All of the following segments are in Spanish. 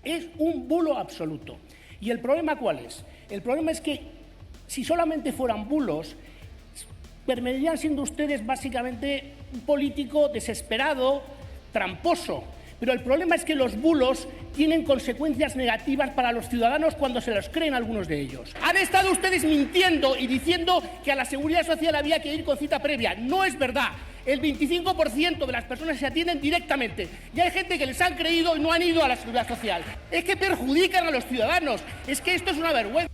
Es un bulo absoluto. ¿Y el problema cuál es? El problema es que si solamente fueran bulos, terminarían siendo ustedes básicamente un político desesperado, tramposo. Pero el problema es que los bulos tienen consecuencias negativas para los ciudadanos cuando se los creen algunos de ellos. Han estado ustedes mintiendo y diciendo que a la Seguridad Social había que ir con cita previa. No es verdad. El 25% de las personas se atienden directamente. Y hay gente que les han creído y no han ido a la Seguridad Social. Es que perjudican a los ciudadanos. Es que esto es una vergüenza.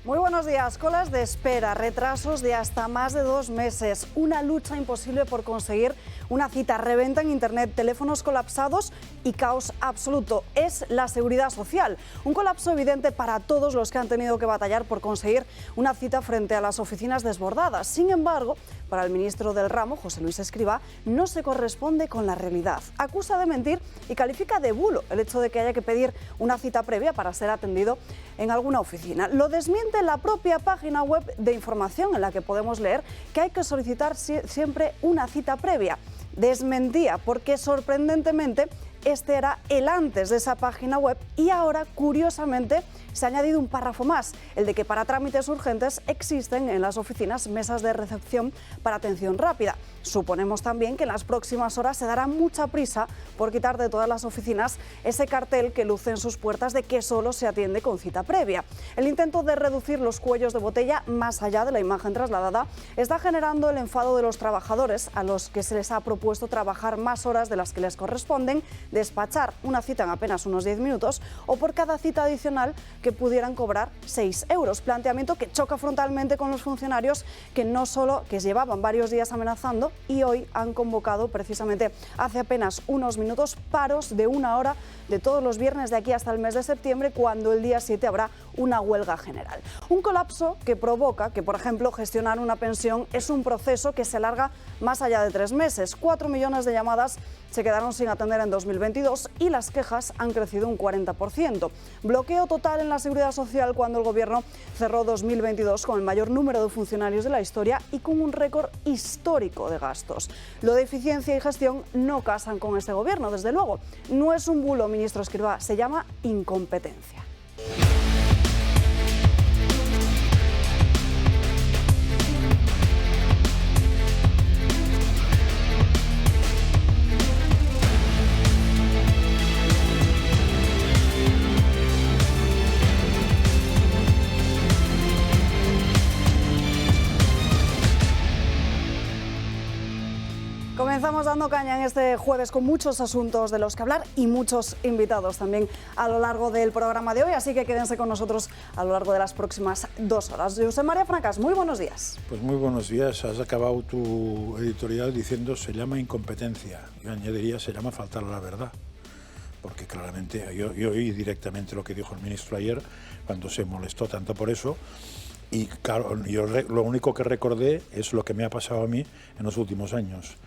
Muy buenos días. Colas de espera, retrasos de hasta más de 2 meses, una lucha imposible por conseguir una cita, reventa en Internet, teléfonos colapsados y caos absoluto. Es la Seguridad Social. Un colapso evidente para todos los que han tenido que batallar por conseguir una cita frente a las oficinas desbordadas. Sin embargo, para el ministro del ramo, José Luis Escrivá, no se corresponde con la realidad. Acusa de mentir y califica de bulo el hecho de que haya que pedir una cita previa para ser atendido en alguna oficina. Lo desmiente la propia página web de información en la que podemos leer que hay que solicitar siempre una cita previa. Desmentía porque sorprendentemente este era el antes de esa página web y ahora, curiosamente, se ha añadido un párrafo más, el de que para trámites urgentes existen en las oficinas mesas de recepción para atención rápida. Suponemos también que en las próximas horas se dará mucha prisa por quitar de todas las oficinas ese cartel que luce en sus puertas de que solo se atiende con cita previa. El intento de reducir los cuellos de botella más allá de la imagen trasladada está generando el enfado de los trabajadores, a los que se les ha propuesto trabajar más horas de las que les corresponden, despachar una cita en apenas unos 10 minutos o por cada cita adicional que pudieran cobrar 6 euros. Planteamiento que choca frontalmente con los funcionarios que no solo que llevaban varios días amenazando y hoy han convocado precisamente hace apenas unos minutos paros de 1 hora de todos los viernes de aquí hasta el mes de septiembre, cuando el día 7 habrá una huelga general. Un colapso que provoca que, por ejemplo, gestionar una pensión es un proceso que se alarga más allá de 3 meses. 4 millones de llamadas se quedaron sin atender en 2022 y las quejas han crecido un 40%. Bloqueo total en la Seguridad Social cuando el Gobierno cerró 2022 con el mayor número de funcionarios de la historia y con un récord histórico de gastos. Lo de eficiencia y gestión no casan con este Gobierno, desde luego. No es un bulo, ministro Escrivá, se llama incompetencia. Comenzamos dando caña en este jueves con muchos asuntos de los que hablar y muchos invitados también a lo largo del programa de hoy, así que quédense con nosotros a lo largo de las próximas 2 horas. José María Francas, muy buenos días. Pues muy buenos días. Has acabado tu editorial diciendo se llama incompetencia. Yo añadiría se llama faltar a la verdad. Porque claramente yo oí directamente lo que dijo el ministro ayer cuando se molestó tanto por eso. Y claro, yo lo único que recordé es lo que me ha pasado a mí en los últimos años,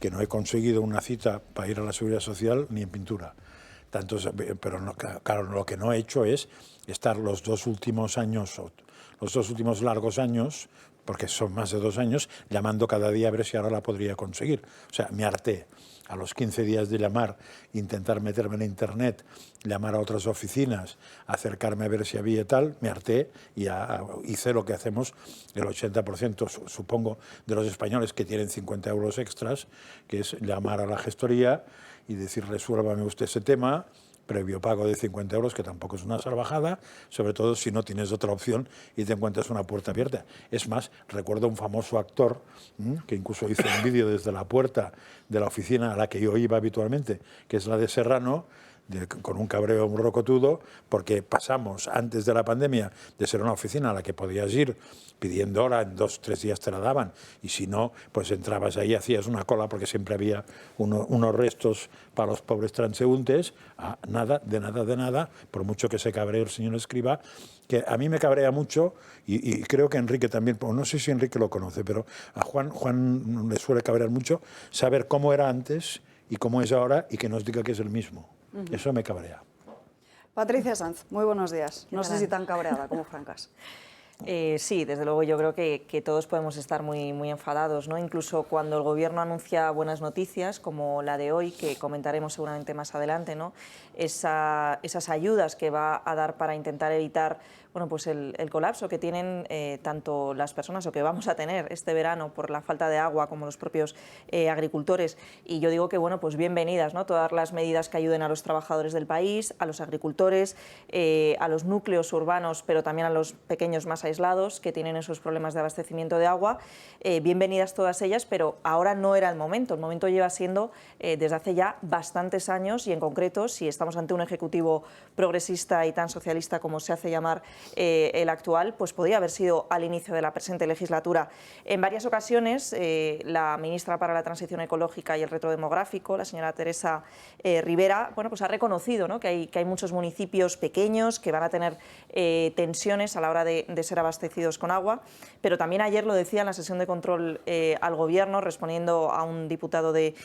que no he conseguido una cita para ir a la Seguridad Social ni en pintura. Pero no, claro, lo que no he hecho es estar los 2 últimos años, los 2 últimos largos años, porque son más de 2 años, llamando cada día a ver si ahora la podría conseguir. O sea, me harté. A los 15 días de llamar, intentar meterme en Internet, llamar a otras oficinas, acercarme a ver si había tal, me harté y hice lo que hacemos el 80%, supongo, de los españoles que tienen 50 euros extras, que es llamar a la gestoría y decir, resuélvame usted ese tema, previo pago de 50 euros, que tampoco es una salvajada, sobre todo si no tienes otra opción y te encuentras una puerta abierta. Es más, recuerdo un famoso actor que incluso hizo un vídeo desde la puerta de la oficina a la que yo iba habitualmente, que es la de Serrano, con un cabreo rocotudo, porque pasamos antes de la pandemia de ser una oficina a la que podías ir pidiendo hora, en 2 o 3 días te la daban, y si no, pues entrabas ahí, hacías una cola, porque siempre había unos restos para los pobres transeúntes, a nada, por mucho que se cabree el señor Escrivá, que a mí me cabrea mucho, y creo que Enrique también, no sé si Enrique lo conoce, pero a Juan le suele cabrear mucho saber cómo era antes y cómo es ahora, y que nos diga que es el mismo. Eso me cabrea. Patricia Sanz, muy buenos días. No sé si tan cabreada como Francas. Sí, desde luego yo creo que todos podemos estar muy enfadados, ¿no? Incluso cuando el Gobierno anuncia buenas noticias, como la de hoy, que comentaremos seguramente más adelante, ¿no? Esas ayudas que va a dar para intentar evitar pues el colapso que tienen tanto las personas, o que vamos a tener este verano por la falta de agua, como los propios agricultores. Y yo digo que pues bienvenidas, ¿no? Todas las medidas que ayuden a los trabajadores del país, a los agricultores, a los núcleos urbanos, pero también a los pequeños más aislados que tienen esos problemas de abastecimiento de agua. Bienvenidas todas ellas, pero ahora no era el momento. El momento lleva siendo desde hace ya bastantes años, y en concreto, si estamos ante un ejecutivo progresista y tan socialista como se hace llamar el actual, pues podría haber sido al inicio de la presente legislatura. En varias ocasiones, la ministra para la Transición Ecológica y el Reto Demográfico, la señora Teresa Rivera, pues ha reconocido, ¿no?, que hay muchos municipios pequeños que van a tener tensiones a la hora de ser abastecidos con agua, pero también ayer lo decía en la sesión de control al Gobierno, respondiendo a un diputado de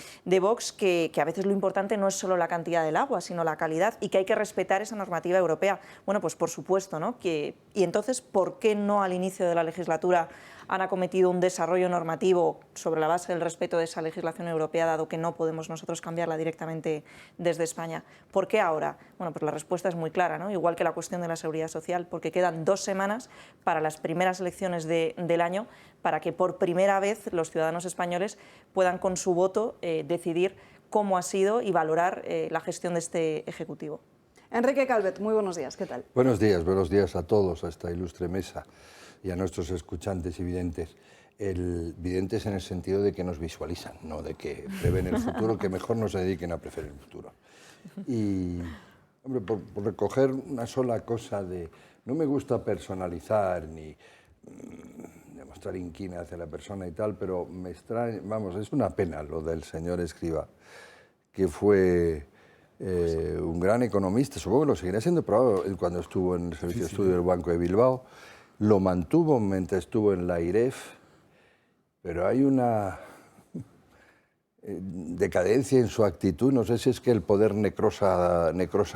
Vox, que a veces lo importante no es solo la cantidad del agua, sino la calidad, y que hay que respetar esa normativa europea. Bueno, pues por supuesto, ¿no? Y entonces, ¿por qué no al inicio de la legislatura han acometido un desarrollo normativo sobre la base del respeto de esa legislación europea, dado que no podemos nosotros cambiarla directamente desde España? ¿Por qué ahora? Bueno, pues la respuesta es muy clara, ¿no? Igual que la cuestión de la seguridad social, porque quedan 2 semanas para las primeras elecciones del año, para que por primera vez los ciudadanos españoles puedan con su voto decidir cómo ha sido y valorar la gestión de este Ejecutivo. Enrique Calvet, muy buenos días, ¿qué tal? Buenos días a todos, a esta ilustre mesa y a nuestros escuchantes y videntes. Videntes en el sentido de que nos visualizan, no de que prevén el futuro, que mejor no se dediquen a prever el futuro. Y, hombre, por recoger una sola cosa no me gusta personalizar ni demostrar inquina hacia la persona y tal, pero me extraña, es una pena lo del señor Escrivá, que fue un gran economista, supongo que lo seguirá siendo, pero cuando estuvo en el Servicio de Estudio del Banco de Bilbao, lo mantuvo mientras estuvo en la IREF, pero hay una decadencia en su actitud, no sé si es que el poder necrosa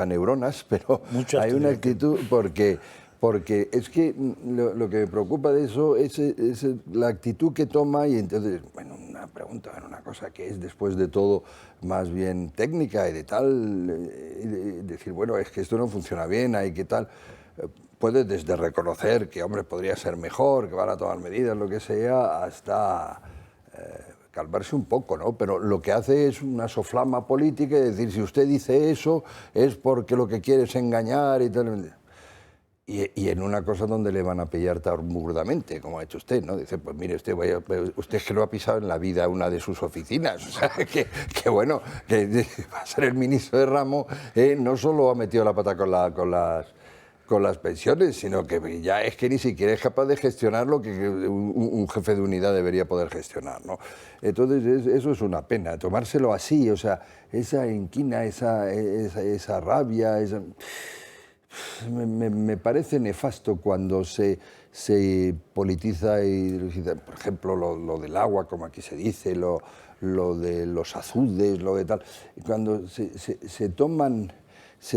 neuronas, pero hay una actitud porque es que lo que me preocupa de eso es la actitud que toma, y entonces, bueno, una pregunta, una cosa que es después de todo más bien técnica y de tal, decir, bueno, es que esto no funciona bien, hay que tal, puede desde reconocer que, hombre, podría ser mejor, que van a tomar medidas, lo que sea, hasta calmarse un poco, ¿no? Pero lo que hace es una soflama política, y decir, si usted dice eso es porque lo que quiere es engañar y tal. Y en una cosa donde le van a pillar tan burdamente, como ha hecho usted, ¿no? Dice, pues mire, usted es que no ha pisado en la vida una de sus oficinas. O sea, que bueno, que va a ser el ministro de ramo, no solo ha metido la pata con las pensiones, sino que ya es que ni siquiera es capaz de gestionar lo que un jefe de unidad debería poder gestionar, ¿no? Entonces, eso es una pena, tomárselo así, o sea, esa inquina, esa rabia, me parece nefasto cuando se politiza, por ejemplo, lo del agua, como aquí se dice, lo de los azudes, lo de tal, cuando se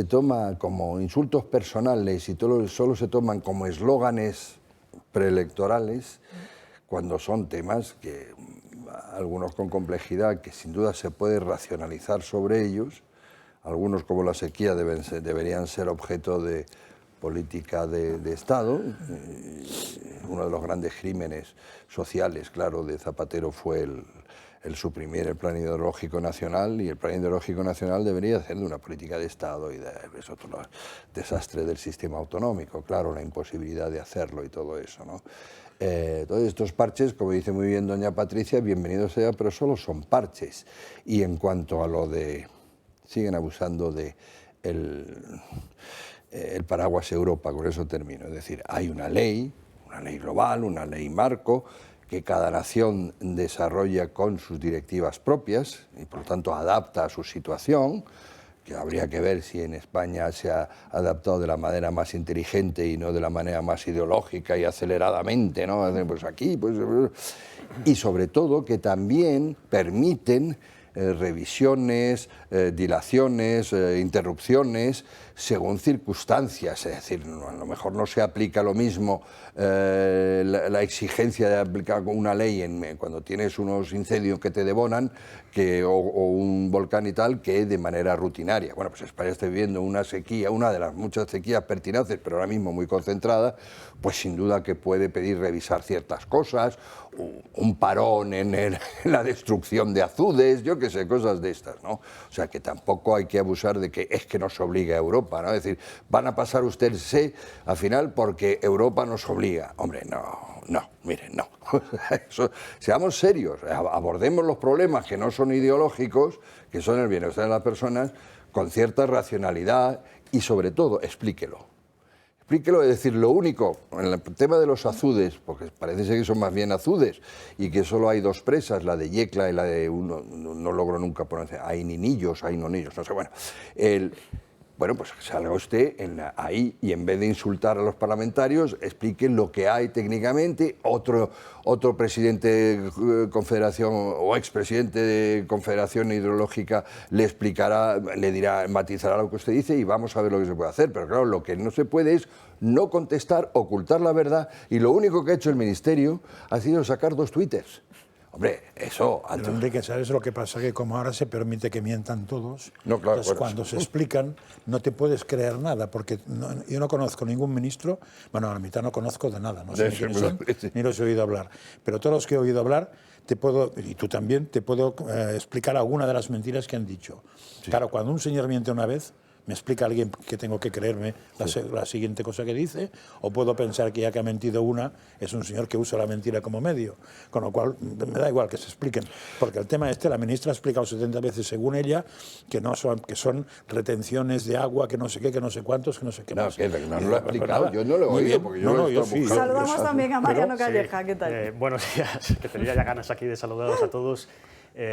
toma como insultos personales y solo se toman como eslóganes preelectorales, cuando son temas que algunos con complejidad, que sin duda se puede racionalizar sobre ellos. Algunos, como la sequía, deberían ser objeto de política de Estado. Uno de los grandes crímenes sociales, claro, de Zapatero fue el suprimir el Plan Hidrológico Nacional, y el Plan Hidrológico Nacional debería hacer de una política de Estado, y es otro desastre del sistema autonómico, claro, la imposibilidad de hacerlo y todo eso, ¿no? Todos estos parches, como dice muy bien doña Patricia, bienvenido sea, pero solo son parches. Y en cuanto a lo de... siguen abusando de el paraguas Europa, con eso termino. Es decir, hay una ley global, una ley marco, que cada nación desarrolla con sus directivas propias y por lo tanto adapta a su situación, que habría que ver si en España se ha adaptado de la manera más inteligente y no de la manera más ideológica y aceleradamente, ¿no? Pues aquí, pues... Y sobre todo que también permiten revisiones, dilaciones, interrupciones, según circunstancias. Es decir, a lo mejor no se aplica lo mismo la exigencia de aplicar una ley cuando tienes unos incendios que te devoran o un volcán y tal, que de manera rutinaria. Bueno, pues España está viviendo una sequía, una de las muchas sequías pertinaces, pero ahora mismo muy concentrada, pues sin duda que puede pedir revisar ciertas cosas, un parón en la destrucción de azudes, yo qué sé, cosas de estas, ¿no? O sea, que tampoco hay que abusar de que es que nos obliga a Europa, ¿no? Es decir, van a pasar ustedes al final porque Europa nos obliga. Hombre, no, miren, no. Seamos serios, abordemos los problemas que no son ideológicos, que son el bienestar de las personas, con cierta racionalidad y sobre todo explíquelo. Explíquelo, es decir, lo único, en el tema de los azudes, porque parece ser que son más bien azudes y que solo hay dos presas, la de Yecla y la de no logro nunca ponerse, Aininillos, no sé, bueno. Bueno, pues salga usted ahí y en vez de insultar a los parlamentarios, explique lo que hay técnicamente. Otro presidente de Confederación o expresidente de Confederación Hidrológica le explicará, le dirá, matizará lo que usted dice y vamos a ver lo que se puede hacer. Pero claro, lo que no se puede es no contestar, ocultar la verdad, y lo único que ha hecho el Ministerio ha sido sacar 2 twitters. Hombre, eso... Pero, Enrique, ¿sabes lo que pasa? Que como ahora se permite que mientan todos, no, claro, entonces cuando se explican no te puedes creer nada, porque yo no conozco ningún ministro, bueno, a la mitad no conozco de nada, no sé ni quiénes son, ni los he oído hablar, pero todos los que he oído hablar, y tú también, te puedo explicar alguna de las mentiras que han dicho. Sí. Claro, cuando un señor miente una vez, me explica alguien que tengo que creerme la siguiente cosa que dice, o puedo pensar que ya que ha mentido una, es un señor que usa la mentira como medio, con lo cual me da igual que se expliquen, porque el tema la ministra ha explicado 70 veces, según ella, que son retenciones de agua, que no sé qué, que no sé cuántos, que no sé qué más. No lo ha explicado, yo no lo he oído, porque yo sí. Saludamos también a Mariano Calleja, sí. ¿Qué tal? Buenos días, que tenía ya ganas aquí de saludaros a todos.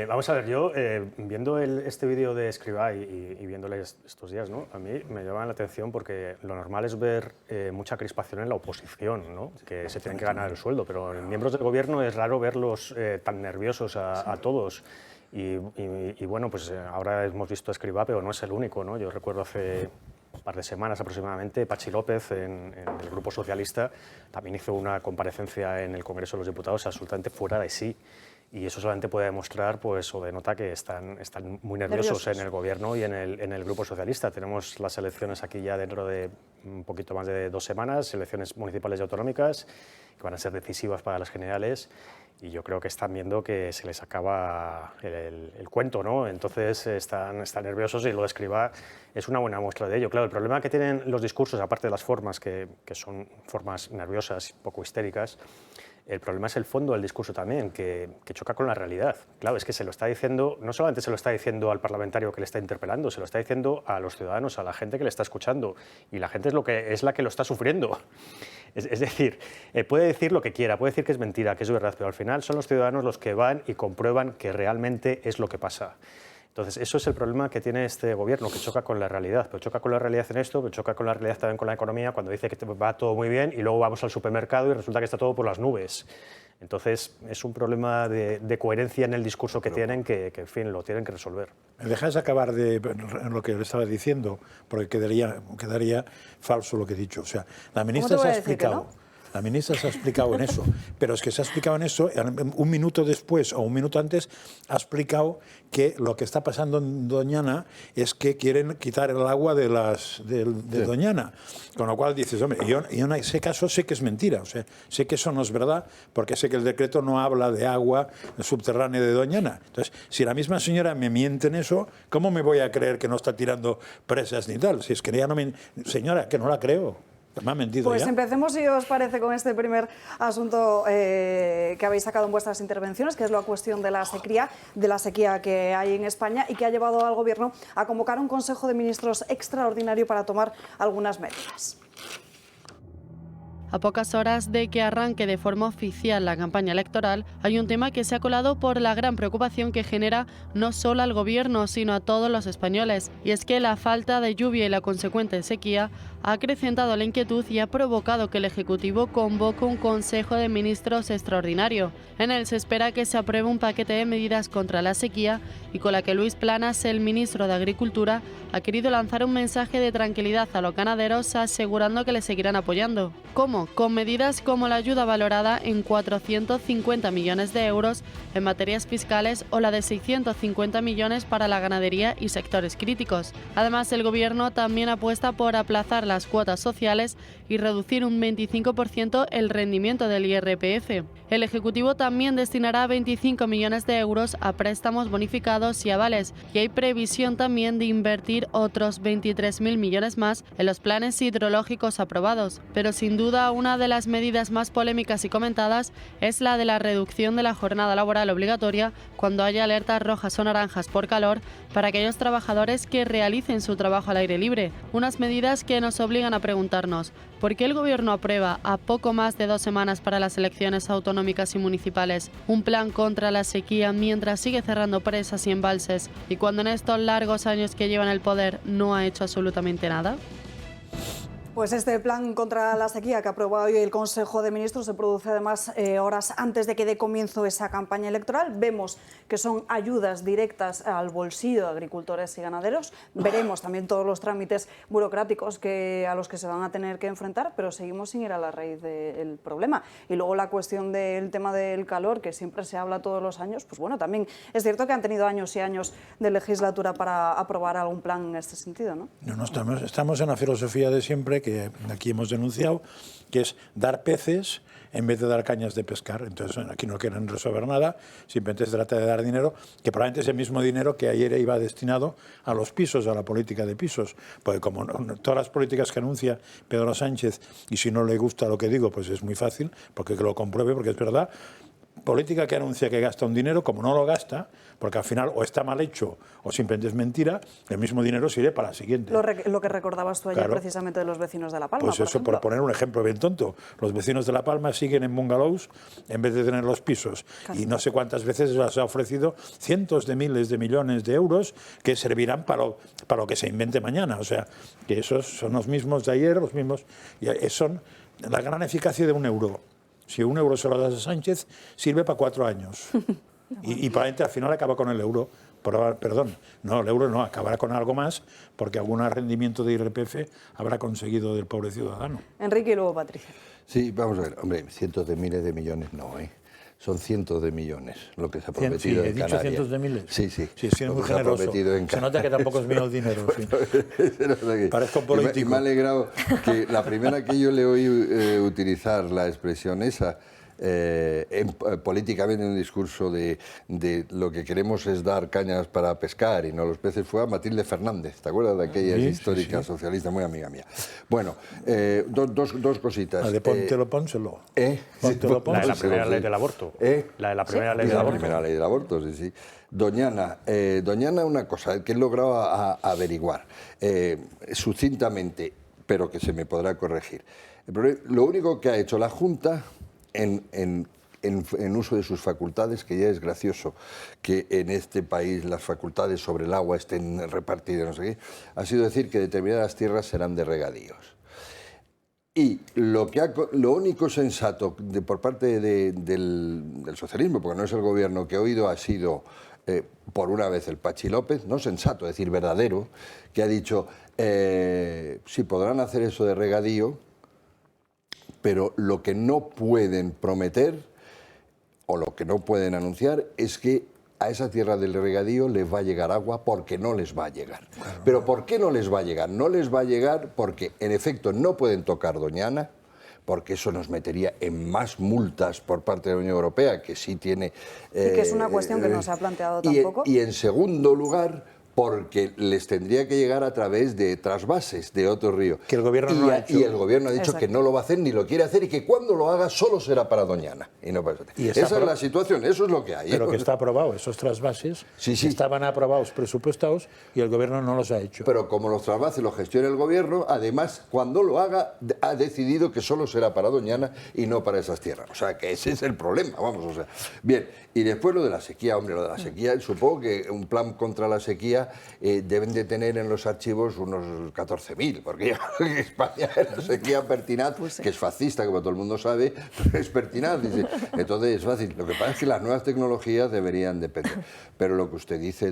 Vamos a ver, yo viendo este vídeo de Escrivá y viéndole estos días, ¿no? A mí me llama la atención porque lo normal es ver mucha crispación en la oposición, ¿no? Que se tienen que ganar el sueldo, pero en miembros del gobierno es raro verlos tan nerviosos a todos. Y bueno, pues ahora hemos visto a Escrivá, pero no es el único, ¿no? Yo recuerdo hace un par de semanas aproximadamente, Patxi López, en el Grupo Socialista, también hizo una comparecencia en el Congreso de los Diputados absolutamente fuera de sí. Y eso solamente puede demostrar, pues, o denota que están muy nerviosos en el gobierno y en el Grupo Socialista. Tenemos las elecciones aquí ya dentro de un poquito más de 2 semanas, elecciones municipales y autonómicas, que van a ser decisivas para las generales, y yo creo que están viendo que se les acaba el cuento, ¿no? Entonces están nerviosos, y lo de Escrivá es una buena muestra de ello. Claro, el problema que tienen los discursos, aparte de las formas, que son formas nerviosas, poco histéricas, el problema es el fondo del discurso también, que choca con la realidad. Claro, es que se lo está diciendo, no solamente se lo está diciendo al parlamentario que le está interpelando, se lo está diciendo a los ciudadanos, a la gente que le está escuchando, y la gente es la que lo está sufriendo. Es decir, puede decir lo que quiera, puede decir que es mentira, que es verdad, pero al final son los ciudadanos los que van y comprueban que realmente es lo que pasa. Entonces, eso es el problema que tiene este gobierno, que choca con la realidad. Pero choca con la realidad en esto, pero choca con la realidad también con la economía, cuando dice que va todo muy bien y luego vamos al supermercado y resulta que está todo por las nubes. Entonces, es un problema de coherencia en el discurso que tienen, que, en fin, lo tienen que resolver. ¿Me dejáis acabar de lo que le estaba diciendo? Porque quedaría falso lo que he dicho. O sea, la ministra se ha explicado. La ministra se ha explicado en eso, pero es que se ha explicado en eso, un minuto después o un minuto antes ha explicado que lo que está pasando en Doñana es que quieren quitar el agua de Doñana, con lo cual dices, hombre, yo en ese caso sé que es mentira, o sea, sé que eso no es verdad, porque sé que el decreto no habla de agua subterránea de Doñana. Entonces, si la misma señora me miente en eso, ¿cómo me voy a creer que no está tirando presas ni tal? Si es que ya no me... Señora, que no la creo. Me ha mentido pues ya. Empecemos, si os parece, con este primer asunto que habéis sacado en vuestras intervenciones, que es la cuestión de la sequía que hay en España y que ha llevado al Gobierno a convocar un Consejo de Ministros extraordinario para tomar algunas medidas. A pocas horas de que arranque de forma oficial la campaña electoral, hay un tema que se ha colado por la gran preocupación que genera no solo al Gobierno, sino a todos los españoles. Y es que la falta de lluvia y la consecuente sequía ha acrecentado la inquietud y ha provocado que el Ejecutivo convoque un Consejo de Ministros extraordinario. En él se espera que se apruebe un paquete de medidas contra la sequía y con la que Luis Planas, el ministro de Agricultura, ha querido lanzar un mensaje de tranquilidad a los ganaderos, asegurando que les seguirán apoyando. ¿Cómo? Con medidas como la ayuda valorada en 450 millones de euros en materias fiscales o la de 650 millones para la ganadería y sectores críticos. Además, el Gobierno también apuesta por aplazar las cuotas sociales y reducir un 25% el rendimiento del IRPF. El Ejecutivo también destinará 25 millones de euros a préstamos bonificados y avales, y hay previsión también de invertir otros 23.000 millones más en los planes hidrológicos aprobados. Pero sin duda, una de las medidas más polémicas y comentadas es la de la reducción de la jornada laboral obligatoria cuando haya alertas rojas o naranjas por calor para aquellos trabajadores que realicen su trabajo al aire libre. Unas medidas que nos obligan a preguntarnos ¿por qué el Gobierno aprueba, a poco más de 2 semanas para las elecciones autonómicas y municipales, un plan contra la sequía mientras sigue cerrando presas y embalses y cuando en estos largos años que lleva en el poder no ha hecho absolutamente nada? Pues este plan contra la sequía que ha aprobado hoy el Consejo de Ministros se produce además horas antes de que dé comienzo esa campaña electoral. Vemos que son ayudas directas al bolsillo de agricultores y ganaderos. Veremos también todos los trámites burocráticos a los que se van a tener que enfrentar, pero seguimos sin ir a la raíz del problema. Y luego la cuestión del tema del calor, que siempre se habla todos los años, pues bueno, también es cierto que han tenido años y años de legislatura para aprobar algún plan en este sentido, ¿no? No, estamos en la filosofía de siempre que aquí hemos denunciado, que es dar peces en vez de dar cañas de pescar. Entonces aquí no quieren resolver nada, simplemente se trata de dar dinero, que probablemente es el mismo dinero que ayer iba destinado a los pisos, a la política de pisos, porque como todas las políticas que anuncia Pedro Sánchez, y si no le gusta lo que digo, pues es muy fácil, porque que lo compruebe, porque es verdad, política que anuncia que gasta un dinero, como no lo gasta, porque al final o está mal hecho o simplemente es mentira, el mismo dinero sirve para la siguiente. Lo que recordabas tú ayer, claro, precisamente de los vecinos de La Palma, pues por eso, ejemplo. por poner un ejemplo bien tonto. Los vecinos de La Palma siguen en bungalows en vez de tener los pisos. Claro. Y no sé cuántas veces les ha ofrecido cientos de miles de millones de euros que servirán para lo que se invente mañana. O sea, que esos son los mismos de ayer, los mismos... Y son la gran eficacia de un euro. Si un euro se lo das a Sánchez, sirve para 4 años. Y probablemente al final acaba con el euro. Perdón, no, el euro no, acabará con algo más, porque algún rendimiento de IRPF habrá conseguido del pobre ciudadano. Enrique y luego Patricia. Sí, vamos a ver, hombre, cientos de miles de millones no, son cientos de millones lo que se ha prometido en Canarias. ¿He dicho cientos de miles? Sí. Sí, es muy generoso. Se nota que tampoco es mío el dinero. Sí. Parezco político. Y me ha alegrado que la primera que yo le oí utilizar la expresión esa, políticamente en un discurso de lo que queremos es dar cañas para pescar y no los peces, fue a Matilde Fernández. ¿Te acuerdas de aquella histórica socialista, muy amiga mía? Bueno, dos cositas. La de póntelo, pónselo. Póntelo, pónselo. La de la primera ley del aborto. La de la primera ley del aborto. La primera ley del aborto, sí. Doñana, una cosa que he logrado averiguar sucintamente, pero que se me podrá corregir. Lo único que ha hecho la Junta en uso de sus facultades, que ya es gracioso que en este país las facultades sobre el agua estén repartidas, no sé qué, ha sido decir que determinadas tierras serán de regadíos. Y lo único sensato por parte del socialismo, porque no es el gobierno que he oído, ha sido, por una vez, el Pachi López, no sensato, es decir, verdadero, que ha dicho, sí, podrán hacer eso de regadío, pero lo que no pueden prometer o lo que no pueden anunciar es que a esa tierra del regadío les va a llegar agua, porque no les va a llegar. Claro. ¿Pero por qué no les va a llegar? No les va a llegar porque, en efecto, no pueden tocar Doñana, porque eso nos metería en más multas por parte de la Unión Europea, que sí tiene... y que es una cuestión que no se ha planteado tampoco. Y en segundo lugar, porque les tendría que llegar a través de trasvases de otro río. Que el gobierno no ha hecho. Y el gobierno ha dicho que no lo va a hacer ni lo quiere hacer y que cuando lo haga solo será para Doñana. Y no para esa es la situación, eso es lo que hay. Pero que está aprobado, esos trasvases estaban aprobados, presupuestados, y el gobierno no los ha hecho. Pero como los trasvases los gestiona el gobierno, además, cuando lo haga, ha decidido que solo será para Doñana y no para esas tierras. O sea, que ese es el problema, vamos, o sea. Bien, y después lo de la sequía, hombre, lo de la sequía, supongo que un plan contra la sequía deben de tener en los archivos unos 14.000, porque en España la sequía pertinaz, que es fascista, como todo el mundo sabe, es pertinaz, dice. Entonces es fácil. Lo que pasa es que las nuevas tecnologías deberían depender. Pero lo que usted dice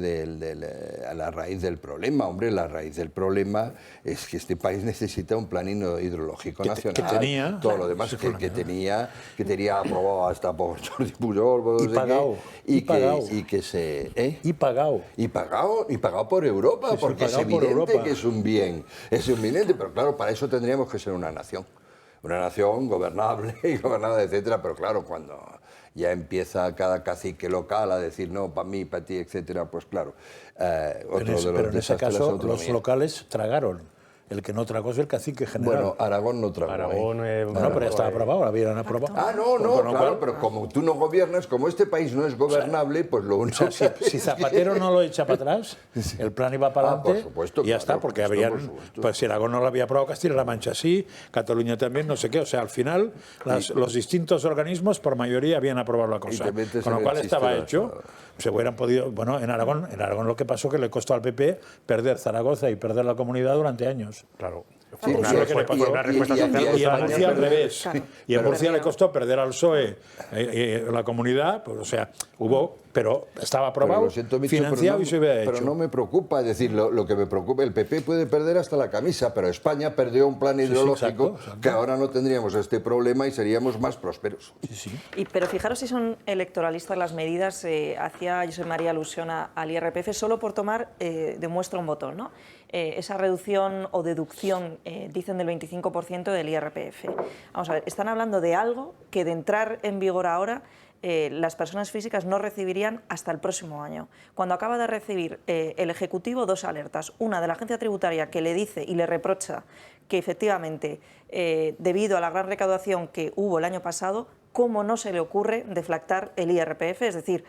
a la raíz del problema, hombre, la raíz del problema es que este país necesita un plan hidrológico nacional. Que tenía. Todo lo demás que tenía aprobado hasta por Jordi Pujol. Y pagado. Y que se... Y pagado. Y pagado por Europa, porque es evidente que es un bien. Es evidente, pero claro, para eso tendríamos que ser una nación. Una nación gobernable y gobernada, etcétera, pero claro, cuando ya empieza cada cacique local a decir no, para mí, para ti, etcétera, pues claro. Pero en ese caso los locales tragaron. El que no tragó es el cacique general. Bueno, Aragón no tragó. Bueno, pero ya estaba aprobado, lo habían aprobado. Claro, pero como tú no gobiernas, como este país no es gobernable, pues lo único... O sea, si Zapatero no lo echa para atrás, el plan iba para adelante, por supuesto, y ya está, porque habrían... Pues si Aragón no lo había aprobado, Castilla-La Mancha sí, Cataluña también, no sé qué. O sea, al final, los distintos organismos, por mayoría, habían aprobado la cosa. Con lo cual estaba hecho. Se hubieran podido... Bueno, en Aragón lo que pasó que le costó al PP perder Zaragoza y perder la comunidad durante años. Claro. Sí, una respuesta social. Y a Murcia al revés. Claro. Y a Murcia le costó perder al PSOE la comunidad, pues, o sea, pero estaba aprobado, financiado y se hubiera hecho. Pero no me preocupa, es decir, lo que me preocupa, el PP puede perder hasta la camisa, pero España perdió un plan hidrológico exacto. Que ahora no tendríamos este problema y seríamos más prósperos. Pero fijaros si son electoralistas las medidas, hacía Josep María alusión al IRPF solo por tomar de muestra un botón, ¿no? Esa reducción o deducción, dicen, del 25% del IRPF. Vamos a ver, están hablando de algo que de entrar en vigor ahora las personas físicas no recibirían hasta el próximo año. Cuando acaba de recibir el Ejecutivo 2 alertas, una de la Agencia Tributaria que le dice y le reprocha que efectivamente, debido a la gran recaudación que hubo el año pasado, cómo no se le ocurre deflactar el IRPF, es decir,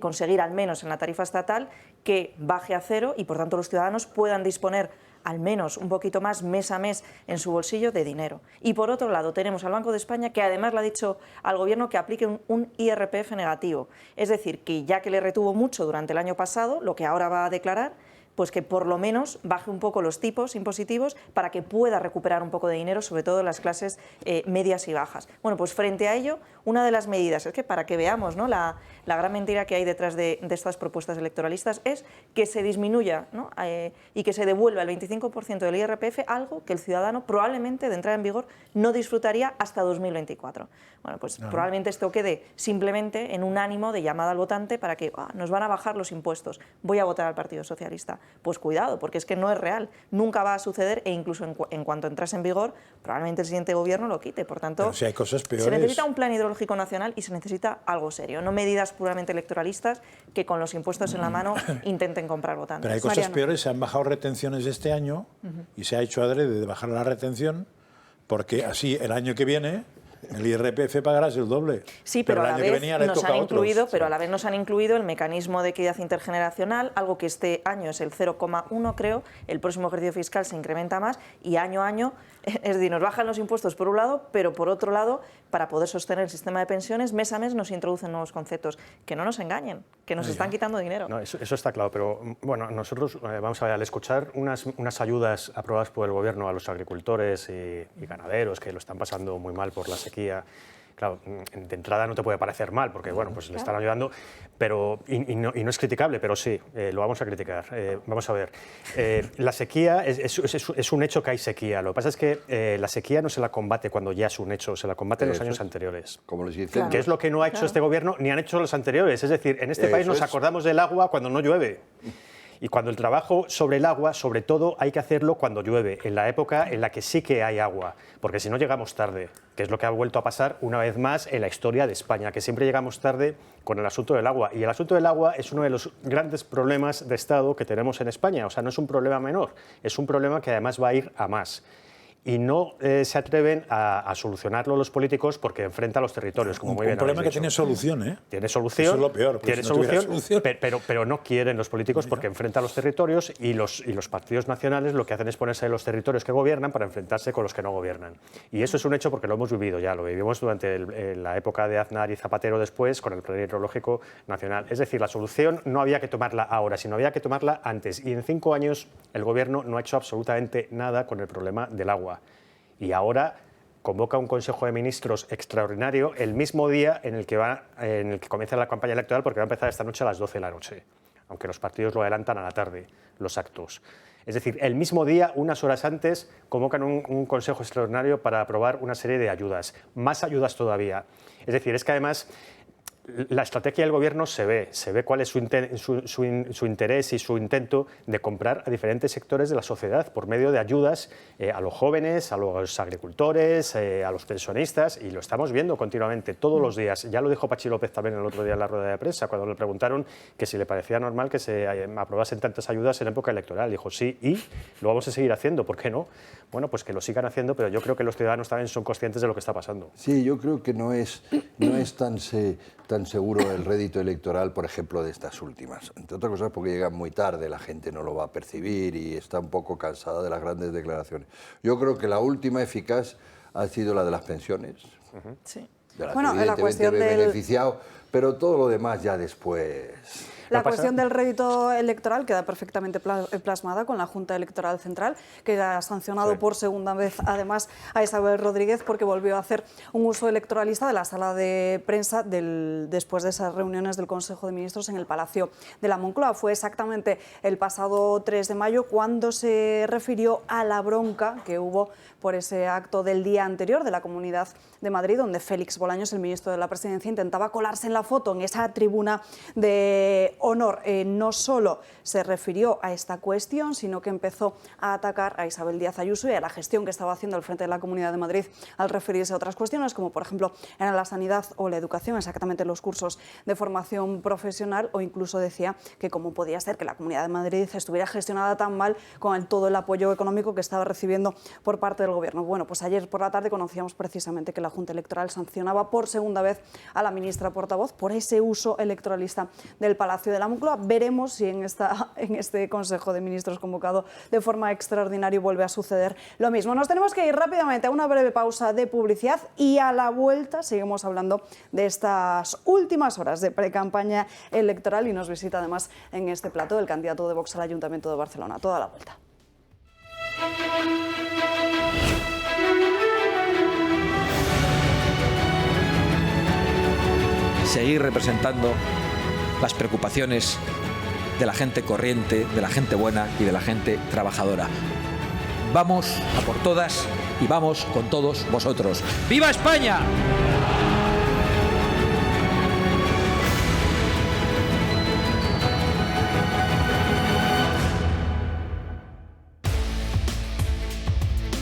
conseguir al menos en la tarifa estatal que baje a cero y por tanto los ciudadanos puedan disponer al menos un poquito más mes a mes en su bolsillo de dinero. Y por otro lado tenemos al Banco de España que además le ha dicho al Gobierno que aplique un IRPF negativo, es decir, que ya que le retuvo mucho durante el año pasado, lo que ahora va a declarar, pues que por lo menos baje un poco los tipos impositivos para que pueda recuperar un poco de dinero, sobre todo en las clases medias y bajas. Bueno, pues frente a ello, una de las medidas, es que para que veamos, ¿no?, la gran mentira que hay detrás de estas propuestas electoralistas, es que se disminuya, ¿no?, y que se devuelva el 25% del IRPF, algo que el ciudadano probablemente de entrada en vigor no disfrutaría hasta 2024. Bueno, pues probablemente esto quede simplemente en un ánimo de llamada al votante para que nos van a bajar los impuestos, voy a votar al Partido Socialista. Pues cuidado, porque es que no es real, nunca va a suceder e incluso en cuanto entrase en vigor, probablemente el siguiente gobierno lo quite. Por tanto, si hay cosas peores, se necesita un plan hidrológico nacional y se necesita algo serio, no medidas puramente electoralistas que con los impuestos en la mano intenten comprar votantes. Pero hay cosas peores, se han bajado retenciones este año y se ha hecho adrede de bajar la retención porque así el año que viene el IRPF pagarás el doble. Sí, pero a la vez nos han incluido el mecanismo de equidad intergeneracional, algo que este año es el 0,1, creo, el próximo ejercicio fiscal se incrementa más y año a año, es decir, nos bajan los impuestos por un lado, pero por otro lado, para poder sostener el sistema de pensiones, mes a mes nos introducen nuevos conceptos. Que no nos engañen, que nos están quitando dinero. No, eso está claro, pero bueno, nosotros vamos a ver, al escuchar unas ayudas aprobadas por el Gobierno a los agricultores y ganaderos que lo están pasando muy mal por la sequía, claro, de entrada no te puede parecer mal, porque bueno, pues le están ayudando, pero, y no es criticable, pero sí, lo vamos a criticar. Vamos a ver, la sequía es un hecho que hay sequía. Lo que pasa es que la sequía no se la combate cuando ya es un hecho, se la combate en los años anteriores. Como les dicen. Que es lo que no ha hecho este gobierno ni han hecho los anteriores. Es decir, en este país nos acordamos del agua cuando no llueve. Y cuando el trabajo sobre el agua, sobre todo, hay que hacerlo cuando llueve, en la época en la que sí que hay agua, porque si no llegamos tarde, que es lo que ha vuelto a pasar una vez más en la historia de España, que siempre llegamos tarde con el asunto del agua. Y el asunto del agua es uno de los grandes problemas de Estado que tenemos en España. O sea, no es un problema menor, es un problema que además va a ir a más. Y no se atreven a solucionarlo los políticos porque enfrenta a los territorios, como muy bien habéis dicho. Un problema que tiene solución, ¿eh? Tiene solución. Eso es lo peor, tiene si no tuviera solución, pero no quieren los políticos porque enfrenta a los territorios y los partidos nacionales lo que hacen es ponerse en los territorios que gobiernan para enfrentarse con los que no gobiernan. Y eso es un hecho porque lo hemos vivido ya, lo vivimos durante la época de Aznar y Zapatero después con el Plan Hidrológico Nacional. Es decir, la solución no había que tomarla ahora, sino había que tomarla antes. Y en 5 años el Gobierno no ha hecho absolutamente nada con el problema del agua. Y ahora convoca un Consejo de Ministros extraordinario el mismo día en el que comienza la campaña electoral, porque va a empezar esta noche a las 12 de la noche, aunque los partidos lo adelantan a la tarde, los actos. Es decir, el mismo día, unas horas antes, convocan un Consejo extraordinario para aprobar una serie de ayudas, más ayudas todavía. Es decir, es que además la estrategia del Gobierno se ve cuál es su interés y su intento de comprar a diferentes sectores de la sociedad por medio de ayudas a los jóvenes, a los agricultores, a los pensionistas, y lo estamos viendo continuamente, todos los días. Ya lo dijo Pachi López también el otro día en la rueda de prensa, cuando le preguntaron que si le parecía normal que se aprobasen tantas ayudas en época electoral. Dijo, sí, y lo vamos a seguir haciendo, ¿por qué no? Bueno, pues que lo sigan haciendo, pero yo creo que los ciudadanos también son conscientes de lo que está pasando. Sí, yo creo que no es tan seguro el rédito electoral, por ejemplo, de estas últimas. Entre otras cosas porque llegan muy tarde, la gente no lo va a percibir y está un poco cansada de las grandes declaraciones. Yo creo que la última eficaz ha sido la de las pensiones. Sí. De las Bueno, que la cuestión evidentemente beneficiado, pero todo lo demás ya después. La cuestión del rédito electoral queda perfectamente plasmada con la Junta Electoral Central, que ha sancionado por segunda vez, además, a Isabel Rodríguez porque volvió a hacer un uso electoralista de la sala de prensa después de esas reuniones del Consejo de Ministros en el Palacio de la Moncloa. Fue exactamente el pasado 3 de mayo cuando se refirió a la bronca que hubo por ese acto del día anterior de la Comunidad de Madrid, donde Félix Bolaños, el ministro de la Presidencia, intentaba colarse en la foto en esa tribuna de honor. No solo se refirió a esta cuestión, sino que empezó a atacar a Isabel Díaz Ayuso y a la gestión que estaba haciendo al frente de la Comunidad de Madrid al referirse a otras cuestiones, como por ejemplo en la sanidad o la educación, exactamente los cursos de formación profesional, o incluso decía que cómo podía ser que la Comunidad de Madrid estuviera gestionada tan mal con todo el apoyo económico que estaba recibiendo por parte del Gobierno. Bueno, pues ayer por la tarde conocíamos precisamente que la Junta Electoral sancionaba por segunda vez a la ministra portavoz por ese uso electoralista del Palacio de la Moncloa. Veremos si en este Consejo de Ministros convocado de forma extraordinaria vuelve a suceder lo mismo. Nos tenemos que ir rápidamente a una breve pausa de publicidad y a la vuelta seguimos hablando de estas últimas horas de precampaña electoral, y nos visita además en este plato el candidato de Vox al Ayuntamiento de Barcelona. Toda la vuelta. Seguir representando las preocupaciones de la gente corriente, de la gente buena y de la gente trabajadora. Vamos a por todas y vamos con todos vosotros. ¡Viva España!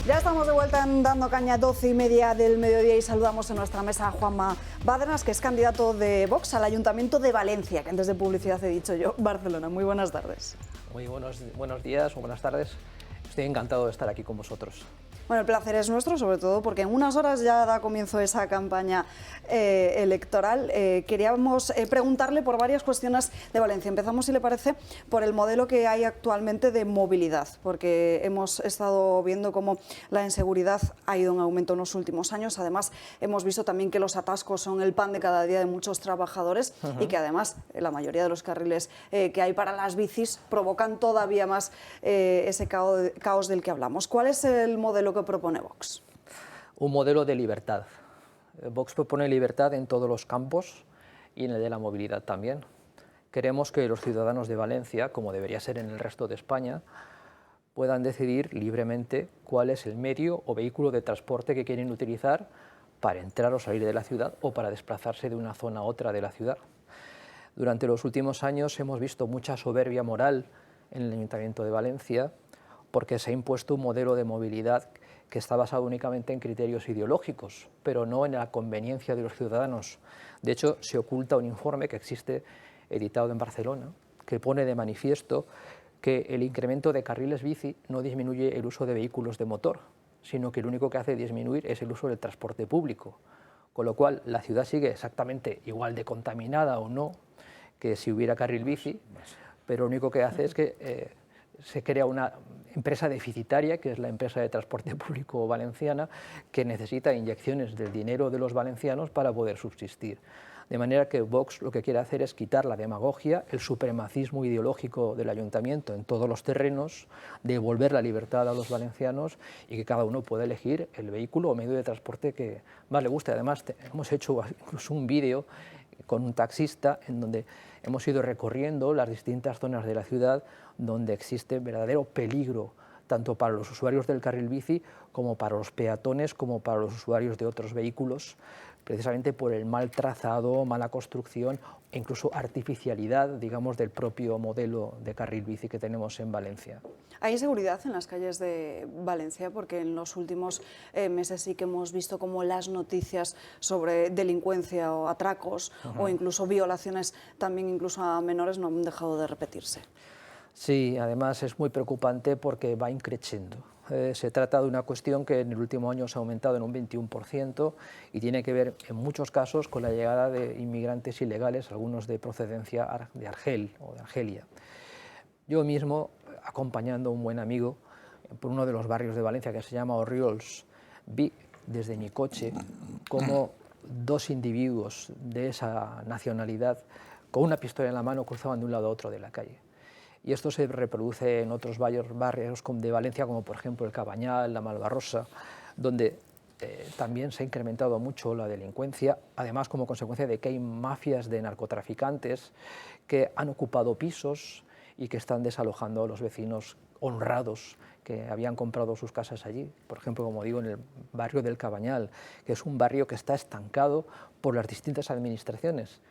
Ya estamos de vuelta en Dando Caña, 12:30 del mediodía, y saludamos en nuestra mesa a Juanma Bárcenas, que es candidato de Vox al Ayuntamiento de Valencia, que antes de publicidad he dicho yo, Barcelona. Muy buenas tardes. Muy buenos días o buenas tardes. Estoy encantado de estar aquí con vosotros. Bueno, el placer es nuestro, sobre todo porque en unas horas ya da comienzo esa campaña electoral. Queríamos preguntarle por varias cuestiones de Valencia. Empezamos, si le parece, por el modelo que hay actualmente de movilidad, porque hemos estado viendo cómo la inseguridad ha ido en aumento en los últimos años. Además, hemos visto también que los atascos son el pan de cada día de muchos trabajadores y que además la mayoría de los carriles que hay para las bicis provocan todavía más ese caos del que hablamos. ¿Cuál es el modelo que propone Vox? Un modelo de libertad. Vox propone libertad en todos los campos y en el de la movilidad también. Queremos que los ciudadanos de Valencia, como debería ser en el resto de España, puedan decidir libremente cuál es el medio o vehículo de transporte que quieren utilizar para entrar o salir de la ciudad o para desplazarse de una zona a otra de la ciudad. Durante los últimos años hemos visto mucha soberbia moral en el Ayuntamiento de Valencia porque se ha impuesto un modelo de movilidad que está basado únicamente en criterios ideológicos, pero no en la conveniencia de los ciudadanos. De hecho, se oculta un informe que existe, editado en Barcelona, que pone de manifiesto que el incremento de carriles bici no disminuye el uso de vehículos de motor, sino que lo único que hace disminuir es el uso del transporte público. Con lo cual, la ciudad sigue exactamente igual de contaminada o no que si hubiera carril bici, pero lo único que hace es que se crea una empresa deficitaria, que es la empresa de transporte público valenciana, que necesita inyecciones del dinero de los valencianos para poder subsistir. De manera que Vox lo que quiere hacer es quitar la demagogia, el supremacismo ideológico del ayuntamiento en todos los terrenos, devolver la libertad a los valencianos y que cada uno pueda elegir el vehículo o medio de transporte que más le guste. Además, hemos hecho incluso un vídeo con un taxista en donde hemos ido recorriendo las distintas zonas de la ciudad donde existe verdadero peligro tanto para los usuarios del carril bici como para los peatones, como para los usuarios de otros vehículos, precisamente por el mal trazado, mala construcción e incluso artificialidad, digamos, del propio modelo de carril bici que tenemos en Valencia. ¿Hay inseguridad en las calles de Valencia? Porque en los últimos meses sí que hemos visto como las noticias sobre delincuencia o atracos o incluso violaciones también incluso a menores no han dejado de repetirse. Sí, además es muy preocupante porque va increciendo. Se trata de una cuestión que en el último año se ha aumentado en un 21% y tiene que ver en muchos casos con la llegada de inmigrantes ilegales, algunos de procedencia de Argel o de Argelia. Yo mismo, acompañando a un buen amigo por uno de los barrios de Valencia que se llama Orriols, vi desde mi coche cómo dos individuos de esa nacionalidad con una pistola en la mano cruzaban de un lado a otro de la calle. Y esto se reproduce en otros barrios de Valencia, como por ejemplo el Cabañal, la Malvarrosa, donde también se ha incrementado mucho la delincuencia, además como consecuencia de que hay mafias de narcotraficantes que han ocupado pisos y que están desalojando a los vecinos honrados que habían comprado sus casas allí. Por ejemplo, como digo, en el barrio del Cabañal, que es un barrio que está estancado por las distintas administraciones.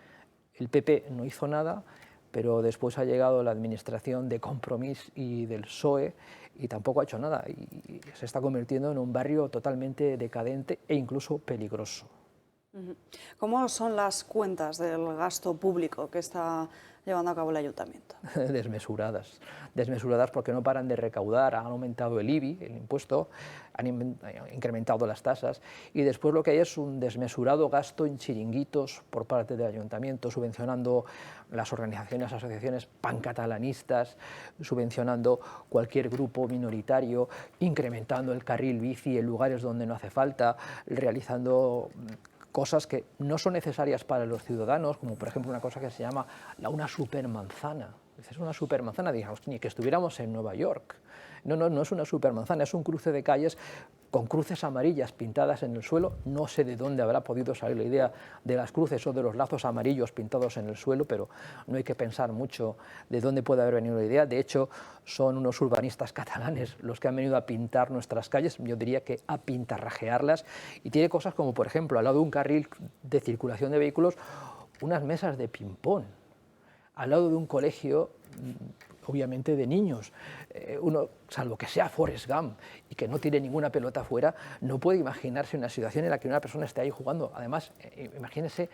El PP no hizo nada, pero después ha llegado la administración de Compromís y del PSOE y tampoco ha hecho nada. Y se está convirtiendo en un barrio totalmente decadente e incluso peligroso. ¿Cómo son las cuentas del gasto público que está llevando a cabo el ayuntamiento? Desmesuradas porque no paran de recaudar, han aumentado el IBI, el impuesto, han incrementado las tasas y después lo que hay es un desmesurado gasto en chiringuitos por parte del ayuntamiento, subvencionando las organizaciones, asociaciones pancatalanistas, subvencionando cualquier grupo minoritario, incrementando el carril bici en lugares donde no hace falta, realizando cosas que no son necesarias para los ciudadanos, como por ejemplo una cosa que se llama una supermanzana. Es una supermanzana, digamos, ni que estuviéramos en Nueva York. No es una supermanzana, es un cruce de calles con cruces amarillas pintadas en el suelo. No sé de dónde habrá podido salir la idea de las cruces o de los lazos amarillos pintados en el suelo, pero no hay que pensar mucho de dónde puede haber venido la idea. De hecho, son unos urbanistas catalanes los que han venido a pintar nuestras calles, yo diría que a pintarrajearlas, y tiene cosas como, por ejemplo, al lado de un carril de circulación de vehículos, unas mesas de ping-pong, al lado de un colegio, obviamente de niños. Uno, salvo que sea Forrest Gump y que no tire ninguna pelota afuera, no puede imaginarse una situación en la que una persona esté ahí jugando. Además, imagínese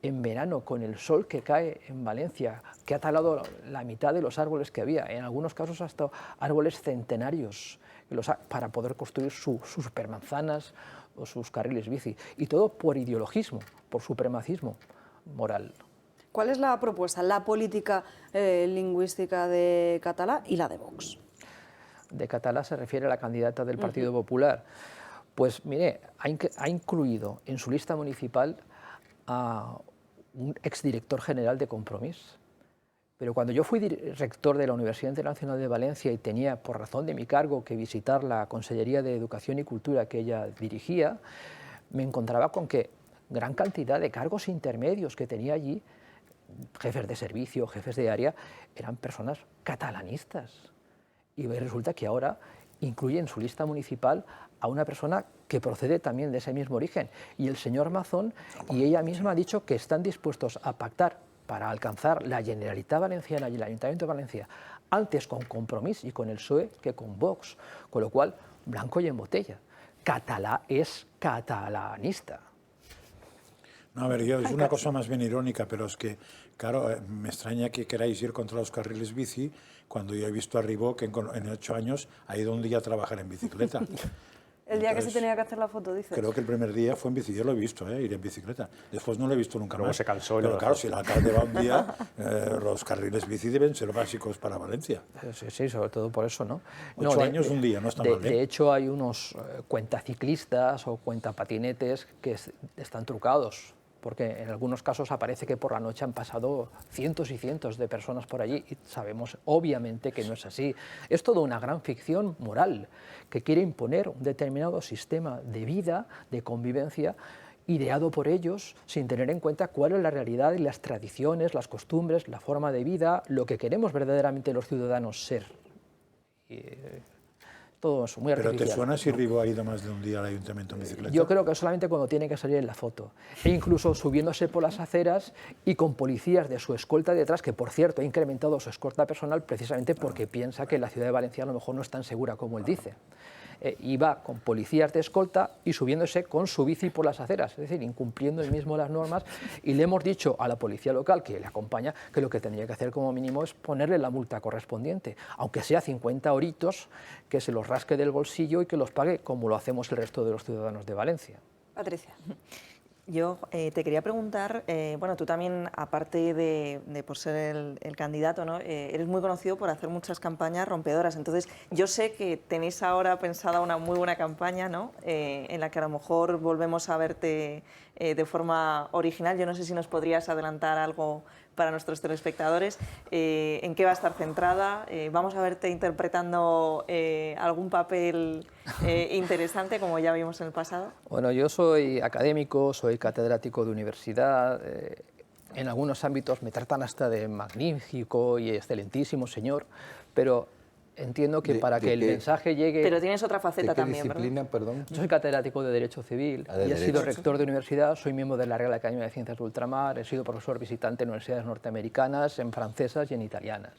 en verano con el sol que cae en Valencia, que ha talado la mitad de los árboles que había, en algunos casos hasta árboles centenarios, para poder construir sus supermanzanas o sus carriles bici. Y todo por ideologismo, por supremacismo moral. ¿Cuál es la propuesta, la política lingüística de Catalá y la de Vox? De Catalá se refiere a la candidata del Partido Popular. Pues mire, ha incluido en su lista municipal a un exdirector general de Compromís. Pero cuando yo fui rector de la Universidad Internacional de Valencia y tenía, por razón de mi cargo, que visitar la Consellería de Educación y Cultura que ella dirigía, me encontraba con que gran cantidad de cargos intermedios que tenía allí, jefes de servicio, jefes de área, eran personas catalanistas. Y resulta que ahora incluye en su lista municipal a una persona que procede también de ese mismo origen. Y el señor Mazón y ella misma ha dicho que están dispuestos a pactar para alcanzar la Generalitat Valenciana y el Ayuntamiento de Valencia antes con Compromís y con el PSOE que con Vox, con lo cual, blanco y en botella. Catalá es catalanista. No, a ver, es una cosa más bien irónica, pero es que, claro, me extraña que queráis ir contra los carriles bici cuando yo he visto a Ribó que en 8 años ha ido un día a trabajar en bicicleta. El día que se tenía que hacer la foto, dices. Creo que el primer día fue en bici, yo lo he visto, ir en bicicleta. Después no lo he visto nunca Luego más. se cansó y pero lo claro, dejó. si el alcalde va un día, los carriles bici deben ser básicos para Valencia. Sí, sobre todo por eso, ¿no? 8 años, un día, no está mal, ¿eh? De hecho, hay unos cuentaciclistas o cuentapatinetes que están trucados, porque en algunos casos aparece que por la noche han pasado cientos y cientos de personas por allí y sabemos obviamente que no es así. Es toda una gran ficción moral que quiere imponer un determinado sistema de vida, de convivencia, ideado por ellos sin tener en cuenta cuál es la realidad y las tradiciones, las costumbres, la forma de vida, lo que queremos verdaderamente los ciudadanos ser. Todo eso, muy artificial. ¿Pero te suena si Ribó ha ido más de un día al ayuntamiento en bicicleta? Yo creo que solamente cuando tiene que salir en la foto. E incluso subiéndose por las aceras y con policías de su escolta detrás, que por cierto ha incrementado su escolta personal precisamente porque piensa que la ciudad de Valencia a lo mejor no es tan segura como él dice. Iba con policías de escolta y subiéndose con su bici por las aceras, es decir, incumpliendo él mismo las normas, y le hemos dicho a la policía local que le acompaña que lo que tendría que hacer como mínimo es ponerle la multa correspondiente, aunque sea 50 euritos, que se los rasque del bolsillo y que los pague como lo hacemos el resto de los ciudadanos de Valencia. Patricia. Yo te quería preguntar, bueno, tú también, aparte de por ser el candidato, ¿no? Eres muy conocido por hacer muchas campañas rompedoras. Entonces, yo sé que tenéis ahora pensada una muy buena campaña, ¿no? En la que a lo mejor volvemos a verte de forma original. Yo no sé si nos podrías adelantar algo para nuestros telespectadores. ¿En qué va a estar centrada? ¿Vamos a verte interpretando algún papel interesante, como ya vimos en el pasado? Bueno, yo soy académico, soy catedrático de universidad. En algunos ámbitos me tratan hasta de magnífico y excelentísimo señor, pero entiendo que para que el mensaje llegue... Pero tienes otra faceta también, disciplina, ¿verdad? perdón? Yo soy catedrático de Derecho Civil y he sido rector de universidad, soy miembro de la Real Academia de Ciencias de Ultramar, he sido profesor visitante en universidades norteamericanas, en francesas y en italianas.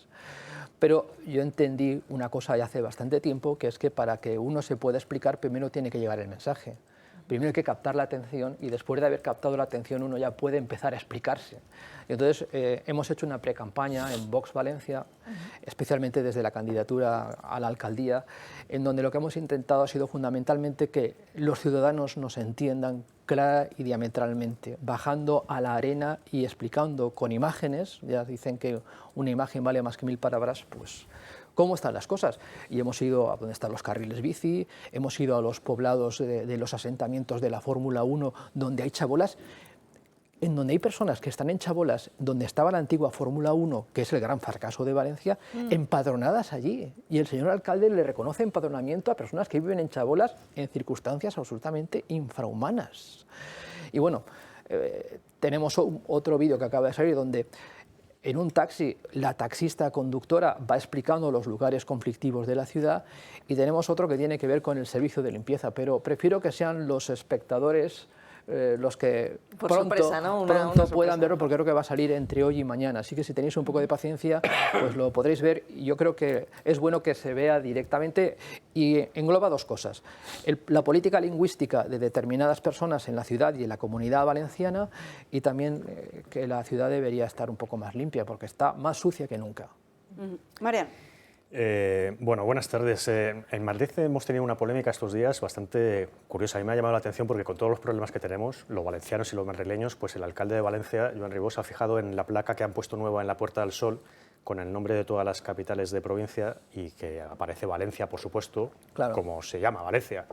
Pero yo entendí una cosa ya hace bastante tiempo, que es que para que uno se pueda explicar, primero tiene que llegar el mensaje. Primero hay que captar la atención y después de haber captado la atención uno ya puede empezar a explicarse. Entonces hemos hecho una pre-campaña en Vox Valencia, especialmente desde la candidatura a la alcaldía, en donde lo que hemos intentado ha sido fundamentalmente que los ciudadanos nos entiendan clara y diametralmente, bajando a la arena y explicando con imágenes, ya dicen que una imagen vale más que 1000 palabras, pues cómo están las cosas. Y hemos ido a donde están los carriles bici, hemos ido a los poblados de los asentamientos de la Fórmula 1, donde hay chabolas, en donde hay personas que están en chabolas, donde estaba la antigua Fórmula 1, que es el gran fracaso de Valencia, empadronadas allí. Y el señor alcalde le reconoce empadronamiento a personas que viven en chabolas en circunstancias absolutamente infrahumanas. Y bueno, tenemos otro vídeo que acaba de salir donde en un taxi la taxista conductora va explicando los lugares conflictivos de la ciudad, y tenemos otro que tiene que ver con el servicio de limpieza, pero prefiero que sean los espectadores los que Por pronto, sorpresa, ¿no? pronto puedan verlo, porque creo que va a salir entre hoy y mañana. Así que si tenéis un poco de paciencia, pues lo podréis ver. Y yo creo que es bueno que se vea directamente, y engloba dos cosas. La política lingüística de determinadas personas en la ciudad y en la comunidad valenciana, y también que la ciudad debería estar un poco más limpia, porque está más sucia que nunca. Marian. Bueno, buenas tardes. En Madrid hemos tenido una polémica estos días bastante curiosa. A mí me ha llamado la atención porque con todos los problemas que tenemos, los valencianos y los madrileños, pues el alcalde de Valencia, Joan Ribó, se ha fijado en la placa que han puesto nueva en la Puerta del Sol con el nombre de todas las capitales de provincia, y que aparece Valencia, por supuesto, Claro. como se llama, Valencia.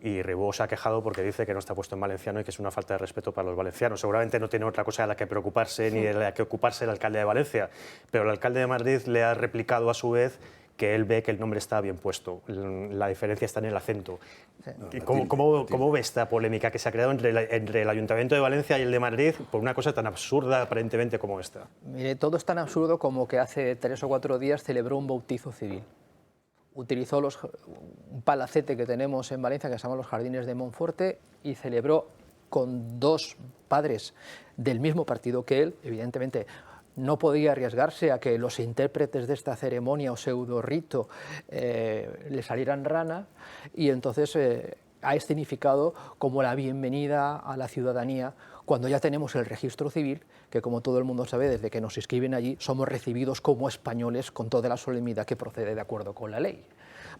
Y Ribó se ha quejado porque dice que no está puesto en valenciano y que es una falta de respeto para los valencianos. Seguramente no tiene otra cosa de la que preocuparse ni de la que ocuparse el alcalde de Valencia, pero el alcalde de Madrid le ha replicado a su vez que él ve que el nombre está bien puesto. La diferencia está en el acento. ¿Cómo ve esta polémica que se ha creado entre el Ayuntamiento de Valencia y el de Madrid por una cosa tan absurda aparentemente como esta? Mire, todo es tan absurdo como que hace 3 o 4 días celebró un bautizo civil. Utilizó un palacete que tenemos en Valencia que se llama los Jardines de Monforte y celebró con 2 padres del mismo partido que él, evidentemente no podía arriesgarse a que los intérpretes de esta ceremonia o pseudo rito le salieran rana, y entonces ha escenificado como la bienvenida a la ciudadanía, cuando ya tenemos el registro civil, que como todo el mundo sabe, desde que nos inscriben allí, somos recibidos como españoles con toda la solemnidad que procede de acuerdo con la ley.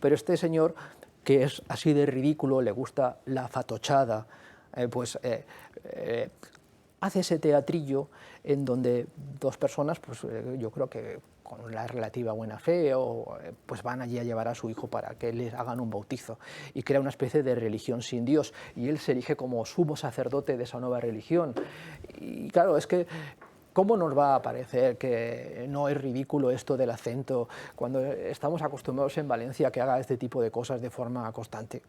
Pero este señor, que es así de ridículo, le gusta la fatochada, hace ese teatrillo en donde dos personas, yo creo que con la relativa buena fe, pues van allí a llevar a su hijo para que les hagan un bautizo, y crea una especie de religión sin Dios, y él se erige como sumo sacerdote de esa nueva religión. Y claro, es que ¿cómo nos va a parecer que no es ridículo esto del acento cuando estamos acostumbrados en Valencia a que haga este tipo de cosas de forma constante?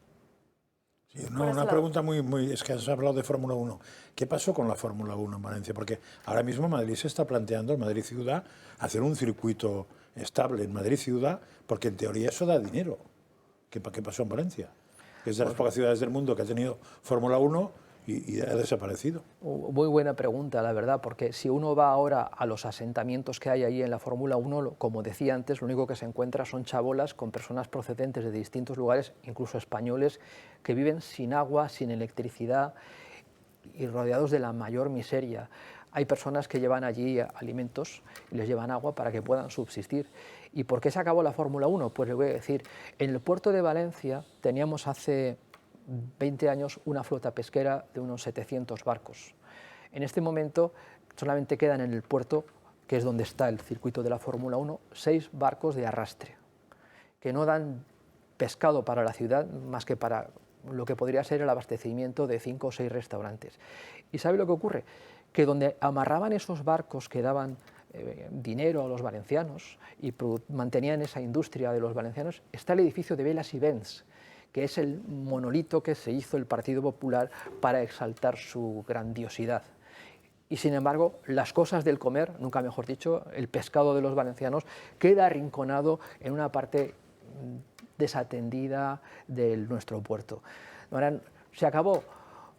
Sí, una pregunta muy... Es que has hablado de Fórmula 1. ¿Qué pasó con la Fórmula 1 en Valencia? Porque ahora mismo Madrid se está planteando, en Madrid Ciudad, hacer un circuito estable en Madrid Ciudad, porque en teoría eso da dinero. ¿Qué pasó en Valencia? Es de las pocas ciudades del mundo que ha tenido Fórmula 1 y ha desaparecido. Muy buena pregunta, la verdad, porque si uno va ahora a los asentamientos que hay ahí en la Fórmula 1, como decía antes, lo único que se encuentra son chabolas con personas procedentes de distintos lugares, incluso españoles, que viven sin agua, sin electricidad y rodeados de la mayor miseria. Hay personas que llevan allí alimentos y les llevan agua para que puedan subsistir. ¿Y por qué se acabó la Fórmula 1? Pues le voy a decir, en el puerto de Valencia teníamos hace 20 años una flota pesquera de unos 700 barcos. En este momento solamente quedan en el puerto, que es donde está el circuito de la Fórmula 1, 6 barcos de arrastre, que no dan pescado para la ciudad más que para lo que podría ser el abastecimiento de 5 o 6 restaurantes. ¿Y sabe lo que ocurre? Que donde amarraban esos barcos que daban dinero a los valencianos y mantenían esa industria de los valencianos, está el edificio de Velas y Benz, que es el monolito que se hizo el Partido Popular para exaltar su grandiosidad. Y sin embargo, las cosas del comer, nunca mejor dicho, el pescado de los valencianos, queda arrinconado en una parte desatendida de nuestro puerto. Ahora, ¿se acabó?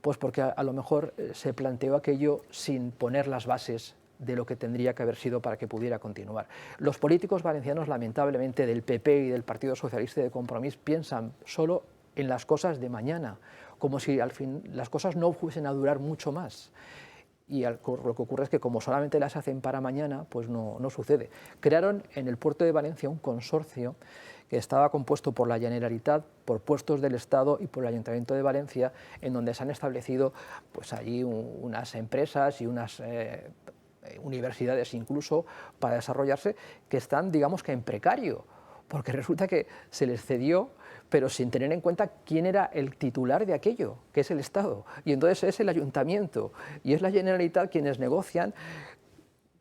Pues porque a lo mejor se planteó aquello sin poner las bases de lo que tendría que haber sido para que pudiera continuar. Los políticos valencianos, lamentablemente, del PP y del Partido Socialista y de Compromís, piensan solo en las cosas de mañana, como si al fin las cosas no fuesen a durar mucho más. Y lo que ocurre es que como solamente las hacen para mañana, pues no sucede. Crearon en el puerto de Valencia un consorcio que estaba compuesto por la Generalitat, por Puestos del Estado y por el Ayuntamiento de Valencia, en donde se han establecido pues allí unas empresas y unas universidades incluso para desarrollarse, que están, digamos que en precario, porque resulta que se les cedió, pero sin tener en cuenta quién era el titular de aquello, que es el Estado, y entonces es el Ayuntamiento y es la Generalitat quienes negocian,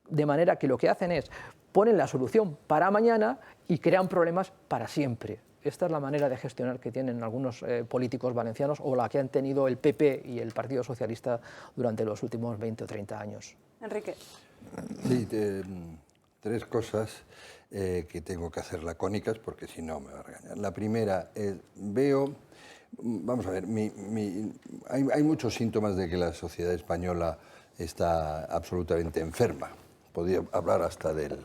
de manera que lo que hacen es ponen la solución para mañana y crean problemas para siempre. Esta es la manera de gestionar que tienen algunos políticos valencianos, o la que han tenido el PP y el Partido Socialista durante los últimos 20 o 30 años. Enrique. Sí, 3 cosas que tengo que hacer lacónicas, porque si no me va a regañar. La primera, vamos a ver, hay muchos síntomas de que la sociedad española está absolutamente enferma. Podría hablar hasta de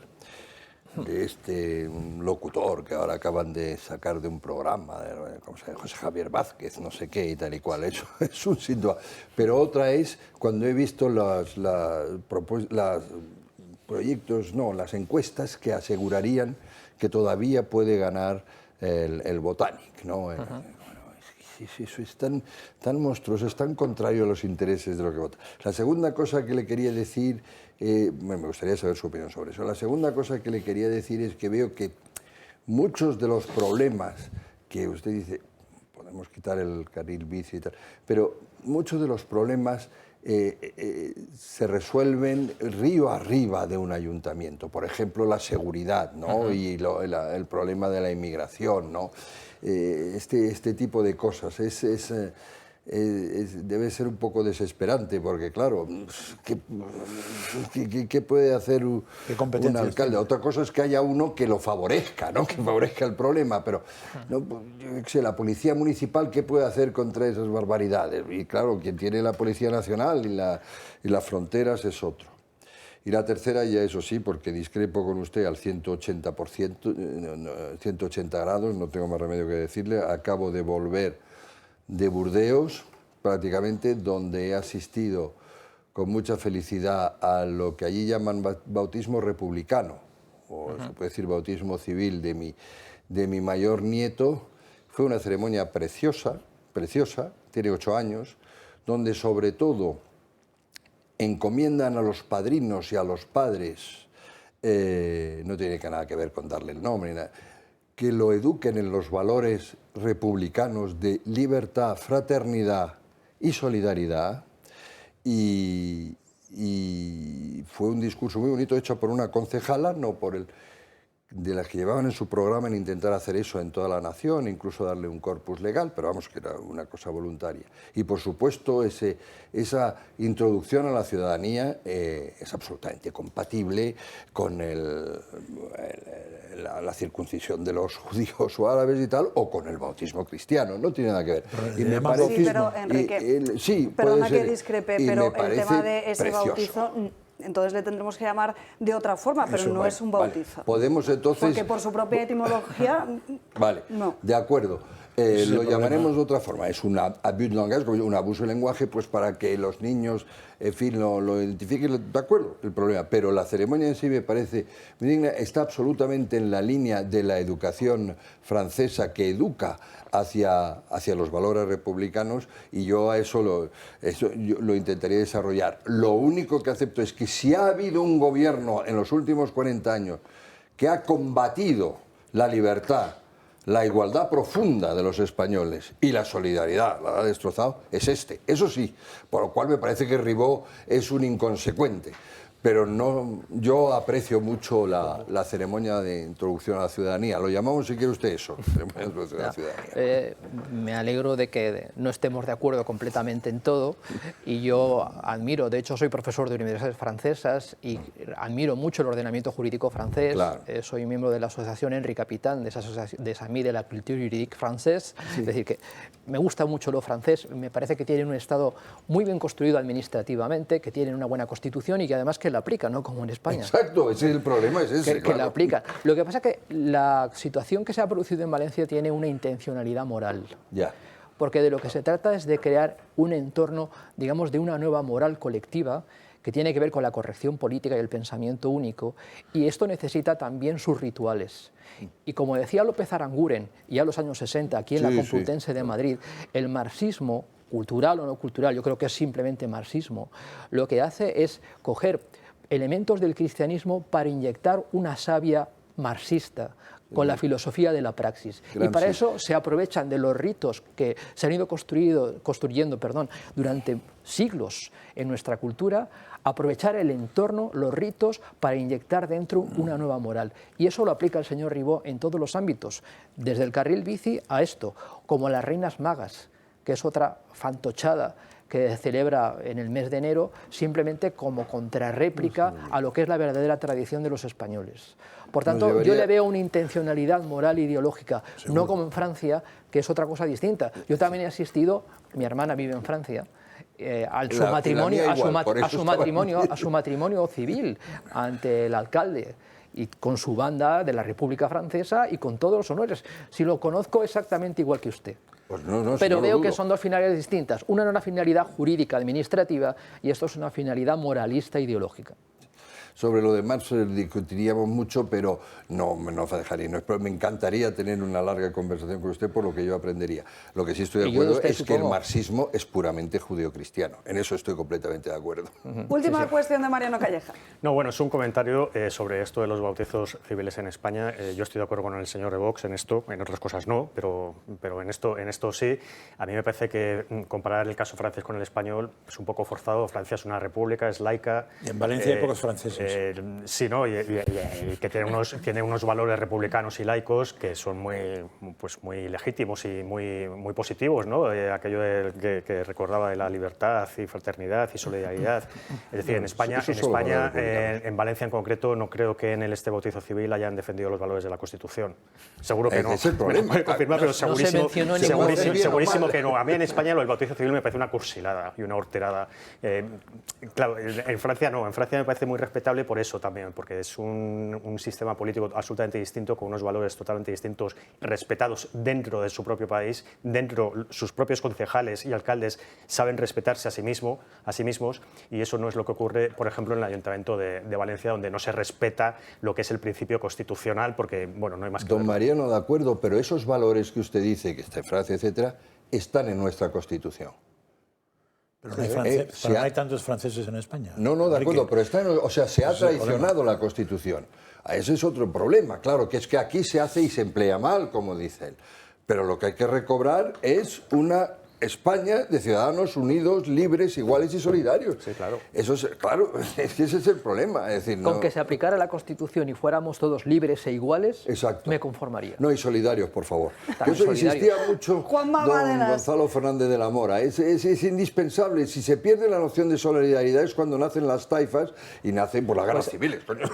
este locutor que ahora acaban de sacar de un programa, José Javier Vázquez, no sé qué y tal y cual, eso es un síntoma. Pero otra es cuando he visto las encuestas que asegurarían que todavía puede ganar el Botànic, ¿no? Eso es tan monstruoso, es tan contrario a los intereses de lo que vota. La segunda cosa que le quería decir, me gustaría saber su opinión sobre eso. La segunda cosa que le quería decir es que veo que muchos de los problemas que usted dice, podemos quitar el carril bici y tal, pero muchos de los problemas se resuelven río arriba de un ayuntamiento. Por ejemplo, la seguridad, ¿no? Y el problema de la inmigración, ¿no? Este tipo de cosas debe ser un poco desesperante, porque claro, ¿qué puede hacer un alcalde? Otra cosa es que haya uno que lo favorezca, ¿no? Que favorezca el problema, pero no, yo qué sé, la policía municipal, ¿qué puede hacer contra esas barbaridades? Y claro, quien tiene la Policía Nacional y las fronteras es otro. Y la tercera, ya eso sí, porque discrepo con usted al 180%, 180 grados, no tengo más remedio que decirle, acabo de volver de Burdeos, prácticamente, donde he asistido con mucha felicidad a lo que allí llaman bautismo republicano, o se puede decir bautismo civil de mi mayor nieto. Fue una ceremonia preciosa, preciosa, tiene 8 años, donde sobre todo encomiendan a los padrinos y a los padres, no tiene nada que ver con darle el nombre, nada, que lo eduquen en los valores republicanos de libertad, fraternidad y solidaridad. Y fue un discurso muy bonito hecho por una concejala, no por el de las que llevaban en su programa en intentar hacer eso en toda la nación, incluso darle un corpus legal, pero vamos, que era una cosa voluntaria. Y por supuesto esa introducción a la ciudadanía es absolutamente compatible con la circuncisión de los judíos o árabes y tal, o con el bautismo cristiano, no tiene nada que ver. Y me parece, sí, pero Enrique, perdona que discrepe, pero el tema de ese bautizo, entonces le tendremos que llamar de otra forma, pero no es un bautizo. Vale. Podemos entonces... Porque por su propia etimología... Vale, no. De acuerdo. Lo llamaremos de otra forma. Es un abus de langage, un abuso de lenguaje, pues para que los niños, en fin, lo identifiquen. De acuerdo, el problema. Pero la ceremonia en sí me parece muy digna. Está absolutamente en la línea de la educación francesa, que educa hacia los valores republicanos, y yo a eso lo intentaría desarrollar. Lo único que acepto es que si ha habido un gobierno en los últimos 40 años que ha combatido la libertad, la igualdad profunda de los españoles y la solidaridad, la ha destrozado, es este. Eso sí, por lo cual me parece que Ribó es un inconsecuente. Pero no, yo aprecio mucho la ceremonia de introducción a la ciudadanía. Lo llamamos, si quiere usted, eso, ceremonia de introducción a la ciudadanía. Me alegro de que no estemos de acuerdo completamente en todo, y yo admiro, de hecho soy profesor de universidades francesas y admiro mucho el ordenamiento jurídico francés. Claro. Soy miembro de la asociación Henri Capitan, de esa asociación de SAMI, de la Culture Juridique Française. Sí. Es decir, que me gusta mucho lo francés, me parece que tienen un Estado muy bien construido administrativamente, que tienen una buena constitución y que además que la aplica, no como en España. Exacto, ese es el problema, es ese, que la aplica. Lo que pasa es que la situación que se ha producido en Valencia tiene una intencionalidad moral. Ya. Porque de lo que se trata es de crear un entorno, digamos, de una nueva moral colectiva que tiene que ver con la corrección política y el pensamiento único, y esto necesita también sus rituales. Y como decía López Aranguren, ya en los años 60, aquí en la Complutense de Madrid, el marxismo, cultural o no cultural, yo creo que es simplemente marxismo, lo que hace es coger elementos del cristianismo para inyectar una savia marxista con la filosofía de la praxis. Y para eso se aprovechan de los ritos que se han ido construyendo durante siglos en nuestra cultura, aprovechar el entorno, los ritos, para inyectar dentro una nueva moral. Y eso lo aplica el señor Ribó en todos los ámbitos, desde el carril bici a esto, como las reinas magas, que es otra fantochada que celebra en el mes de enero, simplemente como contrarréplica a lo que es la verdadera tradición de los españoles. Por tanto, yo le veo una intencionalidad moral e ideológica, no como en Francia, que es otra cosa distinta. Yo también he asistido, mi hermana vive en Francia, a su matrimonio civil ante el alcalde, y con su banda de la República Francesa y con todos los honores. Si lo conozco exactamente igual que usted. Pues no, pero veo que son dos finalidades distintas. Una era una finalidad jurídica, administrativa, y esto es una finalidad moralista, ideológica. Sobre lo demás discutiríamos mucho, pero no dejaría. Me encantaría tener una larga conversación con usted, por lo que yo aprendería. Lo que sí estoy de acuerdo es que el marxismo es puramente judeocristiano. En eso estoy completamente de acuerdo. Última cuestión de Mariano Calleja. No, bueno, es un comentario sobre esto de los bautizos civiles en España. Yo estoy de acuerdo con el señor de Vox en esto, en otras cosas no, pero en esto sí. A mí me parece que comparar el caso francés con el español es un poco forzado. Francia es una república, es laica. Y en Valencia hay pocos franceses. Sí, ¿no? Y que tiene unos valores republicanos y laicos que son muy legítimos y muy positivos, ¿no? Aquello que recordaba de la libertad y fraternidad y solidaridad. Es decir, en España, en Valencia en concreto, no creo que en este bautizo civil hayan defendido los valores de la Constitución. Seguro que no. Es el problema. Me confirma, pero segurísimo que no. A mí en España el bautizo civil me parece una cursilada y una horterada. Claro, en Francia no. En Francia me parece muy respetable inaceptable por eso también, porque es un sistema político absolutamente distinto, con unos valores totalmente distintos, respetados dentro de su propio país, sus propios concejales y alcaldes saben respetarse a sí mismos, y eso no es lo que ocurre, por ejemplo, en el Ayuntamiento de Valencia, donde no se respeta lo que es el principio constitucional, porque, bueno, no hay más que... Don Mariano, de acuerdo, pero esos valores que usted dice, que está en Francia, etcétera, están en nuestra Constitución. Pero no hay tantos franceses en España. No, de acuerdo, pero se ha traicionado la Constitución. Ese es otro problema, claro, que es que aquí se hace y se emplea mal, como dice él. Pero lo que hay que recobrar es una España de ciudadanos unidos, libres, iguales y solidarios. Sí, claro. Eso es, claro, es que ese es el problema. Es decir, Con que se aplicara la Constitución y fuéramos todos libres e iguales, exacto, me conformaría. No, y solidarios, por favor. Que eso insistía mucho don Gonzalo Fernández de la Mora. Es indispensable. Si se pierde la noción de solidaridad es cuando nacen las taifas y nacen por las guerras civiles. Coño.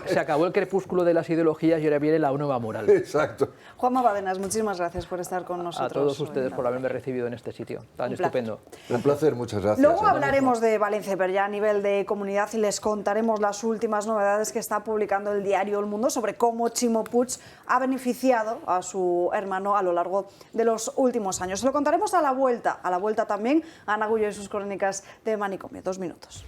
Se acabó el crepúsculo de las ideologías y ahora viene la nueva moral. Exacto. Juanma Bárdenas, muchísimas gracias por estar con nosotros. A todos ustedes por haberme recibido en este sitio tan estupendo. Un placer, muchas gracias. Luego hablaremos de Valencia, pero ya a nivel de comunidad, y les contaremos las últimas novedades que está publicando el diario El Mundo sobre cómo Ximo Puig ha beneficiado a su hermano a lo largo de los últimos años. Se lo contaremos a la vuelta también a Ana Gullo y sus crónicas de Manicomio. 2 minutos.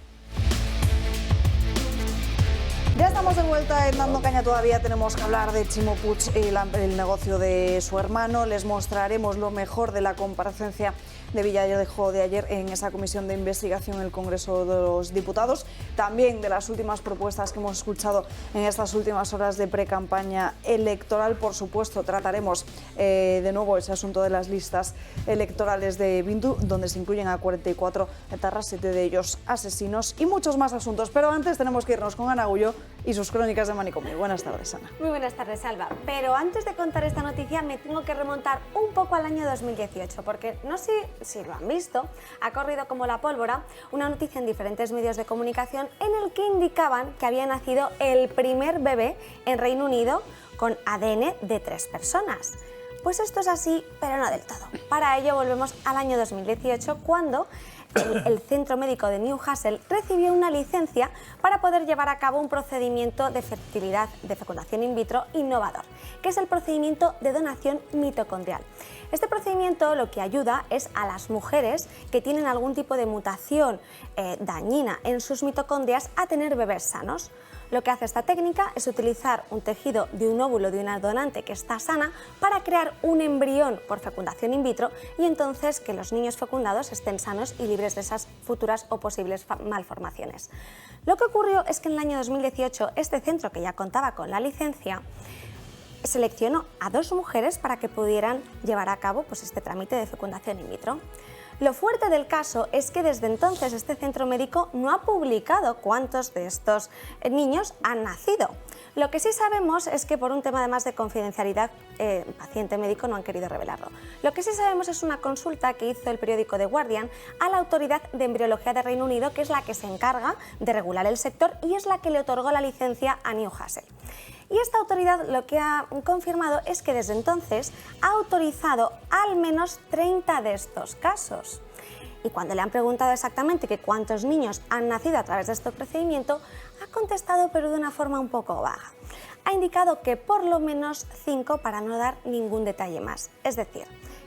Ya estamos de vuelta en Dando Caña, todavía tenemos que hablar de Ximo Puig y el negocio de su hermano. Les mostraremos lo mejor de la comparecencia de Villarejo de ayer en esa comisión de investigación en el Congreso de los Diputados, también de las últimas propuestas que hemos escuchado en estas últimas horas de pre-campaña electoral. Por supuesto, trataremos de nuevo ese asunto de las listas electorales de Bildu, donde se incluyen a 44 etarras, 7 de ellos asesinos, y muchos más asuntos. Pero antes tenemos que irnos con Ana Gullo y sus crónicas de Manicomio. Buenas tardes, Ana. Muy buenas tardes, Alba. Pero antes de contar esta noticia me tengo que remontar un poco al año 2018, porque no sé si lo han visto, ha corrido como la pólvora una noticia en diferentes medios de comunicación en el que indicaban que había nacido el primer bebé en Reino Unido con ADN de 3 personas. Pues esto es así, pero no del todo. Para ello volvemos al año 2018, cuando el Centro Médico de Newcastle recibió una licencia para poder llevar a cabo un procedimiento de fertilidad, de fecundación in vitro innovador, que es el procedimiento de donación mitocondrial. Este procedimiento lo que ayuda es a las mujeres que tienen algún tipo de mutación dañina en sus mitocondrias a tener bebés sanos. Lo que hace esta técnica es utilizar un tejido de un óvulo de una donante que está sana para crear un embrión por fecundación in vitro y entonces que los niños fecundados estén sanos y libres de esas futuras o posibles malformaciones. Lo que ocurrió es que en el año 2018 este centro, que ya contaba con la licencia, seleccionó a 2 mujeres para que pudieran llevar a cabo este trámite de fecundación in vitro. Lo fuerte del caso es que desde entonces este centro médico no ha publicado cuántos de estos niños han nacido. Lo que sí sabemos es que por un tema además de confidencialidad, paciente médico no han querido revelarlo. Lo que sí sabemos es una consulta que hizo el periódico The Guardian a la Autoridad de Embriología de Reino Unido, que es la que se encarga de regular el sector y es la que le otorgó la licencia a Newcastle. Y esta autoridad lo que ha confirmado es que desde entonces ha autorizado al menos 30 de estos casos. Y cuando le han preguntado exactamente que cuántos niños han nacido a través de este procedimiento, ha contestado pero de una forma un poco vaga. Ha indicado que por lo menos 5 para no dar ningún detalle más. Es decir,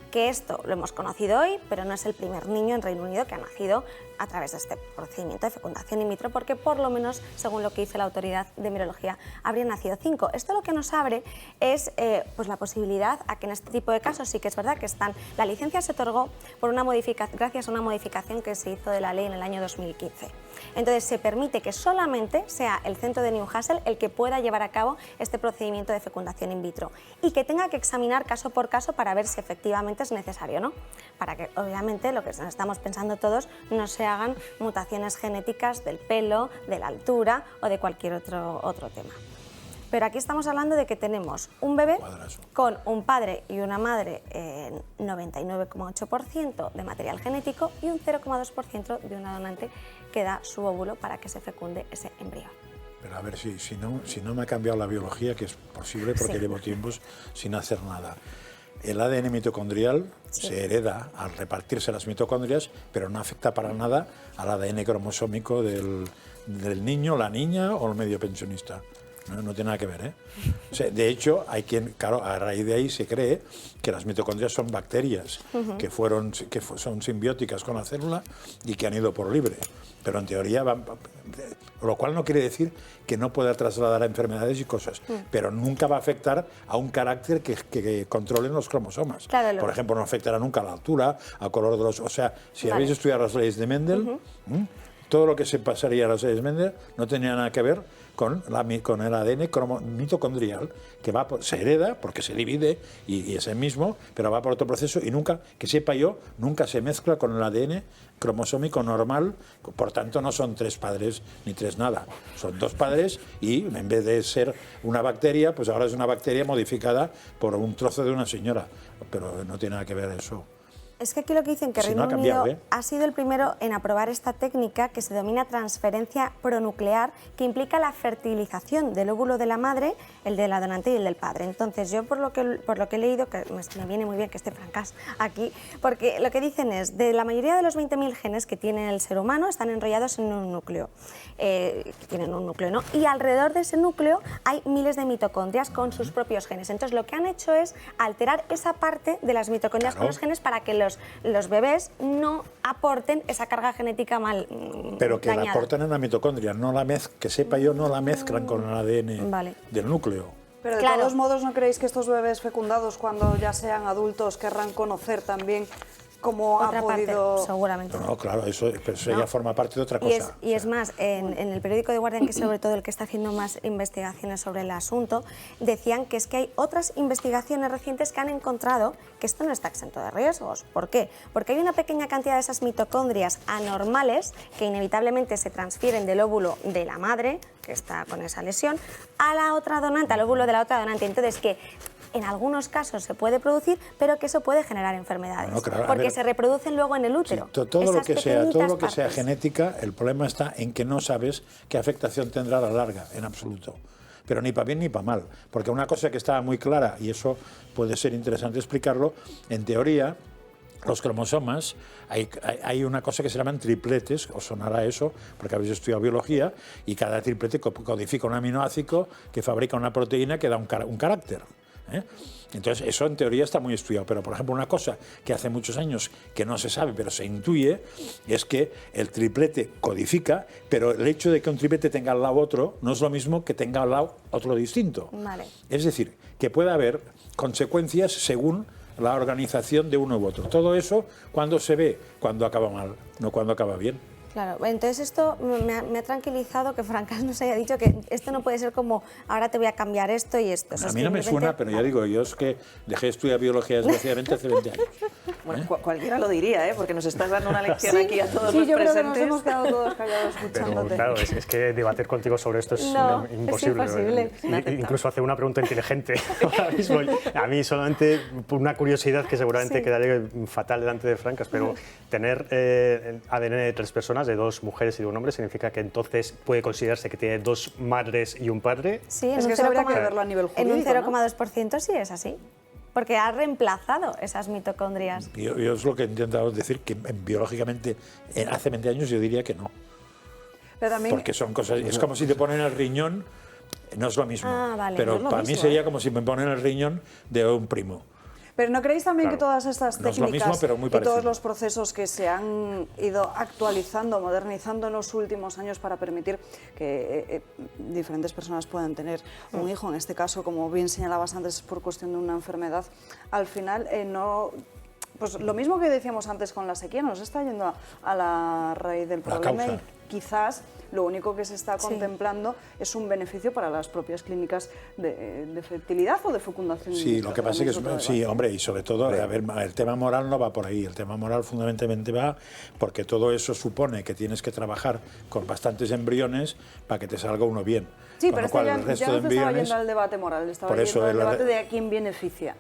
que esto lo hemos conocido hoy, pero no es el primer niño en Reino Unido que ha nacido a través de este procedimiento de fecundación in vitro, porque por lo menos, según lo que dice la Autoridad de Embriología, habrían nacido 5. Esto lo que nos abre es la posibilidad a que en este tipo de casos sí que es verdad que la licencia se otorgó por gracias a una modificación que se hizo de la ley en el año 2015. Entonces se permite que solamente sea el centro de Newcastle el que pueda llevar a cabo este procedimiento de fecundación in vitro y que tenga que examinar caso por caso para ver si efectivamente es necesario o no, para que obviamente lo que estamos pensando todos no se hagan mutaciones genéticas del pelo, de la altura o de cualquier otro tema. Pero aquí estamos hablando de que tenemos un bebé con un padre y una madre en 99,8% de material genético y un 0,2% de una donante que da su óvulo para que se fecunde ese embrión. Pero a ver, si no me ha cambiado la biología, que es posible porque Sí. llevo tiempos sin hacer nada. El ADN mitocondrial se hereda al repartirse las mitocondrias, pero no afecta para nada al ADN cromosómico del niño, la niña o el medio pensionista. No tiene nada que ver, ¿eh? O sea, de hecho, hay quien, claro, a raíz de ahí se cree que las mitocondrias son bacterias, que son simbióticas con la célula y que han ido por libre. Pero en teoría lo cual no quiere decir que no pueda trasladar a enfermedades y cosas, pero nunca va a afectar a un carácter que controlen los cromosomas. Claro, por ejemplo, no afectará nunca a la altura, al color de los... O sea, si habéis estudiado las leyes de Mendel, todo lo que se pasaría a las leyes de Mendel no tenía nada que ver con el ADN mitocondrial, que se hereda porque se divide y es el mismo, pero va por otro proceso y nunca, que sepa yo, nunca se mezcla con el ADN cromosómico normal, por tanto no son 3 padres ni 3 nada, son 2 padres y en vez de ser una bacteria, pues ahora es una bacteria modificada por un trozo de una señora, pero no tiene nada que ver eso. Es que aquí lo que dicen que Reino Unido ha sido el primero en aprobar esta técnica que se denomina transferencia pronuclear, que implica la fertilización del óvulo de la madre, el de la donante y el del padre. Entonces yo por lo que he leído, que me viene muy bien que esté Francas aquí, porque lo que dicen es, de la mayoría de los 20.000 genes que tiene el ser humano están enrollados en un núcleo, tienen un núcleo, ¿no? Y alrededor de ese núcleo hay miles de mitocondrias con sus propios genes. Entonces lo que han hecho es alterar esa parte de las mitocondrias con los genes para que los bebés no aporten esa carga genética mal pero que dañada. la aportan en la mitocondria, que sepa yo, no la mezclan con el ADN del núcleo. Pero de todos modos, ¿no creéis que estos bebés fecundados, cuando ya sean adultos, querrán conocer también cómo otra ha podido...? Parte, seguramente. No, claro, pero eso ya forma parte de otra cosa. Y es más, en el periódico The Guardian, que es sobre todo el que está haciendo más investigaciones sobre el asunto, decían que es que hay otras investigaciones recientes que han encontrado que esto no está exento de riesgos. ¿Por qué? Porque hay una pequeña cantidad de esas mitocondrias anormales que inevitablemente se transfieren del óvulo de la madre, que está con esa lesión, a la otra donante, al óvulo de la otra donante. Entonces, que en algunos casos se puede producir, pero que eso puede generar enfermedades, porque se reproducen luego en el útero. Sí, todo lo que sea genética, el problema está en que no sabes qué afectación tendrá a la larga, en absoluto. Pero ni para bien ni para mal, porque una cosa que estaba muy clara, y eso puede ser interesante explicarlo, en teoría, los cromosomas, hay una cosa que se llaman tripletes, os sonará eso, porque habéis estudiado biología, y cada triplete codifica un aminoácido que fabrica una proteína que da un carácter. Entonces eso en teoría está muy estudiado, pero por ejemplo una cosa que hace muchos años que no se sabe pero se intuye es que el triplete codifica, pero el hecho de que un triplete tenga al lado otro no es lo mismo que tenga al lado otro distinto. Es decir, que puede haber consecuencias según la organización de uno u otro. Todo eso cuando se ve, cuando acaba mal, no cuando acaba bien. Claro, entonces esto me ha tranquilizado que Francas nos haya dicho que esto no puede ser como ahora te voy a cambiar esto y esto. A mí no me suena, pero ya digo, yo es que dejé de estudiar biología desgraciadamente hace 20 años. Bueno, cualquiera lo diría, porque nos estás dando una lección aquí a todos los presentes. Sí, yo creo que nos hemos quedado todos callados escuchándote. Pero claro, es que debatir contigo sobre esto es imposible. Es imposible. Incluso hacer una pregunta inteligente ahora mismo. A mí solamente por una curiosidad que seguramente quedaría fatal delante de Francas, pero tener ADN de 3 personas, de 2 mujeres y de un hombre, significa que entonces puede considerarse que tiene 2 madres y un padre. Sí, es que eso habría que verlo a nivel jurídico, en un 0,2% sí es así, porque ha reemplazado esas mitocondrias. Yo es lo que he intentado decir, que biológicamente hace 20 años yo diría que no. Pero también... Porque son cosas, es como si te ponen el riñón, no es lo mismo, pero no para mí sería como si me ponen el riñón de un primo. Pero ¿no creéis también que todas estas técnicas no es lo mismo, pero muy y todos los procesos que se han ido actualizando, modernizando en los últimos años para permitir que diferentes personas puedan tener un hijo, en este caso, como bien señalabas antes, por cuestión de una enfermedad, al final no... Pues lo mismo que decíamos antes con la sequía, nos está yendo a la raíz del problema y quizás lo único que se está contemplando es un beneficio para las propias clínicas de fertilidad o de fecundación. Sí, lo que pasa es que sí, hombre, y sobre todo, a ver, el tema moral no va por ahí, el tema moral fundamentalmente va porque todo eso supone que tienes que trabajar con bastantes embriones para que te salga uno bien. Sí, pero ya no estaba yendo al debate moral, estaba yendo al debate de a quién beneficia.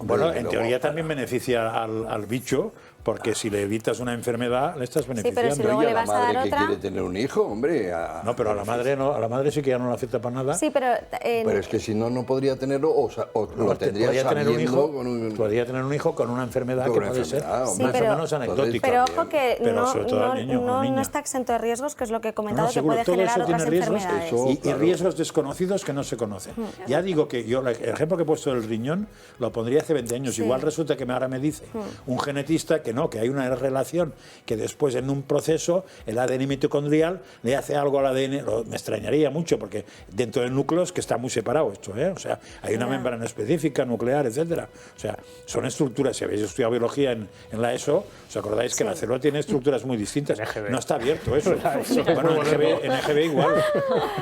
Bueno, en teoría también beneficia al bicho Porque si le evitas una enfermedad, le estás beneficiando. pero si luego le vas a dar madre que otra... quiere tener un hijo, hombre... No, pero a la madre no, a la madre sí que ya no le afecta para nada. Sí, pero... Pero es que si no, no podría tenerlo, o lo tendría podría tener un hijo, sabiendo... podría tener un hijo con una enfermedad Con que una puede ser enfermedad, más hombre. o menos anecdótica. Pero ojo que Pero sobre todo al niño, o niña. no está exento de riesgos, que es lo que he comentado, que seguro, puede todo generar eso tiene otras riesgos enfermedades. y riesgos desconocidos que no se conocen. Ya digo que yo, el ejemplo que he puesto del riñón, lo pondría hace 20 años. Sí. Igual resulta que ahora me dice un genetista que no, que hay una relación, que después en un proceso el ADN mitocondrial le hace algo al ADN, me extrañaría mucho, porque dentro del núcleo es que está muy separado esto, ¿eh? O sea, hay una membrana específica, nuclear, etcétera. O sea, son estructuras, si habéis estudiado biología en la ESO, os acordáis que la célula tiene estructuras muy distintas. No está abierto eso. Bueno, en EGB igual.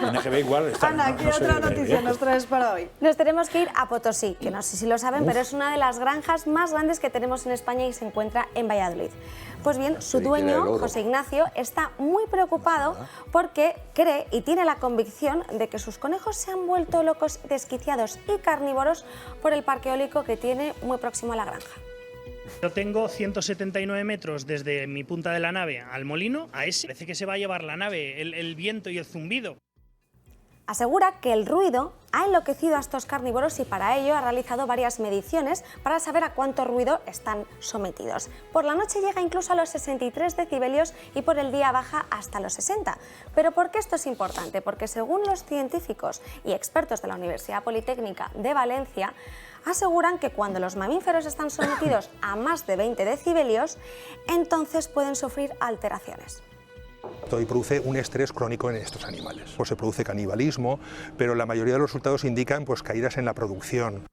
En EGB igual. Está, Ana, ¿qué otra noticia nos traes para hoy? Nos tenemos que ir a Potosí, que no sé si lo saben, pero es una de las granjas más grandes que tenemos en España y se encuentra en Valladolid. Pues bien, su dueño, José Ignacio, está muy preocupado porque cree y tiene la convicción de que sus conejos se han vuelto locos, desquiciados y carnívoros por el parque eólico que tiene muy próximo a la granja. Yo tengo 179 metros desde mi punta de la nave al molino, a ese. Parece que se va a llevar la nave, el viento y el zumbido. Asegura que el ruido ha enloquecido a estos carnívoros y para ello ha realizado varias mediciones para saber a cuánto ruido están sometidos. Por la noche llega incluso a los 63 decibelios y por el día baja hasta los 60. ¿Pero por qué esto es importante? Porque según los científicos y expertos de la Universidad Politécnica de Valencia, aseguran que cuando los mamíferos están sometidos a más de 20 decibelios, entonces pueden sufrir alteraciones. Y produce un estrés crónico en estos animales. Pues se produce canibalismo, pero la mayoría de los resultados indican pues, caídas en la producción.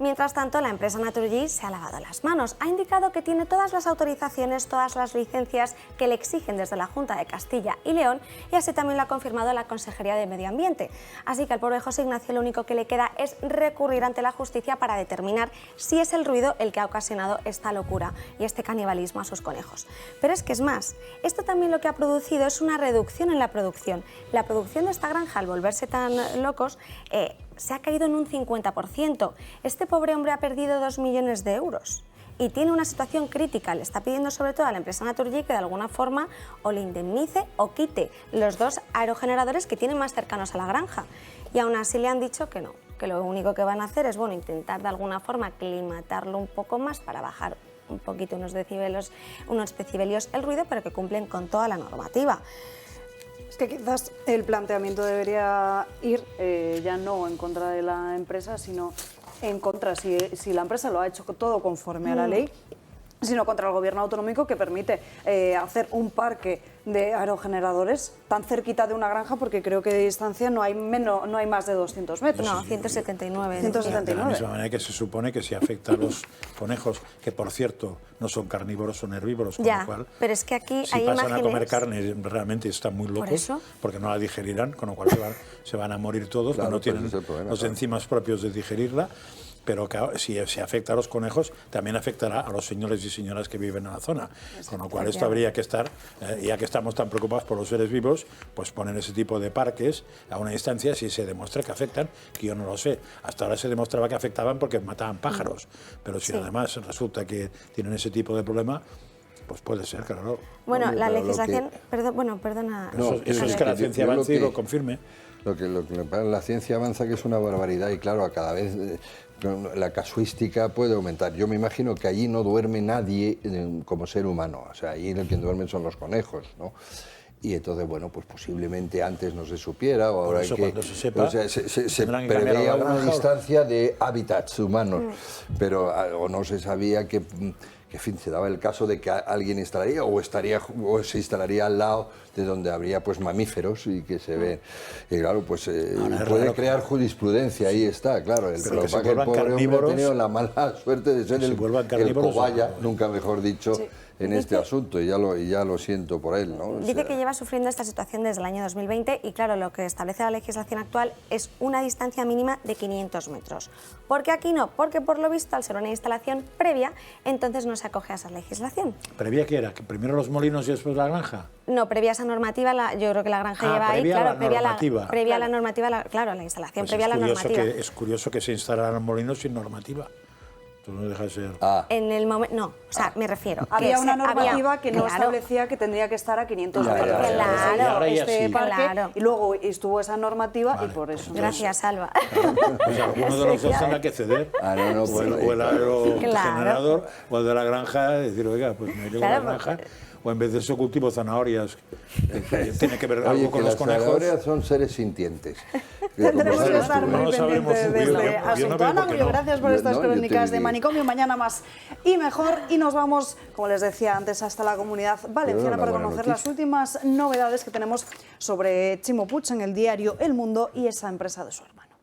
Mientras tanto, la empresa Naturgy se ha lavado las manos. Ha indicado que tiene todas las autorizaciones, todas las licencias que le exigen desde la Junta de Castilla y León y así también lo ha confirmado la Consejería de Medio Ambiente. Así que al pobre José Ignacio lo único que le queda es recurrir ante la justicia para determinar si es el ruido el que ha ocasionado esta locura y este canibalismo a sus conejos. Pero es que es más, esto también lo que ha producido es una reducción en la producción. La producción de esta granja, al volverse tan locos, se ha caído en un 50%. Este pobre hombre ha perdido 2 millones de euros y tiene una situación crítica. Le está pidiendo sobre todo a la empresa Naturgy que de alguna forma o le indemnice o quite los 2 aerogeneradores que tienen más cercanos a la granja. Y aún así le han dicho que no, que lo único que van a hacer es intentar de alguna forma aclimatarlo un poco más para bajar un poquito unos decibelios el ruido, pero que cumplen con toda la normativa. Es que quizás el planteamiento debería ir ya no en contra de la empresa, sino en contra, si la empresa lo ha hecho todo conforme a la ley, sino contra el gobierno autonómico que permite hacer un parque de aerogeneradores tan cerquita de una granja, porque creo que de distancia no hay más de 200 metros. No, 179. 179. De la misma manera que se supone que si afecta a los conejos, que por cierto no son carnívoros, son herbívoros, con lo cual, pero es que aquí si hay pasan imágenes... a comer carne realmente están muy locos, porque no la digerirán, con lo cual se van a morir todos, claro, no tienen los enzimas propios de digerirla. Pero que si afecta a los conejos, también afectará a los señores y señoras que viven en la zona. Con lo cual esto habría que estar, ya que estamos tan preocupados por los seres vivos, pues poner ese tipo de parques a una distancia si se demuestra que afectan, que yo no lo sé. Hasta ahora se demostraba que afectaban porque mataban pájaros, pero si además resulta que tienen ese tipo de problema, pues puede ser, claro. Bueno, la legislación... Perdona... Eso es que la ciencia avance y lo confirme. Lo que la ciencia avanza, que es una barbaridad, y claro, a cada vez la casuística puede aumentar. Yo me imagino que allí no duerme nadie como ser humano, o sea, allí el que duermen son los conejos, ¿no? Y entonces, bueno, pues posiblemente antes no se supiera, o ahora eso, que cuando se sepa, o sea, se preveía una distancia de hábitats humanos, pero o no se sabía que en fin, se daba el caso de que alguien instalaría o se instalaría al lado de donde habría pues mamíferos y que se ve, y claro, pues puede crear jurisprudencia, ahí está, claro, el problema que el pobre hombre ha tenido la mala suerte de ser el cobaya, nunca mejor dicho, en este asunto, y ya lo siento por él, ¿no? Dice que lleva sufriendo esta situación desde el año 2020 y claro, lo que establece la legislación actual es una distancia mínima de 500 metros. ¿Por qué aquí no? Porque por lo visto, al ser una instalación previa, entonces no se acoge a esa legislación. ¿Previa qué era? ¿Que primero los molinos y después la granja? No, previa a esa normativa, yo creo que la granja lleva ahí, claro, previa a la normativa, claro, la instalación pues previa a la normativa. Es curioso que se instalaran molinos sin normativa. Tú no dejas de ser... En el momento... No, o sea, me refiero... Había una normativa había, que no establecía que tendría que estar a 500 metros Claro, este sí. parque, y luego estuvo esa normativa y por eso... Gracias, Alba. Pues algunos de los dos tendrán que ceder. O el aerogenerador o el de la granja, decir, oiga, pues me llevo la granja. O en vez de eso cultivo zanahorias. Tiene que ver algo con los conejos. Las zanahorias son seres sintientes. Tendremos que estar muy no sabemos, pendientes de este yo no asunto. veo Ana por qué Mullo, no. gracias por estas crónicas de Manicomio. Mañana más y mejor. Y nos vamos, como les decía antes, hasta la Comunidad Valenciana para conocer las últimas novedades que tenemos sobre Chimo Puig en el diario El Mundo y esa empresa de su hermano.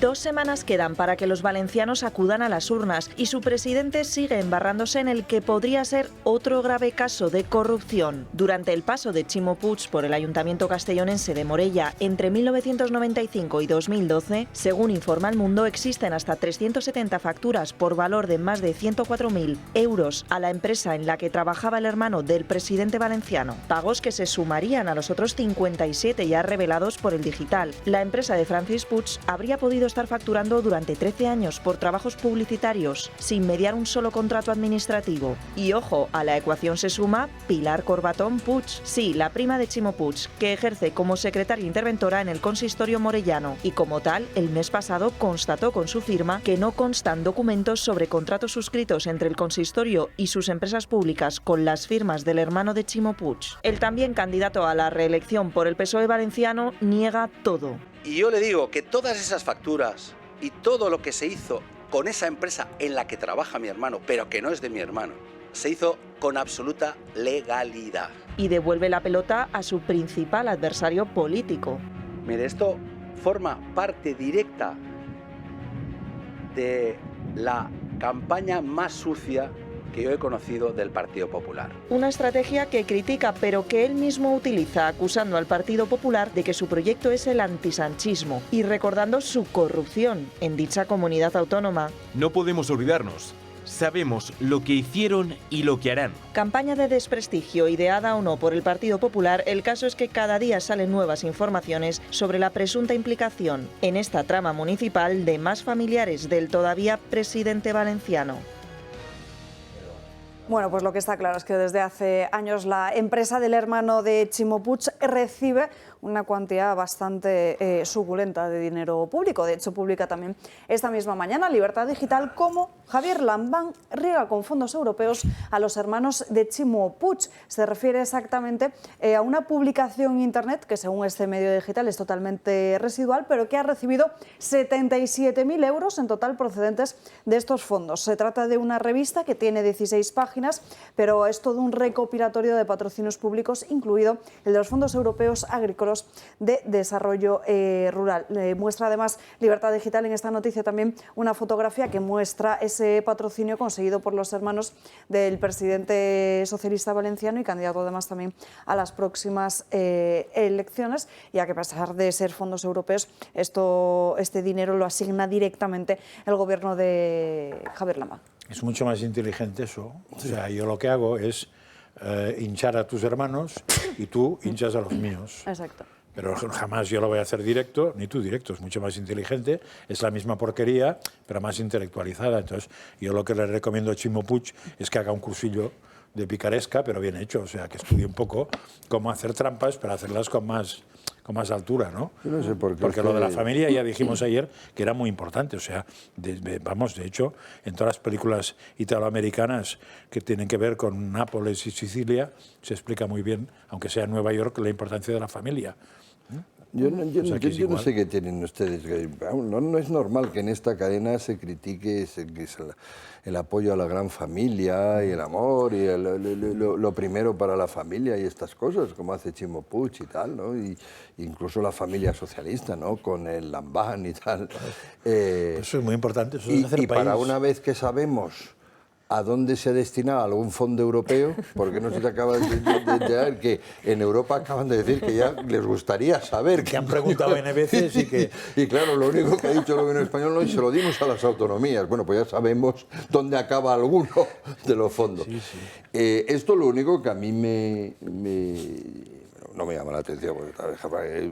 2 semanas quedan para que los valencianos acudan a las urnas y su presidente sigue embarrándose en el que podría ser otro grave caso de corrupción. Durante el paso de Chimo Puig por el Ayuntamiento castellonense de Morella entre 1995 y 2012, según informa El Mundo, existen hasta 370 facturas por valor de más de 104.000 euros a la empresa en la que trabajaba el hermano del presidente valenciano. Pagos que se sumarían a los otros 57 ya revelados por El Digital. La empresa de Francis Puig habría podido estar facturando durante 13 años por trabajos publicitarios, sin mediar un solo contrato administrativo. Y ojo, a la ecuación se suma Pilar Corbatón Puig, sí, la prima de Chimo Puig, que ejerce como secretaria interventora en el consistorio morellano, y como tal, el mes pasado constató con su firma que no constan documentos sobre contratos suscritos entre el consistorio y sus empresas públicas con las firmas del hermano de Chimo Puig. El también candidato a la reelección por el PSOE valenciano niega todo. Y yo le digo que todas esas facturas y todo lo que se hizo con esa empresa en la que trabaja mi hermano, pero que no es de mi hermano, se hizo con absoluta legalidad. Y devuelve la pelota a su principal adversario político. Mire, esto forma parte directa de la campaña más sucia que yo he conocido del Partido Popular. Una estrategia que critica, pero que él mismo utiliza, acusando al Partido Popular de que su proyecto es el antisanchismo y recordando su corrupción en dicha comunidad autónoma. No podemos olvidarnos. Sabemos lo que hicieron y lo que harán. Campaña de desprestigio ideada o no por el Partido Popular, el caso es que cada día salen nuevas informaciones sobre la presunta implicación en esta trama municipal de más familiares del todavía presidente valenciano. Bueno, pues lo que está claro es que desde hace años la empresa del hermano de Chimo Puig recibe una cuantía bastante suculenta de dinero público. De hecho, publica también esta misma mañana Libertad Digital cómo Javier Lambán riega con fondos europeos a los hermanos de Chimo Puig. Se refiere exactamente a una publicación en Internet que, según este medio digital, es totalmente residual, pero que ha recibido 77.000 euros en total procedentes de estos fondos. Se trata de una revista que tiene 16 páginas, pero es todo un recopilatorio de patrocinios públicos, incluido el de los fondos europeos agrícolas de desarrollo rural. Muestra además Libertad Digital en esta noticia también una fotografía que muestra ese patrocinio conseguido por los hermanos del presidente socialista valenciano y candidato además también a las próximas elecciones, ya que a pesar de ser fondos europeos, este dinero lo asigna directamente el gobierno de Javier Lambán. Es mucho más inteligente eso. O sea, yo lo que hago es hinchar a tus hermanos y tú hinchas a los míos. Exacto. Pero jamás yo lo voy a hacer directo, ni tú directo, es mucho más inteligente, es la misma porquería, pero más intelectualizada. Entonces, yo lo que le recomiendo a Chimo Puig es que haga un cursillo de picaresca, pero bien hecho, o sea, que estudie un poco cómo hacer trampas, pero hacerlas con más altura, ¿no? Yo no sé por qué. Porque lo de la familia ya dijimos ayer que era muy importante, o sea, de hecho, en todas las películas italoamericanas que tienen que ver con Nápoles y Sicilia, se explica muy bien, aunque sea en Nueva York, la importancia de la familia. Yo no sé qué tienen ustedes. No es normal que en esta cadena se critique el apoyo a la gran familia y el amor y lo primero para la familia y estas cosas, como hace Chimo Puig y tal, ¿no? Y incluso la familia socialista, ¿no? Con el Lambán y tal. Eso es muy importante. Eso es hacer y país. para una vez que sabemos a dónde se destina algún fondo europeo, porque no se te acaba de enterar que en Europa acaban de decir que ya les gustaría saber. Que han preguntado N veces y que... Y claro, lo único que ha dicho el gobierno español no, y se lo dimos a las autonomías. Bueno, pues ya sabemos dónde acaba alguno de los fondos. Sí, sí. Esto lo único que a mí no me llama la atención.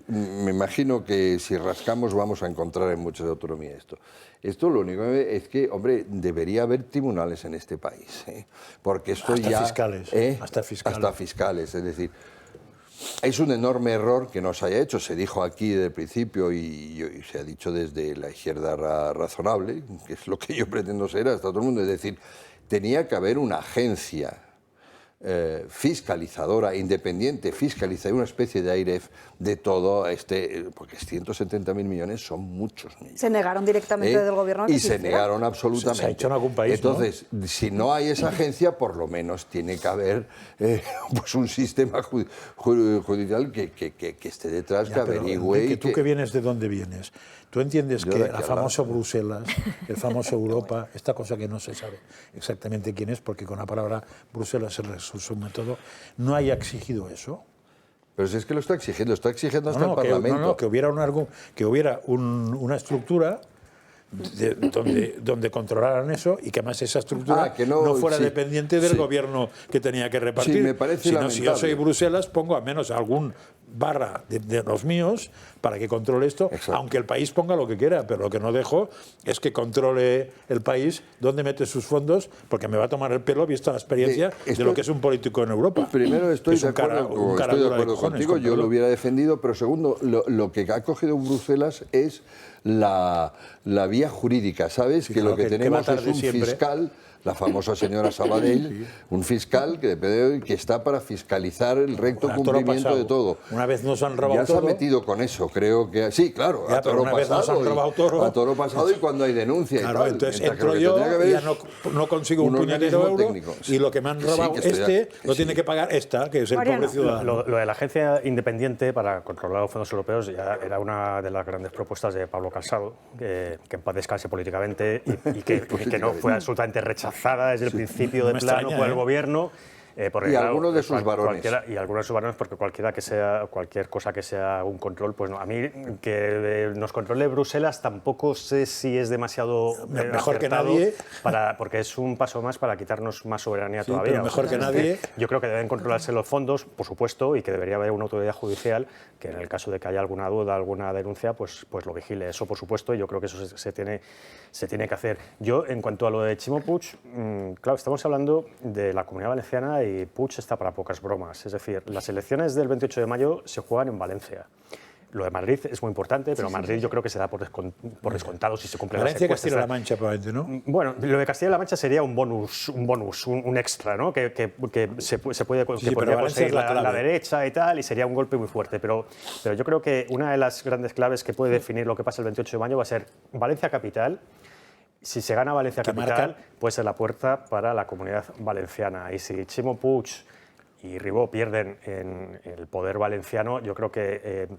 Me imagino que si rascamos vamos a encontrar en mucha autonomía esto. Esto lo único es que, hombre, debería haber tribunales en este país, porque esto hasta ya... fiscales, hasta fiscales. Es decir, es un enorme error que no se haya hecho. Se dijo aquí desde el principio y se ha dicho desde la izquierda razonable, que es lo que yo pretendo ser hasta todo el mundo. Es decir, tenía que haber una agencia fiscalizadora, independiente, fiscalizadora, una especie de AIREF de todo porque 170.000 millones son muchos millones. Se negaron directamente del gobierno a que y se negaron absolutamente. Se ha hecho en algún país, entonces, ¿no? Si no hay esa agencia, por lo menos tiene que haber pues un sistema judicial que esté detrás, que averigüe. Que tú que vienes de dónde vienes, tú entiendes que la famosa Bruselas, el famoso Europa, esta cosa que no se sabe exactamente quién es, porque con la palabra Bruselas se resume todo, no haya exigido eso. Pero si es que lo está exigiendo hasta el Parlamento. Que hubiera una estructura donde controlaran eso y que además esa estructura no fuera dependiente del gobierno que tenía que repartir. Sí, me parece lamentable. Si yo soy Bruselas, pongo al menos algún barra de los míos para que controle esto, aunque el país ponga lo que quiera, pero lo que no dejo es que controle el país dónde mete sus fondos, porque me va a tomar el pelo visto la experiencia de lo que es un político en Europa. Primero, estoy de acuerdo contigo, yo lo hubiera defendido, pero segundo, lo que ha cogido Bruselas es la vía jurídica, ¿sabes? Que lo que tenemos es un fiscal, la famosa señora Sabadell, un fiscal que está para fiscalizar el recto cumplimiento de todo. Una vez nos han robado ya todo. Ya se ha metido con eso, creo que... Sí, claro, a toro pasado. A toro pasado y cuando hay denuncia claro, y tal. Entonces entro yo y ya no consigo un puñetero euro y lo que me han robado lo tiene que pagar que es el pobre ciudadano. Lo de la agencia independiente para controlar los fondos europeos ya era una de las grandes propuestas de Pablo Casado, que en paz descanse políticamente y que no fue absolutamente rechazada desde el principio de plano por el gobierno. Y algunos de sus varones. Y algunos de sus varones, porque cualquier cosa que sea un control, pues no. A mí que nos controle Bruselas tampoco sé si es demasiado mejor que nadie, porque es un paso más para quitarnos más soberanía todavía. Pero mejor que nadie. Yo creo que deben controlarse los fondos, por supuesto, y que debería haber una autoridad judicial que en el caso de que haya alguna duda, alguna denuncia, pues lo vigile. Eso, por supuesto, y yo creo que eso se tiene que hacer. Yo, en cuanto a lo de Ximo Puig, claro, estamos hablando de la Comunidad Valenciana y Puig está para pocas bromas. Es decir, las elecciones del 28 de mayo se juegan en Valencia. Lo de Madrid es muy importante, pero Madrid yo creo que se da por descontado si se cumplen las encuestas. Castilla-La Mancha, probablemente, ¿no? Bueno, lo de Castilla-La Mancha sería un bonus, un extra, ¿no? Que se podría conseguir la derecha y tal, y sería un golpe muy fuerte. Pero yo creo que una de las grandes claves que puede definir lo que pasa el 28 de mayo va a ser Valencia capital. Si se gana Valencia capital, puede ser la puerta para la Comunidad Valenciana. Y si Ximo Puig y Ribó pierden en el poder valenciano, yo creo que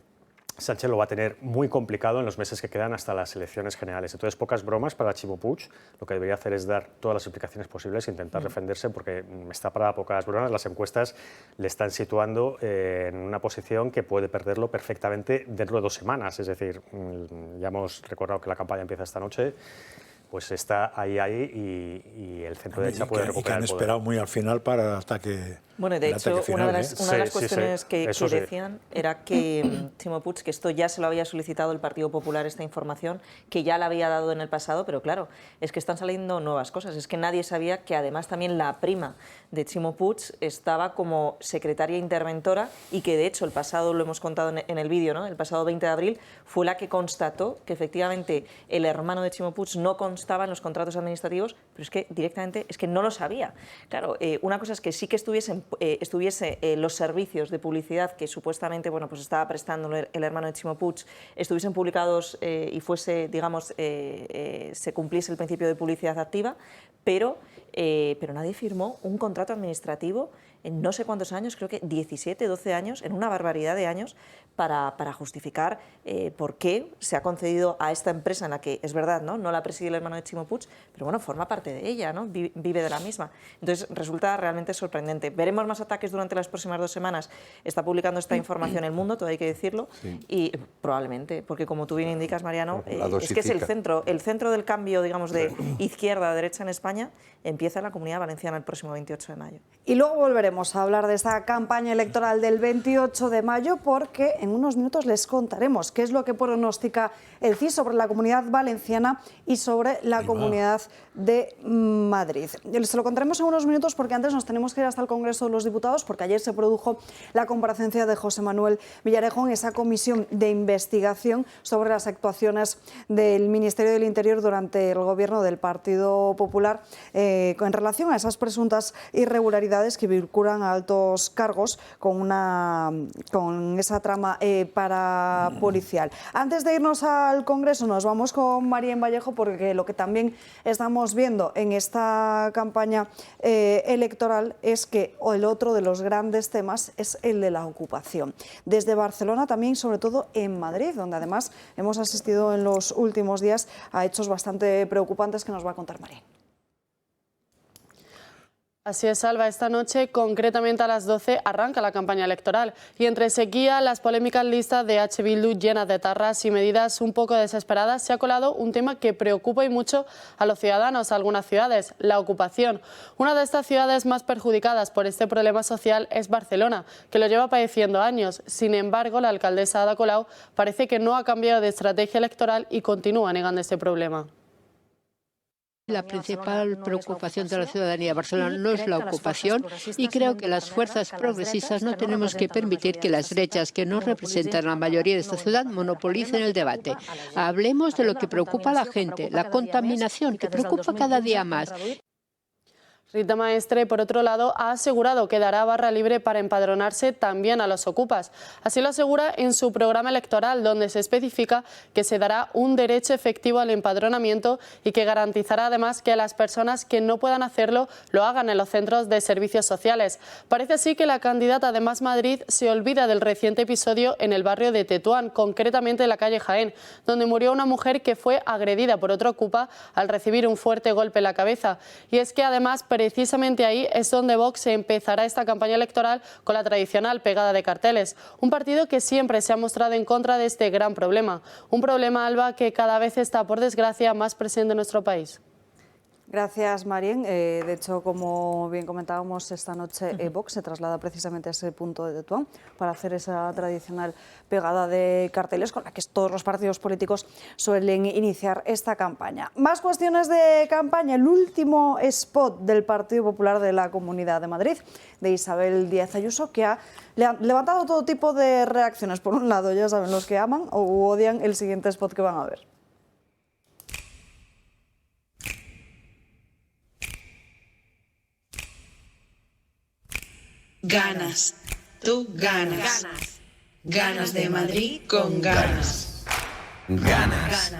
Sánchez lo va a tener muy complicado en los meses que quedan hasta las elecciones generales. Entonces, pocas bromas para Ximo Puig. Lo que debería hacer es dar todas las explicaciones posibles e intentar defenderse, porque está para pocas bromas. Las encuestas le están situando en una posición que puede perderlo perfectamente dentro de 2 semanas. Es decir, ya hemos recordado que la campaña empieza esta noche. Pues está ahí y el centro derecha puede recuperar el poder. Y que han esperado muy al final para el ataque. Bueno, de hecho, una de las cuestiones que decían era que Ximo Puig, que esto ya se lo había solicitado el Partido Popular, esta información, que ya la había dado en el pasado, pero claro, es que están saliendo nuevas cosas. Es que nadie sabía que además también la prima de Ximo Puig estaba como secretaria interventora y que de hecho el pasado, lo hemos contado en el vídeo, ¿no? El pasado 20 de abril fue la que constató que efectivamente el hermano de Ximo Puig no constaba en los contratos administrativos, pero es que directamente es que no lo sabía. Claro, una cosa es que sí que estuviese los servicios de publicidad que supuestamente pues estaba prestando el hermano de Ximo Puig, estuviesen publicados y fuese, digamos, se cumpliese el principio de publicidad activa, pero nadie firmó un contrato administrativo en no sé cuántos años, creo que 17, 12 años, en una barbaridad de años, para justificar por qué se ha concedido a esta empresa en la que, es verdad, no la preside el hermano de Ximo Puig, pero bueno, forma parte parte de ella, ¿no? Vive de la misma. Entonces resulta realmente sorprendente. Veremos más ataques durante las próximas 2 semanas. Está publicando esta información El Mundo, todo hay que decirlo, y probablemente, porque como tú bien indicas, Mariano, es que es el centro del cambio, digamos, de izquierda a derecha en España, empieza en la Comunidad Valenciana el próximo 28 de mayo. Y luego volveremos a hablar de esta campaña electoral del 28 de mayo porque en unos minutos les contaremos qué es lo que pronostica el CIS sobre la Comunidad Valenciana y sobre la Comunidad de Madrid. Se lo contaremos en unos minutos porque antes nos tenemos que ir hasta el Congreso de los Diputados porque ayer se produjo la comparecencia de José Manuel Villarejo en esa comisión de investigación sobre las actuaciones del Ministerio del Interior durante el gobierno del Partido Popular en relación a esas presuntas irregularidades que vinculan a altos cargos con esa trama parapolicial. Antes de irnos al Congreso nos vamos con Marien Vallejo porque lo que también estamos viendo en esta campaña electoral es que el otro de los grandes temas es el de la ocupación. Desde Barcelona también, sobre todo en Madrid, donde además hemos asistido en los últimos días a hechos bastante preocupantes que nos va a contar Marien. Así es, Alba. Esta noche, concretamente a las 12, arranca la campaña electoral. Y entre sequía, las polémicas listas de H. Bildu llenas de tarras y medidas un poco desesperadas, se ha colado un tema que preocupa y mucho a los ciudadanos de algunas ciudades, la ocupación. Una de estas ciudades más perjudicadas por este problema social es Barcelona, que lo lleva padeciendo años. Sin embargo, la alcaldesa Ada Colau parece que no ha cambiado de estrategia electoral y continúa negando este problema. La principal preocupación de la ciudadanía de Barcelona no es la ocupación y creo que las fuerzas progresistas no tenemos que permitir que las derechas que no representan a la mayoría de esta ciudad monopolicen el debate. Hablemos de lo que preocupa a la gente, la contaminación, que preocupa cada día más. Rita Maestre, por otro lado, ha asegurado que dará barra libre para empadronarse también a los ocupas. Así lo asegura en su programa electoral, donde se especifica que se dará un derecho efectivo al empadronamiento y que garantizará además que las personas que no puedan hacerlo lo hagan en los centros de servicios sociales. Parece así que la candidata de Más Madrid se olvida del reciente episodio en el barrio de Tetuán, concretamente en la calle Jaén, donde murió una mujer que fue agredida por otro ocupa al recibir un fuerte golpe en la cabeza. Y es que además precisamente ahí es donde Vox empezará esta campaña electoral con la tradicional pegada de carteles. Un partido que siempre se ha mostrado en contra de este gran problema. Un problema, Alba, que cada vez está, por desgracia, más presente en nuestro país. Gracias, Marien. De hecho, como bien comentábamos, esta noche Vox se traslada precisamente a ese punto de Tetuán para hacer esa tradicional pegada de carteles con la que todos los partidos políticos suelen iniciar esta campaña. Más cuestiones de campaña. El último spot del Partido Popular de la Comunidad de Madrid, de Isabel Díaz Ayuso, que ha levantado todo tipo de reacciones. Por un lado, ya saben, los que aman o odian el siguiente spot que van a ver. Ganas, tú ganas. Ganas de Madrid con ganas. Ganas.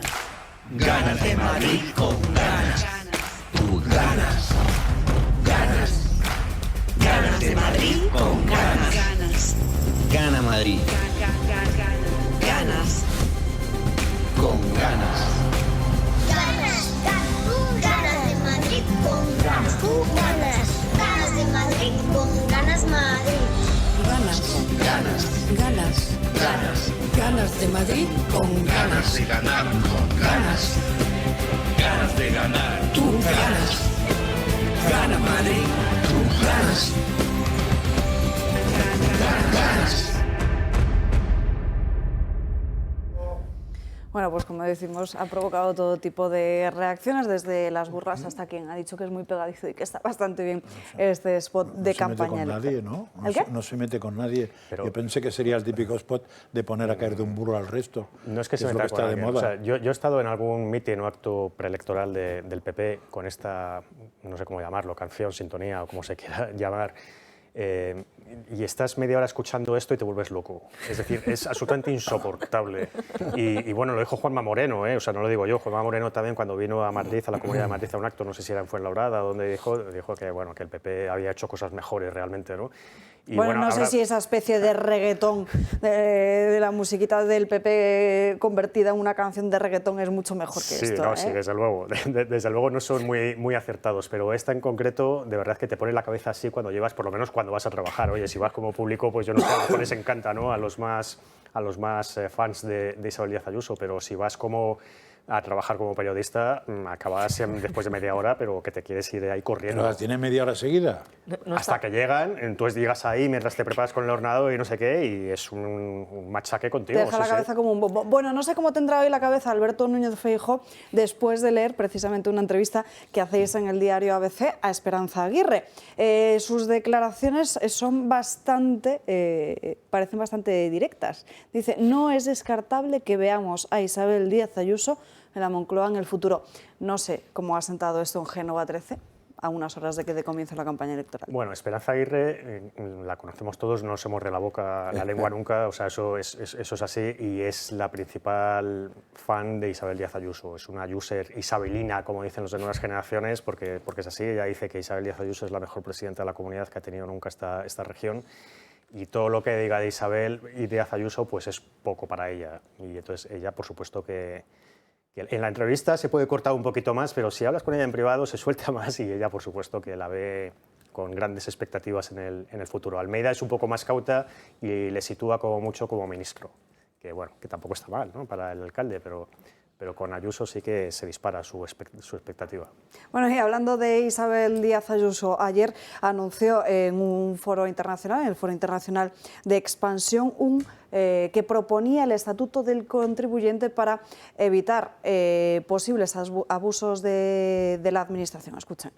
Ganas de Madrid con ganas. Tú ganas. Ganas. Ganas de Madrid con ganas. Ganas. Gana Madrid. Ganas. Con ganas. Ganas. Ganas de Madrid con ganas. Tú ganas. Ganas de Madrid con ganas Madrid. Ganas con ganas. Ganas. Ganas. Ganas de Madrid con ganas de ganar con ganas. Ganas de ganar. Tú ganas. Gana Madrid. Tú ganas. Ganas. Bueno, pues como decimos, ha provocado todo tipo de reacciones, desde las burlas hasta quien ha dicho que es muy pegadizo y que está bastante bien este spot de campaña. No se mete con nadie, ¿no? ¿El qué? No se mete con nadie. Yo pensé que sería el típico spot de poner a caer de un burro al resto. No es que se meta con nadie. O sea, yo he estado en algún mitin o acto preelectoral del PP con esta, no sé cómo llamarlo, canción, sintonía o como se quiera llamar. Y estás media hora escuchando esto y te vuelves loco. Es decir, es absolutamente insoportable. Y bueno, lo dijo Juanma Moreno, o sea, no lo digo yo. Juanma Moreno también, cuando vino a Madrid, a la Comunidad de Madrid, a un acto, no sé si era en Fuenlabrada, donde dijo que, bueno, que el PP había hecho cosas mejores realmente, ¿no? Bueno, no sé si esa especie de reggaetón de la musiquita del PP convertida en una canción de reggaetón es mucho mejor que esto. No, sí, desde luego. Desde luego no son muy acertados, pero esta en concreto, de verdad que te pone la cabeza así cuando llevas, por lo menos cuando vas a trabajar. Oye, si vas como público, pues yo no sé, a lo mejor les encanta, ¿no?, a los más fans de Isabel Díaz Ayuso, pero si vas como a trabajar como periodista, acabas después de media hora, pero que te quieres ir de ahí corriendo. ¿Pero tiene media hora seguida? Hasta que llegan, entonces llegas ahí mientras te preparas con el ordenador y no sé qué, y es un machaque contigo. Te deja la cabeza como un bombo. Bueno, no sé cómo tendrá hoy la cabeza Alberto Núñez Feijóo después de leer precisamente una entrevista que hacéis en el diario ABC a Esperanza Aguirre. Sus declaraciones son parecen bastante directas. Dice, no es descartable que veamos a Isabel Díaz Ayuso en la Moncloa en el futuro. No sé cómo ha sentado esto en Génova 13, a unas horas de que comience la campaña electoral. Bueno, Esperanza Aguirre la conocemos todos, no se muerde la boca, la lengua nunca, o sea, eso es así, y es la principal fan de Isabel Díaz Ayuso. Es una user isabelina, como dicen los de nuevas generaciones, porque es así. Ella dice que Isabel Díaz Ayuso es la mejor presidenta de la comunidad que ha tenido nunca esta región, y todo lo que diga de Isabel y Díaz Ayuso pues es poco para ella. Y entonces ella, por supuesto que en la entrevista se puede cortar un poquito más, pero si hablas con ella en privado se suelta más, y ella, por supuesto, que la ve con grandes expectativas en el futuro. Almeida es un poco más cauta y le sitúa como mucho como ministro, que bueno, que tampoco está mal, ¿no?, para el alcalde, pero con Ayuso sí que se dispara su expectativa. Bueno, y hablando de Isabel Díaz Ayuso, ayer anunció en un foro internacional, en el Foro Internacional de Expansión, que proponía el Estatuto del Contribuyente para evitar posibles abusos de la Administración. Escuchen.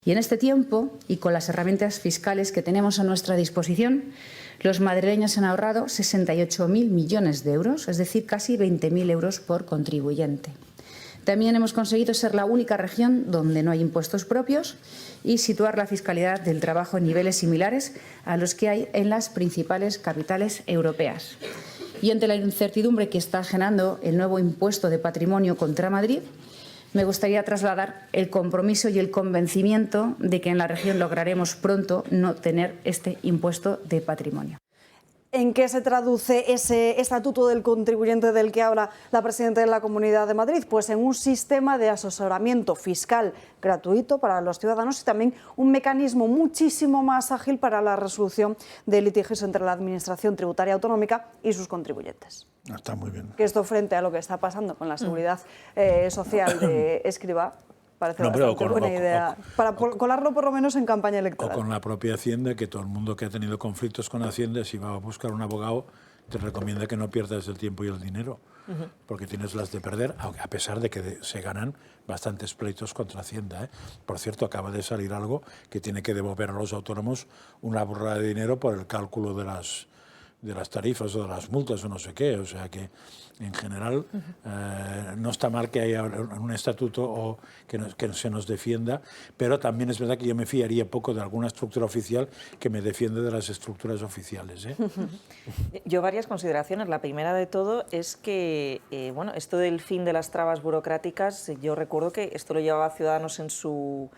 Y en este tiempo, y con las herramientas fiscales que tenemos a nuestra disposición, los madrileños han ahorrado 68.000 millones de euros, es decir, casi 20.000 euros por contribuyente. También hemos conseguido ser la única región donde no hay impuestos propios y situar la fiscalidad del trabajo en niveles similares a los que hay en las principales capitales europeas. Y ante la incertidumbre que está generando el nuevo impuesto de patrimonio contra Madrid, me gustaría trasladar el compromiso y el convencimiento de que en la región lograremos pronto no tener este impuesto de patrimonio. ¿En qué se traduce ese Estatuto del Contribuyente del que habla la presidenta de la Comunidad de Madrid? Pues en un sistema de asesoramiento fiscal gratuito para los ciudadanos y también un mecanismo muchísimo más ágil para la resolución de litigios entre la Administración Tributaria Autonómica y sus contribuyentes. Está muy bien. Que esto, frente a lo que está pasando con la seguridad social de Escrivá, parece bastante buena idea para colarlo por lo menos en campaña electoral. O con la propia Hacienda, que todo el mundo que ha tenido conflictos con Hacienda, si va a buscar un abogado, te recomienda que no pierdas el tiempo y el dinero, porque tienes las de perder, a pesar de que se ganan bastantes pleitos contra Hacienda, ¿eh? Por cierto, acaba de salir algo que tiene que devolver a los autónomos una burrada de dinero por el cálculo de las tarifas o de las multas o no sé qué, o sea que en general no está mal que haya un estatuto o que se nos defienda, pero también es verdad que yo me fiaría poco de alguna estructura oficial que me defiende de las estructuras oficiales, ¿eh? Yo varias consideraciones. La primera de todo es que bueno, esto del fin de las trabas burocráticas, yo recuerdo que esto lo llevaba Ciudadanos en su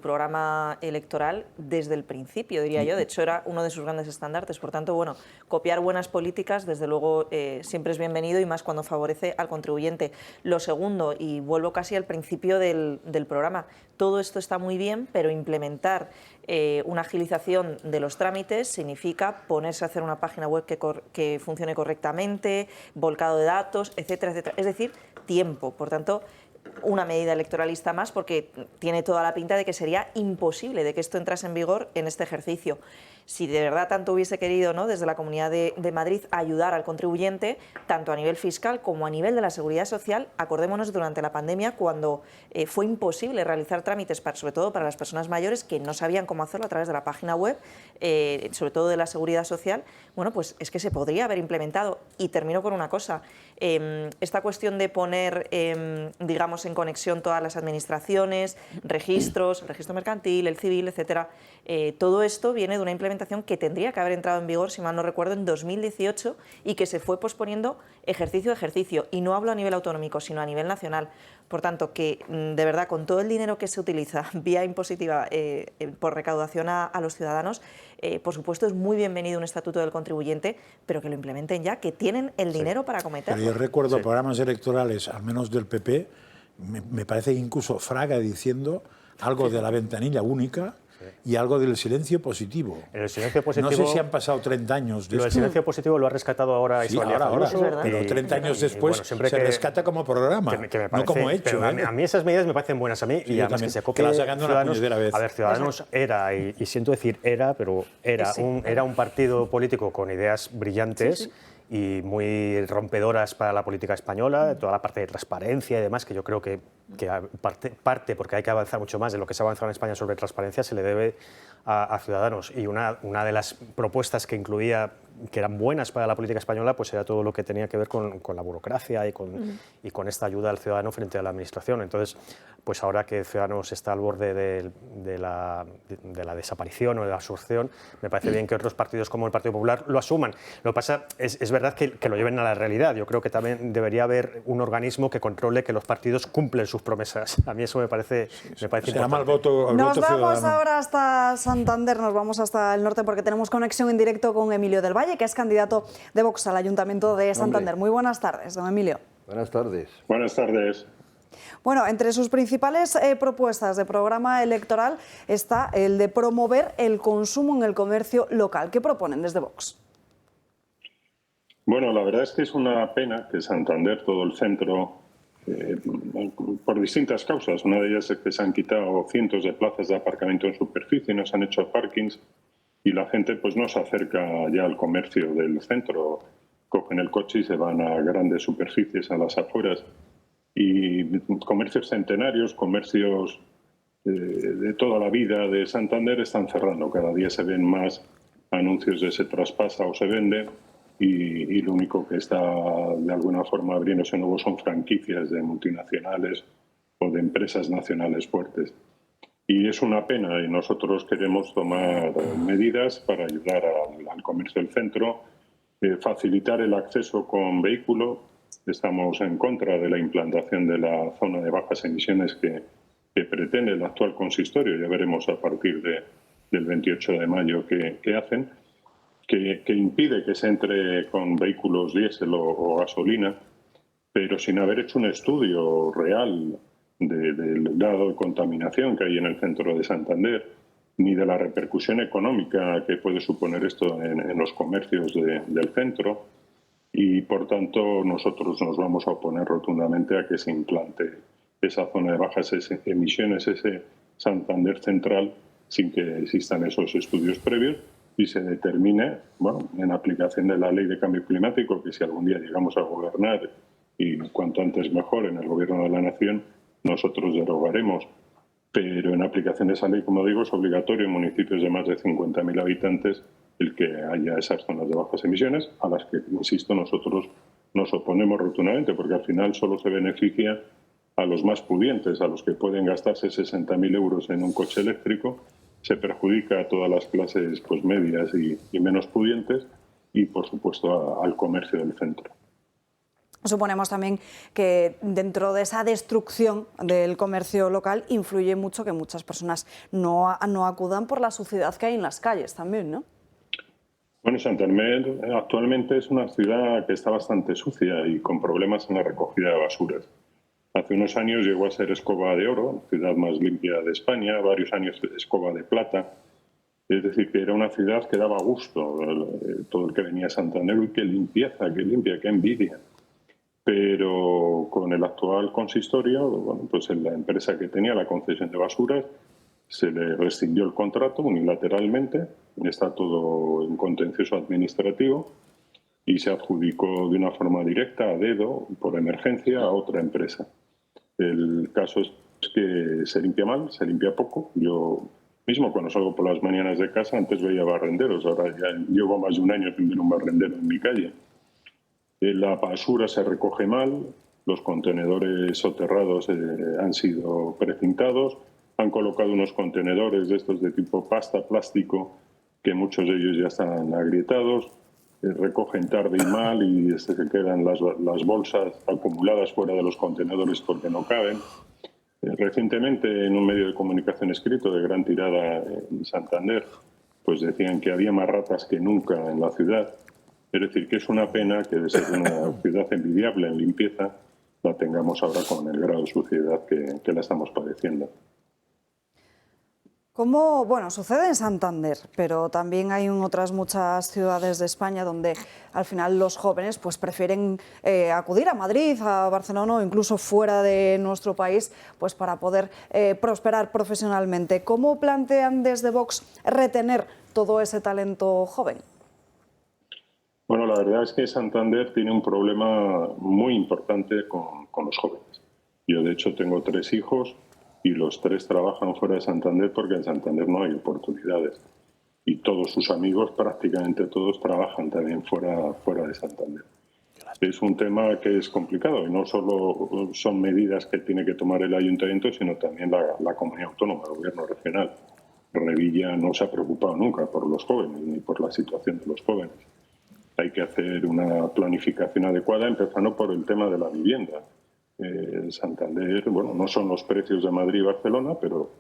programa electoral desde el principio, diría yo. De hecho, era uno de sus grandes estandartes. Por tanto, bueno, copiar buenas políticas, desde luego, siempre es bienvenido y más cuando favorece al contribuyente. Lo segundo, y vuelvo casi al principio del programa, todo esto está muy bien, pero implementar una agilización de los trámites significa ponerse a hacer una página web que funcione correctamente, volcado de datos, etcétera, etcétera. Es decir, tiempo. Por tanto, una medida electoralista más, porque tiene toda la pinta de que sería imposible de que esto entrase en vigor en este ejercicio. Si de verdad tanto hubiese querido, ¿no?, desde la Comunidad de Madrid ayudar al contribuyente, tanto a nivel fiscal como a nivel de la seguridad social, acordémonos durante la pandemia cuando fue imposible realizar trámites, sobre todo para las personas mayores que no sabían cómo hacerlo a través de la página web, sobre todo de la seguridad social. Bueno, pues es que se podría haber implementado. Y termino con una cosa, esta cuestión de poner, digamos, tengamos en conexión todas las administraciones, registros, el registro mercantil, el civil, etcétera. Todo esto viene de una implementación que tendría que haber entrado en vigor, si mal no recuerdo, en 2018 y que se fue posponiendo ejercicio a ejercicio. Y no hablo a nivel autonómico, sino a nivel nacional. Por tanto, que de verdad, con todo el dinero que se utiliza vía impositiva por recaudación a los ciudadanos, por supuesto es muy bienvenido un estatuto del contribuyente, pero que lo implementen ya, que tienen el dinero para acometerlo. Pero yo recuerdo programas electorales, al menos del PP, me parece que incluso Fraga diciendo algo de la ventanilla única y algo del silencio positivo. El silencio positivo. No sé si han pasado 30 años de Lo del silencio positivo lo ha rescatado ahora Isabel Díaz Ayuso, pero 30 años después se rescata como programa, no como hecho. Pero a mí esas medidas me parecen buenas a mí, y además que se copia Ciudadanos. A ver, Ciudadanos era, y siento decir era, pero era un partido político con ideas brillantes y muy rompedoras para la política española, toda la parte de transparencia y demás, que yo creo que parte, porque hay que avanzar mucho más de lo que se ha avanzado en España sobre transparencia, se le debe a Ciudadanos. Y una de las propuestas que incluía, que eran buenas para la política española, pues era todo lo que tenía que ver con la burocracia y con esta ayuda al ciudadano frente a la administración. Entonces, pues ahora que Ciudadanos está al borde de la desaparición o de la absorción, me parece bien que otros partidos como el Partido Popular lo asuman. Lo que pasa es verdad que lo lleven a la realidad. Yo creo que también debería haber un organismo que controle que los partidos cumplen sus promesas. A mí eso me parece importante. Se llama el voto Nos vamos ciudadano. ahora hasta Santander, nos vamos hasta el norte porque tenemos conexión en directo con Emilio del Valle, que es candidato de Vox al Ayuntamiento de Santander. Muy buenas tardes, don Emilio. Buenas tardes. Buenas tardes. Bueno, entre sus principales propuestas de programa electoral está el de promover el consumo en el comercio local. ¿Qué proponen desde Vox? Bueno, la verdad es que es una pena que Santander, todo el centro, por distintas causas. Una de ellas es que se han quitado cientos de plazas de aparcamiento en superficie, no se han hecho parkings y la gente pues no se acerca ya al comercio del centro. Cogen el coche y se van a grandes superficies, a las afueras. Y comercios centenarios, comercios de toda la vida de Santander están cerrando. Cada día se ven más anuncios de se traspasa o se vende. Y lo único que está de alguna forma abriéndose nuevo son franquicias de multinacionales o de empresas nacionales fuertes. Y es una pena y nosotros queremos tomar medidas para ayudar al comercio del centro, facilitar el acceso con vehículo. Estamos en contra de la implantación de la zona de bajas emisiones que pretende el actual consistorio. Ya veremos a partir del 28 de mayo qué hacen. Que impide que se entre con vehículos diésel o gasolina, pero sin haber hecho un estudio real del grado de contaminación que hay en el centro de Santander, ni de la repercusión económica que puede suponer esto en los comercios del centro. Y, por tanto, nosotros nos vamos a oponer rotundamente a que se implante esa zona de bajas emisiones, ese Santander central, sin que existan esos estudios previos y se determine, bueno, en aplicación de la Ley de Cambio Climático, que si algún día llegamos a gobernar, y cuanto antes mejor en el Gobierno de la Nación, nosotros derogaremos. Pero en aplicación de esa ley, como digo, es obligatorio en municipios de más de 50.000 habitantes el que haya esas zonas de bajas emisiones, a las que, insisto, nosotros nos oponemos rotundamente, porque al final solo se beneficia a los más pudientes, a los que pueden gastarse 60.000 euros en un coche eléctrico. Se perjudica a todas las clases pues, medias y menos pudientes y, por supuesto, al comercio del centro. Suponemos también que dentro de esa destrucción del comercio local influye mucho que muchas personas no acudan por la suciedad que hay en las calles también, ¿no? Bueno, Santander actualmente es una ciudad que está bastante sucia y con problemas en la recogida de basuras. Hace unos años llegó a ser Escoba de Oro, ciudad más limpia de España, varios años Escoba de Plata. Es decir, que era una ciudad que daba gusto, todo el que venía a Santander, y qué limpieza, qué limpia, qué envidia. Pero con el actual consistorio, bueno, pues la empresa que tenía la concesión de basuras se le rescindió el contrato unilateralmente, está todo en contencioso administrativo y se adjudicó de una forma directa, a dedo, por emergencia, a otra empresa. El caso es que se limpia mal, se limpia poco. Yo mismo cuando salgo por las mañanas de casa antes veía barrenderos, ahora ya llevo más de un año sin ver un barrendero en mi calle. La basura se recoge mal, los contenedores soterrados han sido precintados, han colocado unos contenedores de estos de tipo pasta, plástico, que muchos de ellos ya están agrietados, recogen tarde y mal y se quedan las bolsas acumuladas fuera de los contenedores porque no caben. Recientemente, en un medio de comunicación escrito de gran tirada en Santander, pues decían que había más ratas que nunca en la ciudad. Es decir, que es una pena que de ser una ciudad envidiable en limpieza, la tengamos ahora con el grado de suciedad que la estamos padeciendo. Como, bueno, sucede en Santander, pero también hay en otras muchas ciudades de España donde al final los jóvenes pues prefieren acudir a Madrid, a Barcelona o incluso fuera de nuestro país pues para poder prosperar profesionalmente. ¿Cómo plantean desde Vox retener todo ese talento joven? Bueno, la verdad es que Santander tiene un problema muy importante con los jóvenes. Yo, de hecho, tengo 3 hijos y los 3 trabajan fuera de Santander porque en Santander no hay oportunidades. Y todos sus amigos, prácticamente todos, trabajan también fuera de Santander. Es un tema que es complicado y no solo son medidas que tiene que tomar el ayuntamiento, sino también la comunidad autónoma, el gobierno regional. Revilla no se ha preocupado nunca por los jóvenes ni por la situación de los jóvenes. Hay que hacer una planificación adecuada, empezando por el tema de la vivienda. Santander, bueno, no son los precios de Madrid y Barcelona, pero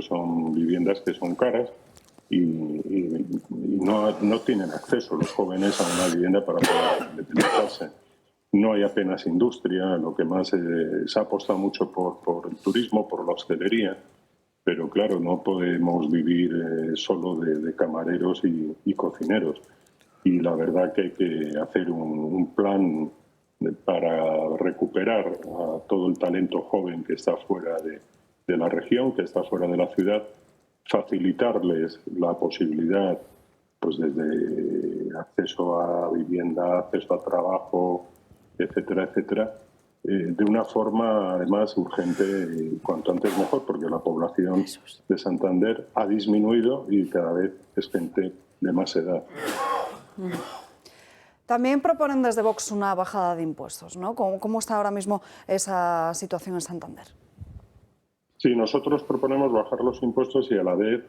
son viviendas que son caras y no tienen acceso los jóvenes a una vivienda para poder independizarse. No hay apenas industria, lo que más se ha apostado mucho por el turismo, por la hostelería, pero claro, no podemos vivir solo de camareros y cocineros. Y la verdad que hay que hacer un plan para recuperar a todo el talento joven que está fuera de la región, que está fuera de la ciudad, facilitarles la posibilidad, pues desde acceso a vivienda, acceso a trabajo, etcétera, etcétera, de una forma además urgente, cuanto antes mejor, porque la población de Santander ha disminuido y cada vez es gente de más edad. También proponen desde Vox una bajada de impuestos, ¿no? ¿Cómo está ahora mismo esa situación en Santander? Sí, nosotros proponemos bajar los impuestos y a la vez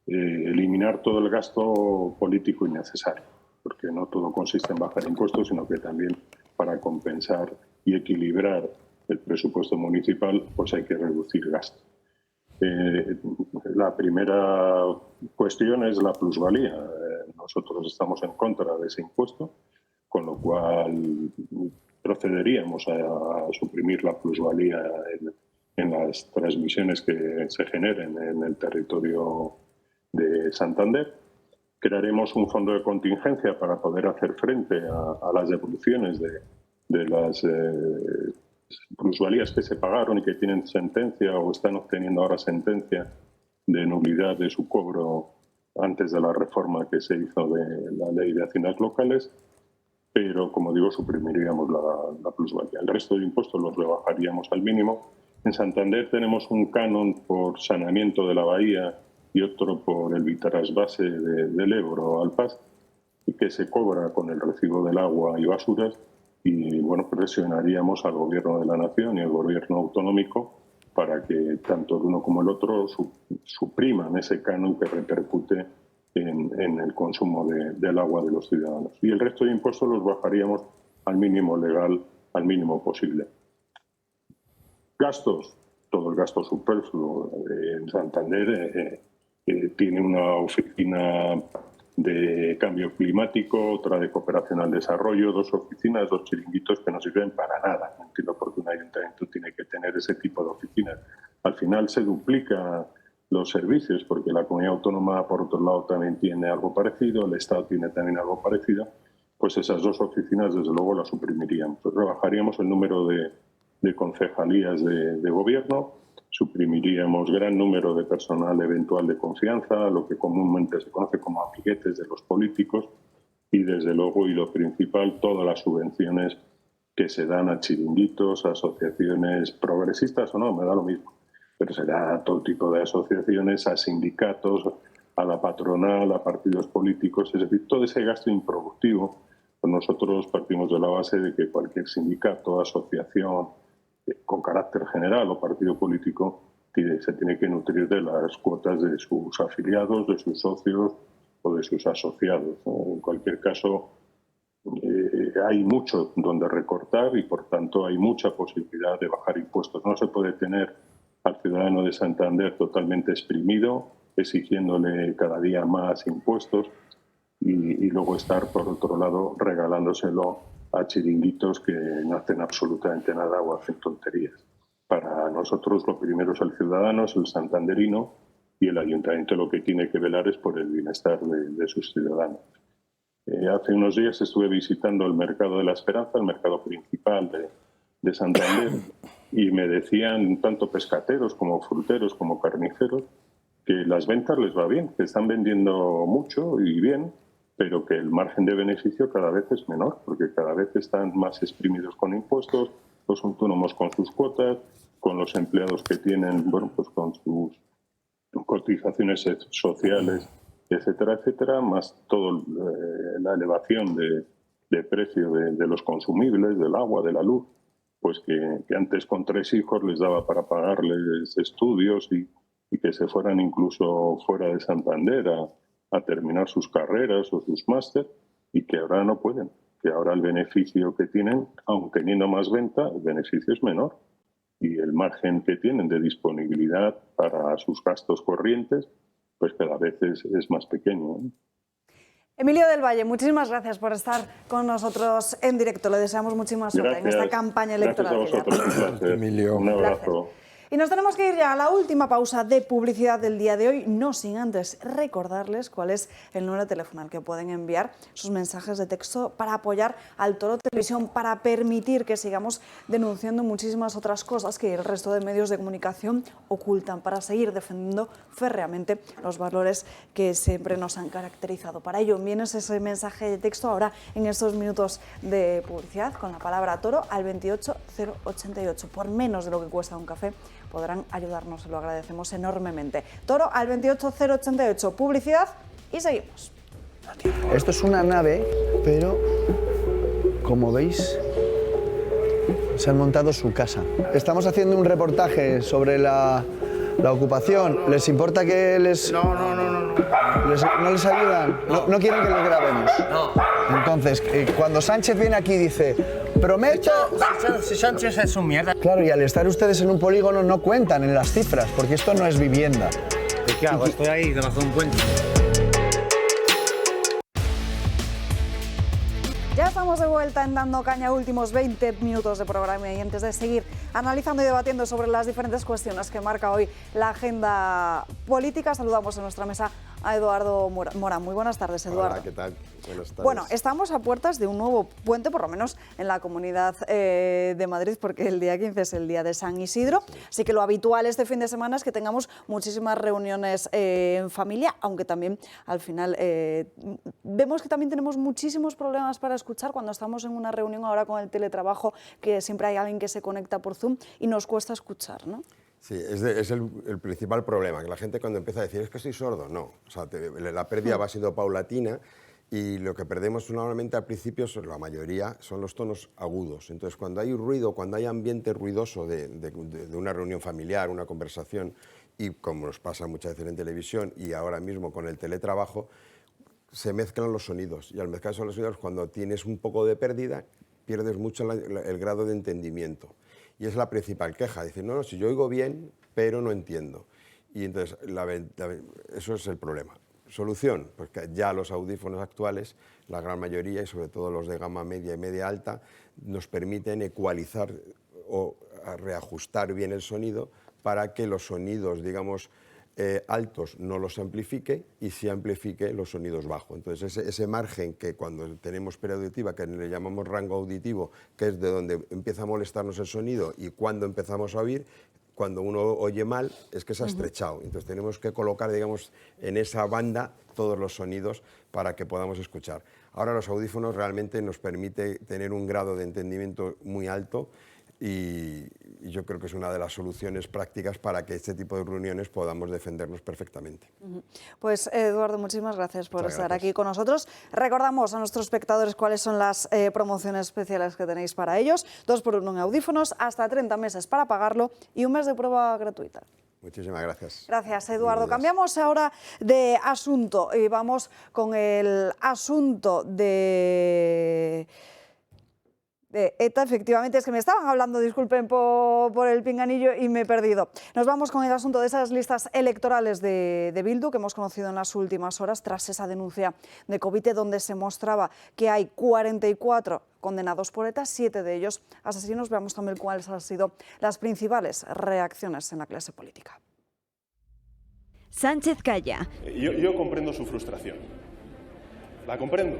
eliminar todo el gasto político innecesario, porque no todo consiste en bajar impuestos, sino que también para compensar y equilibrar el presupuesto municipal, pues hay que reducir gastos. La primera cuestión es la plusvalía. Nosotros estamos en contra de ese impuesto, con lo cual procederíamos a suprimir la plusvalía en las transmisiones que se generen en el territorio de Santander. Crearemos un fondo de contingencia para poder hacer frente a las devoluciones de las plusvalías que se pagaron y que tienen sentencia o están obteniendo ahora sentencia de nulidad de su cobro antes de la reforma que se hizo de la Ley de Haciendas Locales, pero, como digo, suprimiríamos la plusvalía. El resto de impuestos los rebajaríamos al mínimo. En Santander tenemos un canon por saneamiento de la bahía y otro por el trasvase del Ebro al Pas, que se cobra con el recibo del agua y basuras, y bueno, presionaríamos al Gobierno de la Nación y al Gobierno autonómico para que tanto el uno como el otro supriman ese canon que repercute en el consumo del agua de los ciudadanos. Y el resto de impuestos los bajaríamos al mínimo legal, al mínimo posible. Gastos, todo el gasto superfluo. En Santander tiene una oficina de cambio climático, otra de cooperación al desarrollo, 2 oficinas, 2 chiringuitos que no sirven para nada. No entiendo por qué un ayuntamiento tiene que tener ese tipo de oficinas. Al final se duplica los servicios, porque la comunidad autónoma, por otro lado, también tiene algo parecido, el Estado tiene también algo parecido, pues esas 2 oficinas, desde luego, las suprimiríamos. Rebajaríamos el número de concejalías de gobierno, suprimiríamos gran número de personal eventual de confianza, lo que comúnmente se conoce como amiguetes de los políticos, y desde luego, y lo principal, todas las subvenciones que se dan a chiringuitos, a asociaciones progresistas o no, me da lo mismo, pero será a todo tipo de asociaciones, a sindicatos, a la patronal, a partidos políticos, es decir, todo ese gasto improductivo Pues nosotros partimos de la base de que cualquier sindicato, asociación con carácter general o partido político se tiene que nutrir de las cuotas de sus afiliados, de sus socios o de sus asociados. En cualquier caso, hay mucho donde recortar y, por tanto, hay mucha posibilidad de bajar impuestos. No se puede tener al ciudadano de Santander totalmente exprimido, exigiéndole cada día más impuestos y luego estar, por otro lado, regalándoselo a chiringuitos que no hacen absolutamente nada o hacen tonterías. Para nosotros lo primero es el ciudadano, es el santanderino, y el ayuntamiento lo que tiene que velar es por el bienestar de sus ciudadanos. Hace unos días estuve visitando el Mercado de la Esperanza, el mercado principal de Santander, y me decían tanto pescateros como fruteros como carniceros que las ventas les va bien, que están vendiendo mucho y bien, pero que el margen de beneficio cada vez es menor, porque cada vez están más exprimidos con impuestos, los autónomos con sus cuotas, con los empleados que tienen, bueno, pues con sus cotizaciones sociales, etcétera, etcétera, más toda la elevación de precio de los consumibles, del agua, de la luz, pues que antes con 3 hijos les daba para pagarles estudios y que se fueran incluso fuera de Santander a terminar sus carreras o sus máster, y que ahora no pueden, que ahora el beneficio que tienen, aun teniendo más venta, el beneficio es menor y el margen que tienen de disponibilidad para sus gastos corrientes pues cada vez es más pequeño, ¿eh? Emilio del Valle, muchísimas gracias por estar con nosotros en directo. Le deseamos muchísima suerte en esta campaña electoral. Gracias a vosotros, Emilio. Un abrazo. Y nos tenemos que ir ya a la última pausa de publicidad del día de hoy, no sin antes recordarles cuál es el número de teléfono al que pueden enviar sus mensajes de texto para apoyar al Toro Televisión, para permitir que sigamos denunciando muchísimas otras cosas que el resto de medios de comunicación ocultan, para seguir defendiendo férreamente los valores que siempre nos han caracterizado. Para ello, envíenos ese mensaje de texto ahora en estos minutos de publicidad con la palabra Toro al 28088. Por menos de lo que cuesta un café, podrán ayudarnos, lo agradecemos enormemente. Toro al 28088, publicidad y seguimos. Esto es una nave, pero como veis, se han montado su casa. Estamos haciendo un reportaje sobre la ocupación. ¿Les importa que les...? No. ¿No les ayudan? No quieren que les grabemos. No. Entonces, cuando Sánchez viene aquí y dice... Prometo... Si Sánchez es un mierda. Claro, y al estar ustedes en un polígono no cuentan en las cifras, porque esto no es vivienda. ¿Y qué hago? Estoy ahí debajo de un puente. Ya estamos de vuelta en Dando Caña, últimos 20 minutos de programa, y antes de seguir analizando y debatiendo sobre las diferentes cuestiones que marca hoy la agenda política, saludamos en nuestra mesa a Eduardo Mora. Muy buenas tardes, Eduardo. Hola, ¿qué tal? Buenas tardes. Bueno, estamos a puertas de un nuevo puente, por lo menos en la Comunidad de Madrid, porque el día 15 es el día de San Isidro, así que lo habitual este fin de semana es que tengamos muchísimas reuniones en familia, aunque también al final vemos que también tenemos muchísimos problemas para escuchar cuando estamos en una reunión ahora con el teletrabajo, que siempre hay alguien que se conecta por Zoom y nos cuesta escuchar, ¿no? Sí, es el principal problema, que la gente cuando empieza a decir es que estoy sordo, no. O sea, la pérdida va siendo paulatina y lo que perdemos normalmente al principio, la mayoría, son los tonos agudos. Entonces, cuando hay ruido, cuando hay ambiente ruidoso de una reunión familiar, una conversación, y como nos pasa muchas veces en televisión y ahora mismo con el teletrabajo, se mezclan los sonidos. Y al mezclarse los sonidos, cuando tienes un poco de pérdida, pierdes mucho el grado de entendimiento. Y es la principal queja, decir, no, si yo oigo bien, pero no entiendo. Y entonces, eso es el problema. Solución, pues que ya los audífonos actuales, la gran mayoría, y sobre todo los de gama media y media alta, nos permiten ecualizar o reajustar bien el sonido para que los sonidos, digamos, altos no los amplifique y sí amplifique los sonidos bajos. Entonces ese margen que cuando tenemos pérdida auditiva, que le llamamos rango auditivo, que es de donde empieza a molestarnos el sonido y cuando empezamos a oír, cuando uno oye mal es que se ha estrechado. Entonces tenemos que colocar, digamos, en esa banda todos los sonidos para que podamos escuchar. Ahora los audífonos realmente nos permite tener un grado de entendimiento muy alto. y yo creo que es una de las soluciones prácticas para que este tipo de reuniones podamos defendernos perfectamente. Pues Eduardo, muchísimas gracias por estar aquí con nosotros. Recordamos a nuestros espectadores cuáles son las promociones especiales que tenéis para ellos. 2x1 en audífonos, hasta 30 meses para pagarlo y un mes de prueba gratuita. Muchísimas gracias. Gracias, Eduardo. Cambiamos ahora de asunto y vamos con el asunto de ETA. Efectivamente, es que me estaban hablando, disculpen por el pinganillo y me he perdido. Nos vamos con el asunto de esas listas electorales de Bildu que hemos conocido en las últimas horas tras esa denuncia de Covite donde se mostraba que hay 44 condenados por ETA, 7 de ellos asesinos. Veamos también cuáles han sido las principales reacciones en la clase política. Sánchez calla. Yo comprendo su frustración, la comprendo,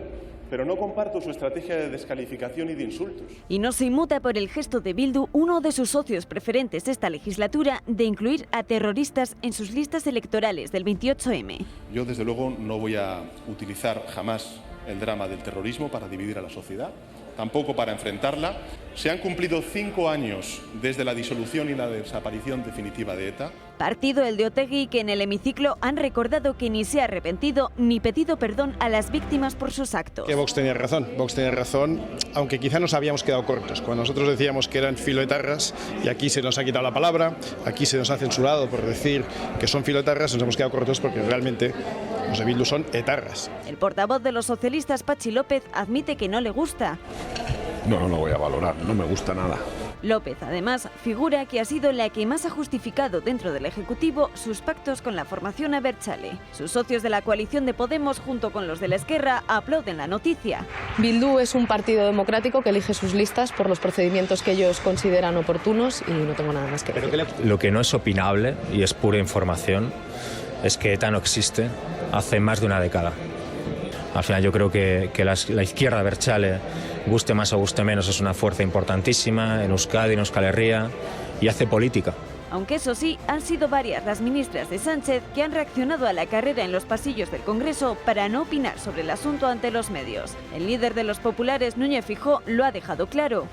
pero no comparto su estrategia de descalificación y de insultos. Y no se inmuta por el gesto de Bildu, uno de sus socios preferentes esta legislatura, de incluir a terroristas en sus listas electorales del 28M. Yo, desde luego, no voy a utilizar jamás el drama del terrorismo para dividir a la sociedad, tampoco para enfrentarla. Se han cumplido 5 años desde la disolución y la desaparición definitiva de ETA. Partido el de Otegi, que en el hemiciclo han recordado que ni se ha arrepentido ni pedido perdón a las víctimas por sus actos. Que Vox tenía razón, aunque quizá nos habíamos quedado cortos. Cuando nosotros decíamos que eran filoetarras, y aquí se nos ha quitado la palabra, aquí se nos ha censurado por decir que son filoetarras, nos hemos quedado cortos porque realmente los de Bildu son etarras. El portavoz de los socialistas, Patxi López, admite que no le gusta. No lo voy a valorar, no me gusta nada. López, además, figura que ha sido la que más ha justificado dentro del Ejecutivo sus pactos con la formación Abertzale. Sus socios de la coalición de Podemos, junto con los de la Esquerra, aplauden la noticia. Bildu es un partido democrático que elige sus listas por los procedimientos que ellos consideran oportunos y no tengo nada más que decir. Lo que no es opinable, y es pura información, es que ETA no existe hace más de una década. Al final yo creo que la izquierda Abertzale, guste más o guste menos, es una fuerza importantísima en Euskadi, en Euskal Herria, y hace política. Aunque eso sí, han sido varias las ministras de Sánchez que han reaccionado a la carrera en los pasillos del Congreso para no opinar sobre el asunto ante los medios. El líder de los populares, Núñez Feijóo, lo ha dejado claro.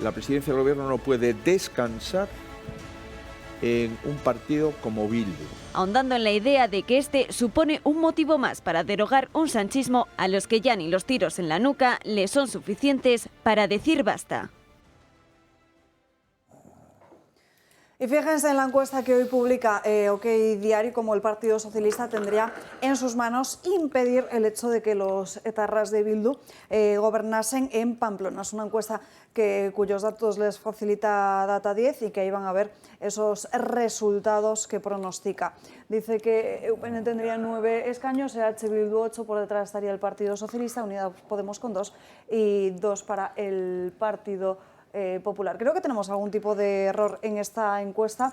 La presidencia del Gobierno no puede descansar en un partido como Bildu. Ahondando en la idea de que este supone un motivo más para derogar un sanchismo a los que ya ni los tiros en la nuca le son suficientes para decir basta. Y fíjense en la encuesta que hoy publica OK Diario, como el Partido Socialista tendría en sus manos impedir el hecho de que los etarras de Bildu gobernasen en Pamplona. Es una encuesta cuyos datos les facilita Data 10 y que ahí van a ver esos resultados que pronostica. Dice que UPN tendría 9 escaños, EH Bildu 8, por detrás estaría el Partido Socialista, Unidas Podemos con 2 y 2 para el Partido Popular. Creo que tenemos algún tipo de error en esta encuesta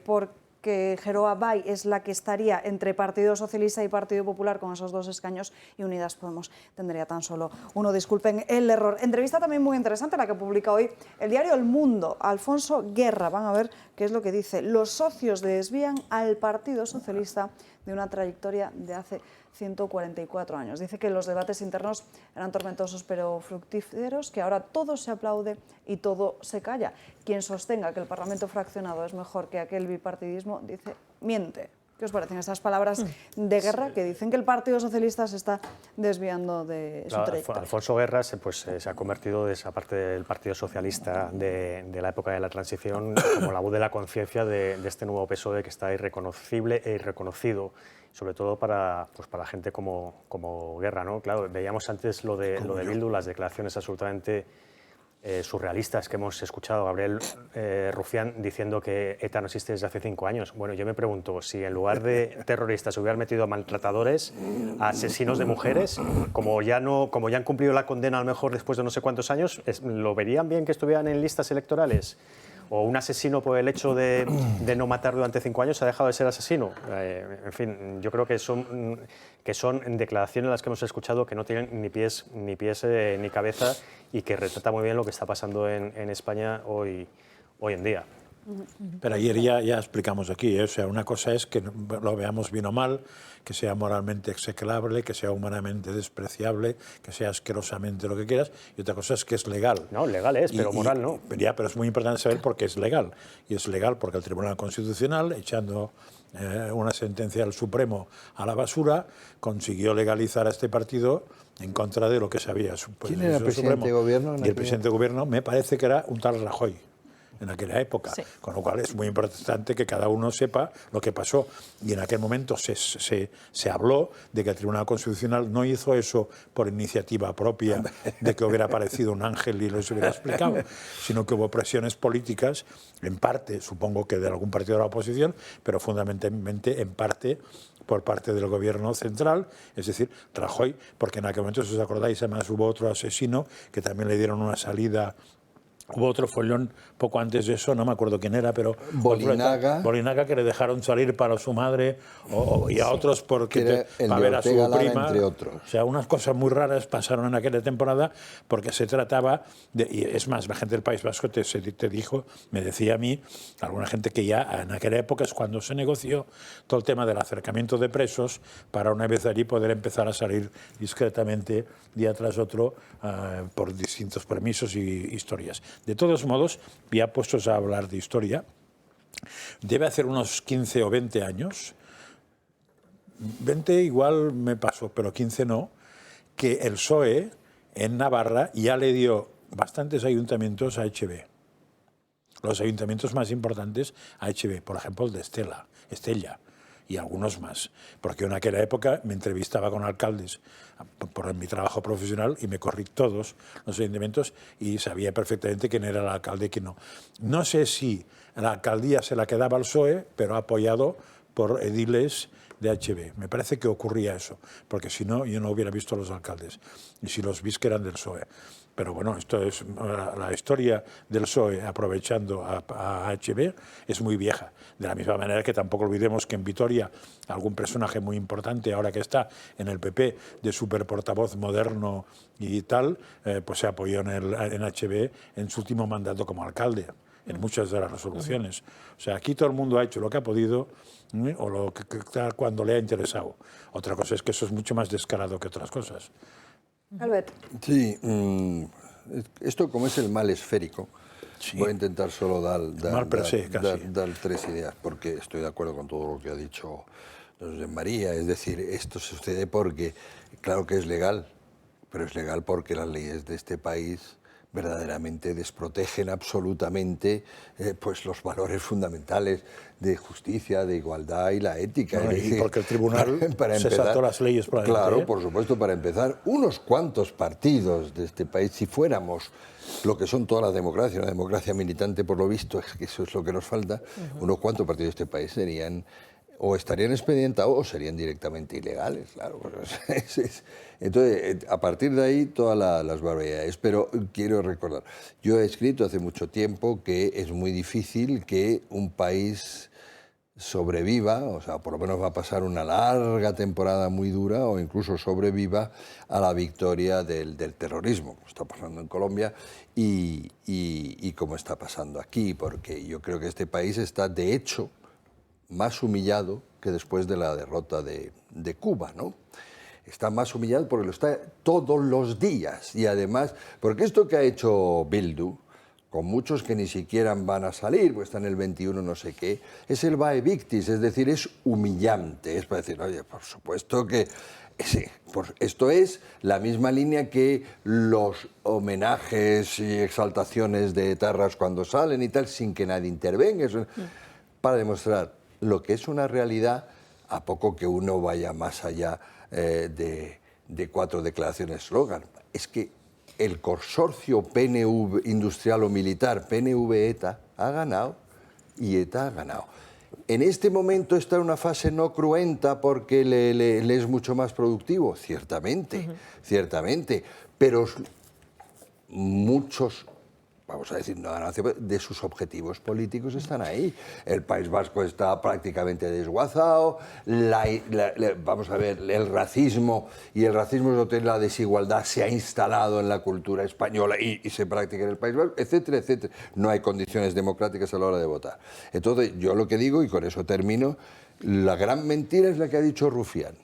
porque Geroa Bai es la que estaría entre Partido Socialista y Partido Popular con esos 2 escaños y Unidas Podemos tendría tan solo 1. Disculpen el error. Entrevista también muy interesante la que publica hoy el diario El Mundo. Alfonso Guerra, van a ver qué es lo que dice. Los socios desvían al Partido Socialista de una trayectoria de hace 144 años. Dice que los debates internos eran tormentosos pero fructíferos, que ahora todo se aplaude y todo se calla. Quien sostenga que el Parlamento fraccionado es mejor que aquel bipartidismo, dice, miente. ¿Qué os parecen estas palabras de Guerra que dicen que el Partido Socialista se está desviando de su trayectoria? Alfonso Guerra se ha convertido, de esa parte del Partido Socialista de la época de la transición, como la voz de la conciencia de este nuevo PSOE que está irreconocible e irreconocido, sobre todo para gente como Guerra, ¿no? Claro, veíamos antes lo de Bildu, las declaraciones absolutamente surrealistas que hemos escuchado, Gabriel Rufián diciendo que ETA no existe desde hace 5 años. Bueno, yo me pregunto, si en lugar de terroristas se hubieran metido a maltratadores, a asesinos de mujeres, como ya han cumplido la condena a lo mejor después de no sé cuántos años, ¿lo verían bien que estuvieran en listas electorales? ¿O un asesino por el hecho de no matar durante 5 años ha dejado de ser asesino? En fin, yo creo que son declaraciones las que hemos escuchado que no tienen ni pies ni cabeza y que retrata muy bien lo que está pasando en España hoy en día. Pero ayer ya explicamos aquí, o sea, una cosa es que lo veamos bien o mal, que sea moralmente execrable, que sea humanamente despreciable, que sea asquerosamente lo que quieras, y otra cosa es que es legal. No, legal es, pero moral no. Pero es muy importante saber por qué es legal. Y es legal porque el Tribunal Constitucional, echando una sentencia del Supremo a la basura, consiguió legalizar a este partido en contra de lo que sabía. ¿Quién era el presidente de gobierno? Y el presidente de gobierno me parece que era un tal Rajoy en aquella época, Sí. con lo cual es muy importante que cada uno sepa lo que pasó. Y en aquel momento se habló de que el Tribunal Constitucional no hizo eso por iniciativa propia, de que hubiera aparecido un ángel y les hubiera explicado, sino que hubo presiones políticas, en parte, supongo que de algún partido de la oposición, pero fundamentalmente en parte por parte del gobierno central, es decir, Rajoy, porque en aquel momento, si os acordáis, además hubo otro asesino que también le dieron una salida. Hubo otro follón poco antes de eso, no me acuerdo quién era, pero... Bolinaga, que le dejaron salir para su madre, y a otros porque para ver a su prima. Entre otros. O sea, unas cosas muy raras pasaron en aquella temporada porque se trataba de... Y es más, la gente del País Vasco te dijo, me decía a mí, alguna gente que ya en aquella época es cuando se negoció todo el tema del acercamiento de presos para una vez allí poder empezar a salir discretamente día tras otro por distintos permisos y historias. De todos modos, ya puestos a hablar de historia, debe hacer unos 15 o 20 años, 20 igual me pasó, pero 15 no, que el PSOE en Navarra ya le dio bastantes ayuntamientos a HB. Los ayuntamientos más importantes a HB, por ejemplo el de Estella y algunos más, porque en aquella época me entrevistaba con alcaldes por mi trabajo profesional y me corrí todos los ayuntamientos y sabía perfectamente quién era el alcalde y quién no. No sé si la alcaldía se la quedaba al PSOE, pero apoyado por ediles de HB. Me parece que ocurría eso, porque si no, yo no hubiera visto a los alcaldes, y si los vi que eran del PSOE. Pero bueno, esto es la historia del PSOE aprovechando a HB es muy vieja. De la misma manera que tampoco olvidemos que en Vitoria algún personaje muy importante, ahora que está en el PP, de superportavoz moderno y tal, pues se apoyó en HB en su último mandato como alcalde, en muchas de las resoluciones. O sea, aquí todo el mundo ha hecho lo que ha podido o lo que cuando le ha interesado. Otra cosa es que eso es mucho más descarado que otras cosas. Albert. Sí, esto como es el mal esférico, voy a intentar solo dar tres ideas, porque estoy de acuerdo con todo lo que ha dicho José María. Es decir, esto sucede porque, claro que es legal, pero es legal porque las leyes de este país verdaderamente desprotegen absolutamente pues los valores fundamentales de justicia, de igualdad y la ética. No, y porque el tribunal se saltó las leyes por Claro, por supuesto, para empezar, unos cuantos partidos de este país, si fuéramos lo que son todas las democracias, una democracia militante por lo visto, es que eso es lo que nos falta, unos cuantos partidos de este país serían o estarían expedientados o serían directamente ilegales, claro. Entonces, a partir de ahí, todas las barbaridades. Pero quiero recordar, yo he escrito hace mucho tiempo que es muy difícil que un país sobreviva, o sea, por lo menos va a pasar una larga temporada muy dura o incluso sobreviva a la victoria del terrorismo, como está pasando en Colombia y como está pasando aquí, porque yo creo que este país está, de hecho, más humillado que después de la derrota de Cuba, ¿no? Está más humillado porque lo está todos los días y además, porque esto que ha hecho Bildu, con muchos que ni siquiera van a salir, pues están en el 21 no sé qué, es el vae victis, es decir, es humillante, es para decir, oye, por supuesto que sí, esto es la misma línea que los homenajes y exaltaciones de etarras cuando salen y tal, sin que nadie intervenga, eso, para demostrar lo que es una realidad, a poco que uno vaya más allá de 4 declaraciones eslogan. Es que el consorcio PNV industrial o militar, PNV-ETA, ha ganado y ETA ha ganado. En este momento está en una fase no cruenta porque le es mucho más productivo, ciertamente, ciertamente, pero muchos vamos a decir, no ganancia, de sus objetivos políticos están ahí. El País Vasco está prácticamente desguazado, vamos a ver, el racismo la desigualdad se ha instalado en la cultura española y se practica en el País Vasco, etcétera, etcétera. No hay condiciones democráticas a la hora de votar. Entonces, yo lo que digo, y con eso termino, la gran mentira es la que ha dicho Rufián.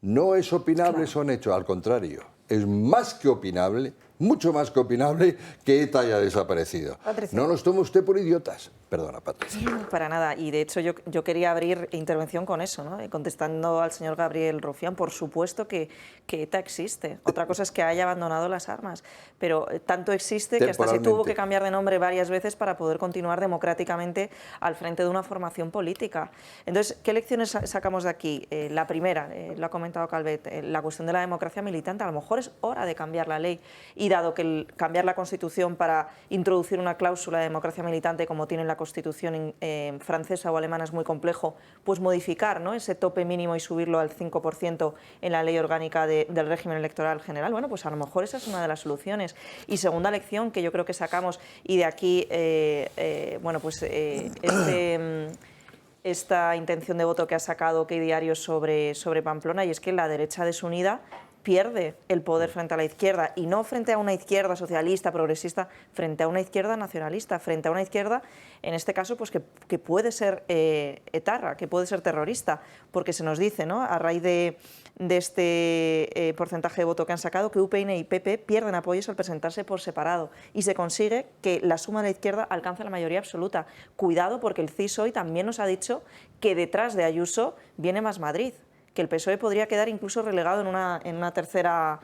No es opinable, son hechos, al contrario, es más que opinable, mucho más que opinable que ETA haya desaparecido. Patricia. No nos tome usted por idiotas. Perdona, Patricia. Para nada, y de hecho yo quería abrir intervención con eso, ¿no? Contestando al señor Gabriel Rufián, por supuesto que ETA existe. Otra cosa es que haya abandonado las armas, pero tanto existe que hasta se tuvo que cambiar de nombre varias veces para poder continuar democráticamente al frente de una formación política. Entonces, ¿qué lecciones sacamos de aquí? La primera, lo ha comentado Calvet, la cuestión de la democracia militante. A lo mejor es hora de cambiar la ley, y dado que cambiar la Constitución para introducir una cláusula de democracia militante como tiene la Constitución francesa o alemana es muy complejo, pues modificar, ¿no?, ese tope mínimo y subirlo al 5% en la ley orgánica del régimen electoral general. Bueno, pues a lo mejor esa es una de las soluciones. Y segunda lección que yo creo que sacamos, y de aquí, bueno, pues esta intención de voto que ha sacado OK Diario sobre Pamplona, y es que la derecha desunida pierde el poder frente a la izquierda, y no frente a una izquierda socialista, progresista, frente a una izquierda nacionalista, frente a una izquierda, en este caso, pues que puede ser etarra, que puede ser terrorista, porque se nos dice, ¿no?, a raíz de este porcentaje de voto que han sacado, que UPN y PP pierden apoyos al presentarse por separado, y se consigue que la suma de la izquierda alcance la mayoría absoluta. Cuidado, porque el CIS hoy también nos ha dicho que detrás de Ayuso viene Más Madrid, que el PSOE podría quedar incluso relegado en una tercera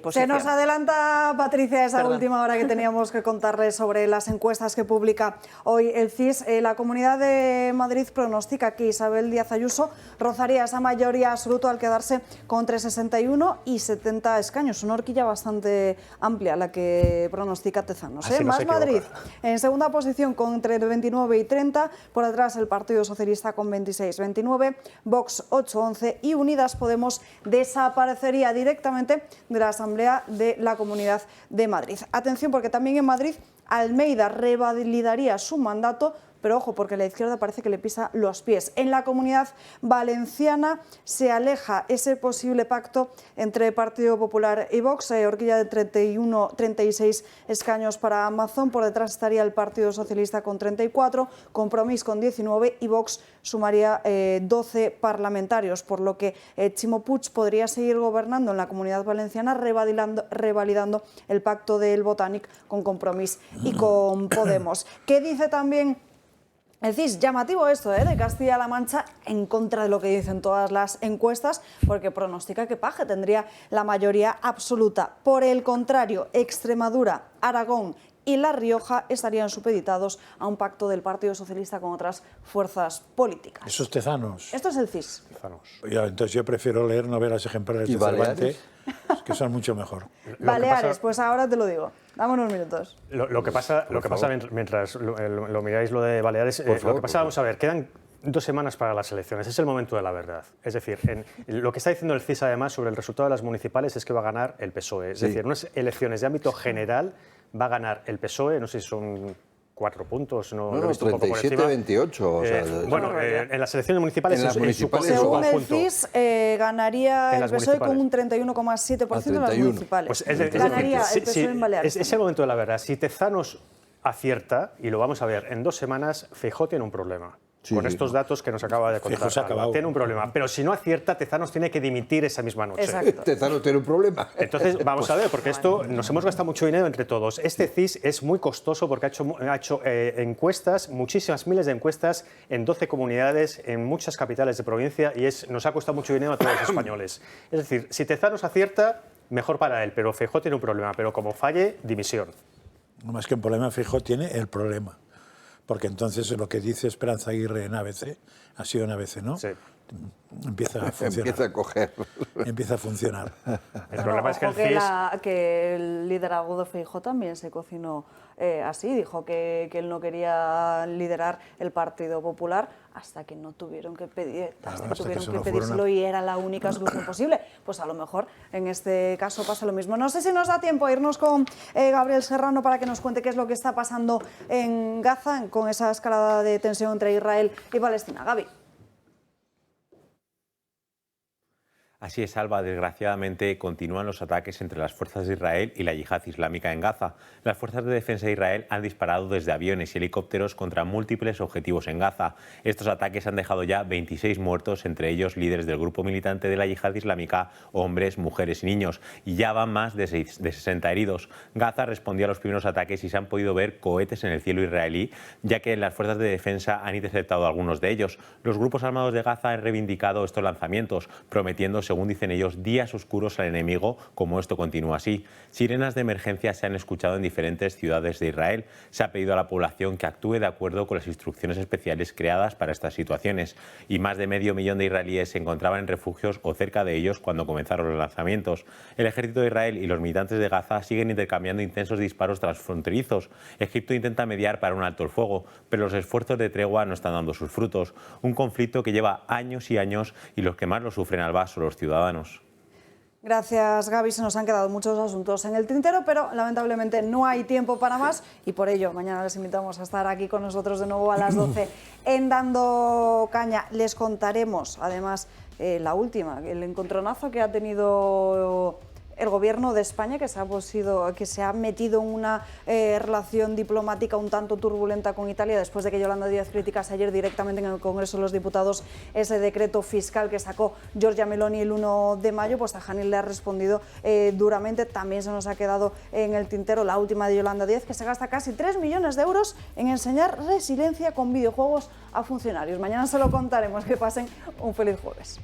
posición. Se nos adelanta, Patricia, esa última hora que teníamos que contarles sobre las encuestas que publica hoy el CIS. La Comunidad de Madrid pronostica que Isabel Díaz Ayuso rozaría esa mayoría absoluta al quedarse con entre 61 y 70 escaños. Una horquilla bastante amplia la que pronostica Tezanos. Más Madrid en segunda posición con entre 29 y 30, por detrás el Partido Socialista con 26-29, Vox 8-11 y Unidas Podemos desaparecería directamente de la Asamblea de la Comunidad de Madrid. Atención, porque también en Madrid Almeida revalidaría su mandato, pero ojo, porque la izquierda parece que le pisa los pies. En la Comunidad Valenciana se aleja ese posible pacto entre Partido Popular y Vox, horquilla de 36 escaños para Amazon, por detrás estaría el Partido Socialista con 34, Compromís con 19 y Vox sumaría 12 parlamentarios, por lo que Chimo Puig podría seguir gobernando en la Comunidad Valenciana, revalidando el pacto del Botànic con Compromís y con Podemos. ¿Qué dice también el CIS? Llamativo esto de Castilla-La Mancha, en contra de lo que dicen todas las encuestas, porque pronostica que Paje tendría la mayoría absoluta. Por el contrario, Extremadura, Aragón y La Rioja estarían supeditados a un pacto del Partido Socialista con otras fuerzas políticas. Esos Tezanos. Esto es el CIS. Ya, entonces yo prefiero leer novelas ejemplares de Cervantes, que son mucho mejor. Baleares, pues ahora te lo digo. Dame unos minutos. Lo que pasa mientras lo miráis lo de Baleares, lo que pasa, vamos a ver, quedan 2 semanas para las elecciones, es el momento de la verdad. Es decir, lo que está diciendo el CIS además sobre el resultado de las municipales es que va a ganar el PSOE. Es decir, unas elecciones de ámbito general va a ganar el PSOE, no sé si son 4 puntos, no he visto un poco por encima. 37-28. O sea, bueno, en las elecciones municipales, según el CIS, ganaría el PSOE con un 31,7% en las municipales. Pues ganaría el PSOE en Baleares. Es el momento de la verdad. Si Tezanos acierta, y lo vamos a ver, en 2 semanas, Feijóo tiene un problema. Con estos datos que nos acaba de contar. Tiene un problema. Pero si no acierta, Tezanos tiene que dimitir esa misma noche. Tezanos tiene un problema. Entonces, vamos a ver, porque esto nos hemos gastado mucho dinero entre todos. Este CIS es muy costoso porque ha hecho encuestas, muchísimas miles de encuestas en 12 comunidades, en muchas capitales de provincia, y nos ha costado mucho dinero a todos los españoles. Es decir, si Tezanos acierta, mejor para él, pero Feijóo tiene un problema. Pero como falle, dimisión. No más que un problema, Feijóo tiene el problema. Porque entonces lo que dice Esperanza Aguirre en ABC, ha sido en ABC, ¿no? Sí. empieza a funcionar. Empieza a coger. Empieza a funcionar. El problema es que el Ojo CIS... que el liderazgo de Feijóo también se cocinó así. Dijo que él no quería liderar el Partido Popular hasta que no tuvieron que pedírselo y era la única solución posible. Pues a lo mejor en este caso pasa lo mismo. No sé si nos da tiempo a irnos con Gabriel Serrano para que nos cuente qué es lo que está pasando en Gaza con esa escalada de tensión entre Israel y Palestina. Gaby. Así es, Alba. Desgraciadamente continúan los ataques entre las fuerzas de Israel y la yihad islámica en Gaza. Las fuerzas de defensa de Israel han disparado desde aviones y helicópteros contra múltiples objetivos en Gaza. Estos ataques han dejado ya 26 muertos, entre ellos líderes del grupo militante de la yihad islámica, hombres, mujeres y niños, y ya van más de 60 heridos. Gaza respondió a los primeros ataques y se han podido ver cohetes en el cielo israelí, ya que las fuerzas de defensa han interceptado algunos de ellos. Los grupos armados de Gaza han reivindicado estos lanzamientos, prometiendo, según dicen ellos, días oscuros al enemigo como esto continúa así. Sirenas de emergencia se han escuchado en diferentes ciudades de Israel. Se ha pedido a la población que actúe de acuerdo con las instrucciones especiales creadas para estas situaciones. Y más de medio millón de israelíes se encontraban en refugios o cerca de ellos cuando comenzaron los lanzamientos. El ejército de Israel y los militantes de Gaza siguen intercambiando intensos disparos transfronterizos. Egipto intenta mediar para un alto el fuego, pero los esfuerzos de tregua no están dando sus frutos. Un conflicto que lleva años y años y los que más lo sufren, Alba, son los ciudadanos. Gracias, Gaby. Se nos han quedado muchos asuntos en el tintero, pero lamentablemente no hay tiempo para más y por ello mañana les invitamos a estar aquí con nosotros de nuevo a las 12 en Dando Caña. Les contaremos, además, la última, el encontronazo que ha tenido el Gobierno de España, que se ha metido en una relación diplomática un tanto turbulenta con Italia después de que Yolanda Díaz criticase ayer directamente en el Congreso de los Diputados ese decreto fiscal que sacó Giorgia Meloni el 1 de mayo, pues Tajani le ha respondido duramente. También se nos ha quedado en el tintero la última de Yolanda Díaz, que se gasta casi 3 millones de euros en enseñar resiliencia con videojuegos a funcionarios. Mañana se lo contaremos. Que pasen un feliz jueves.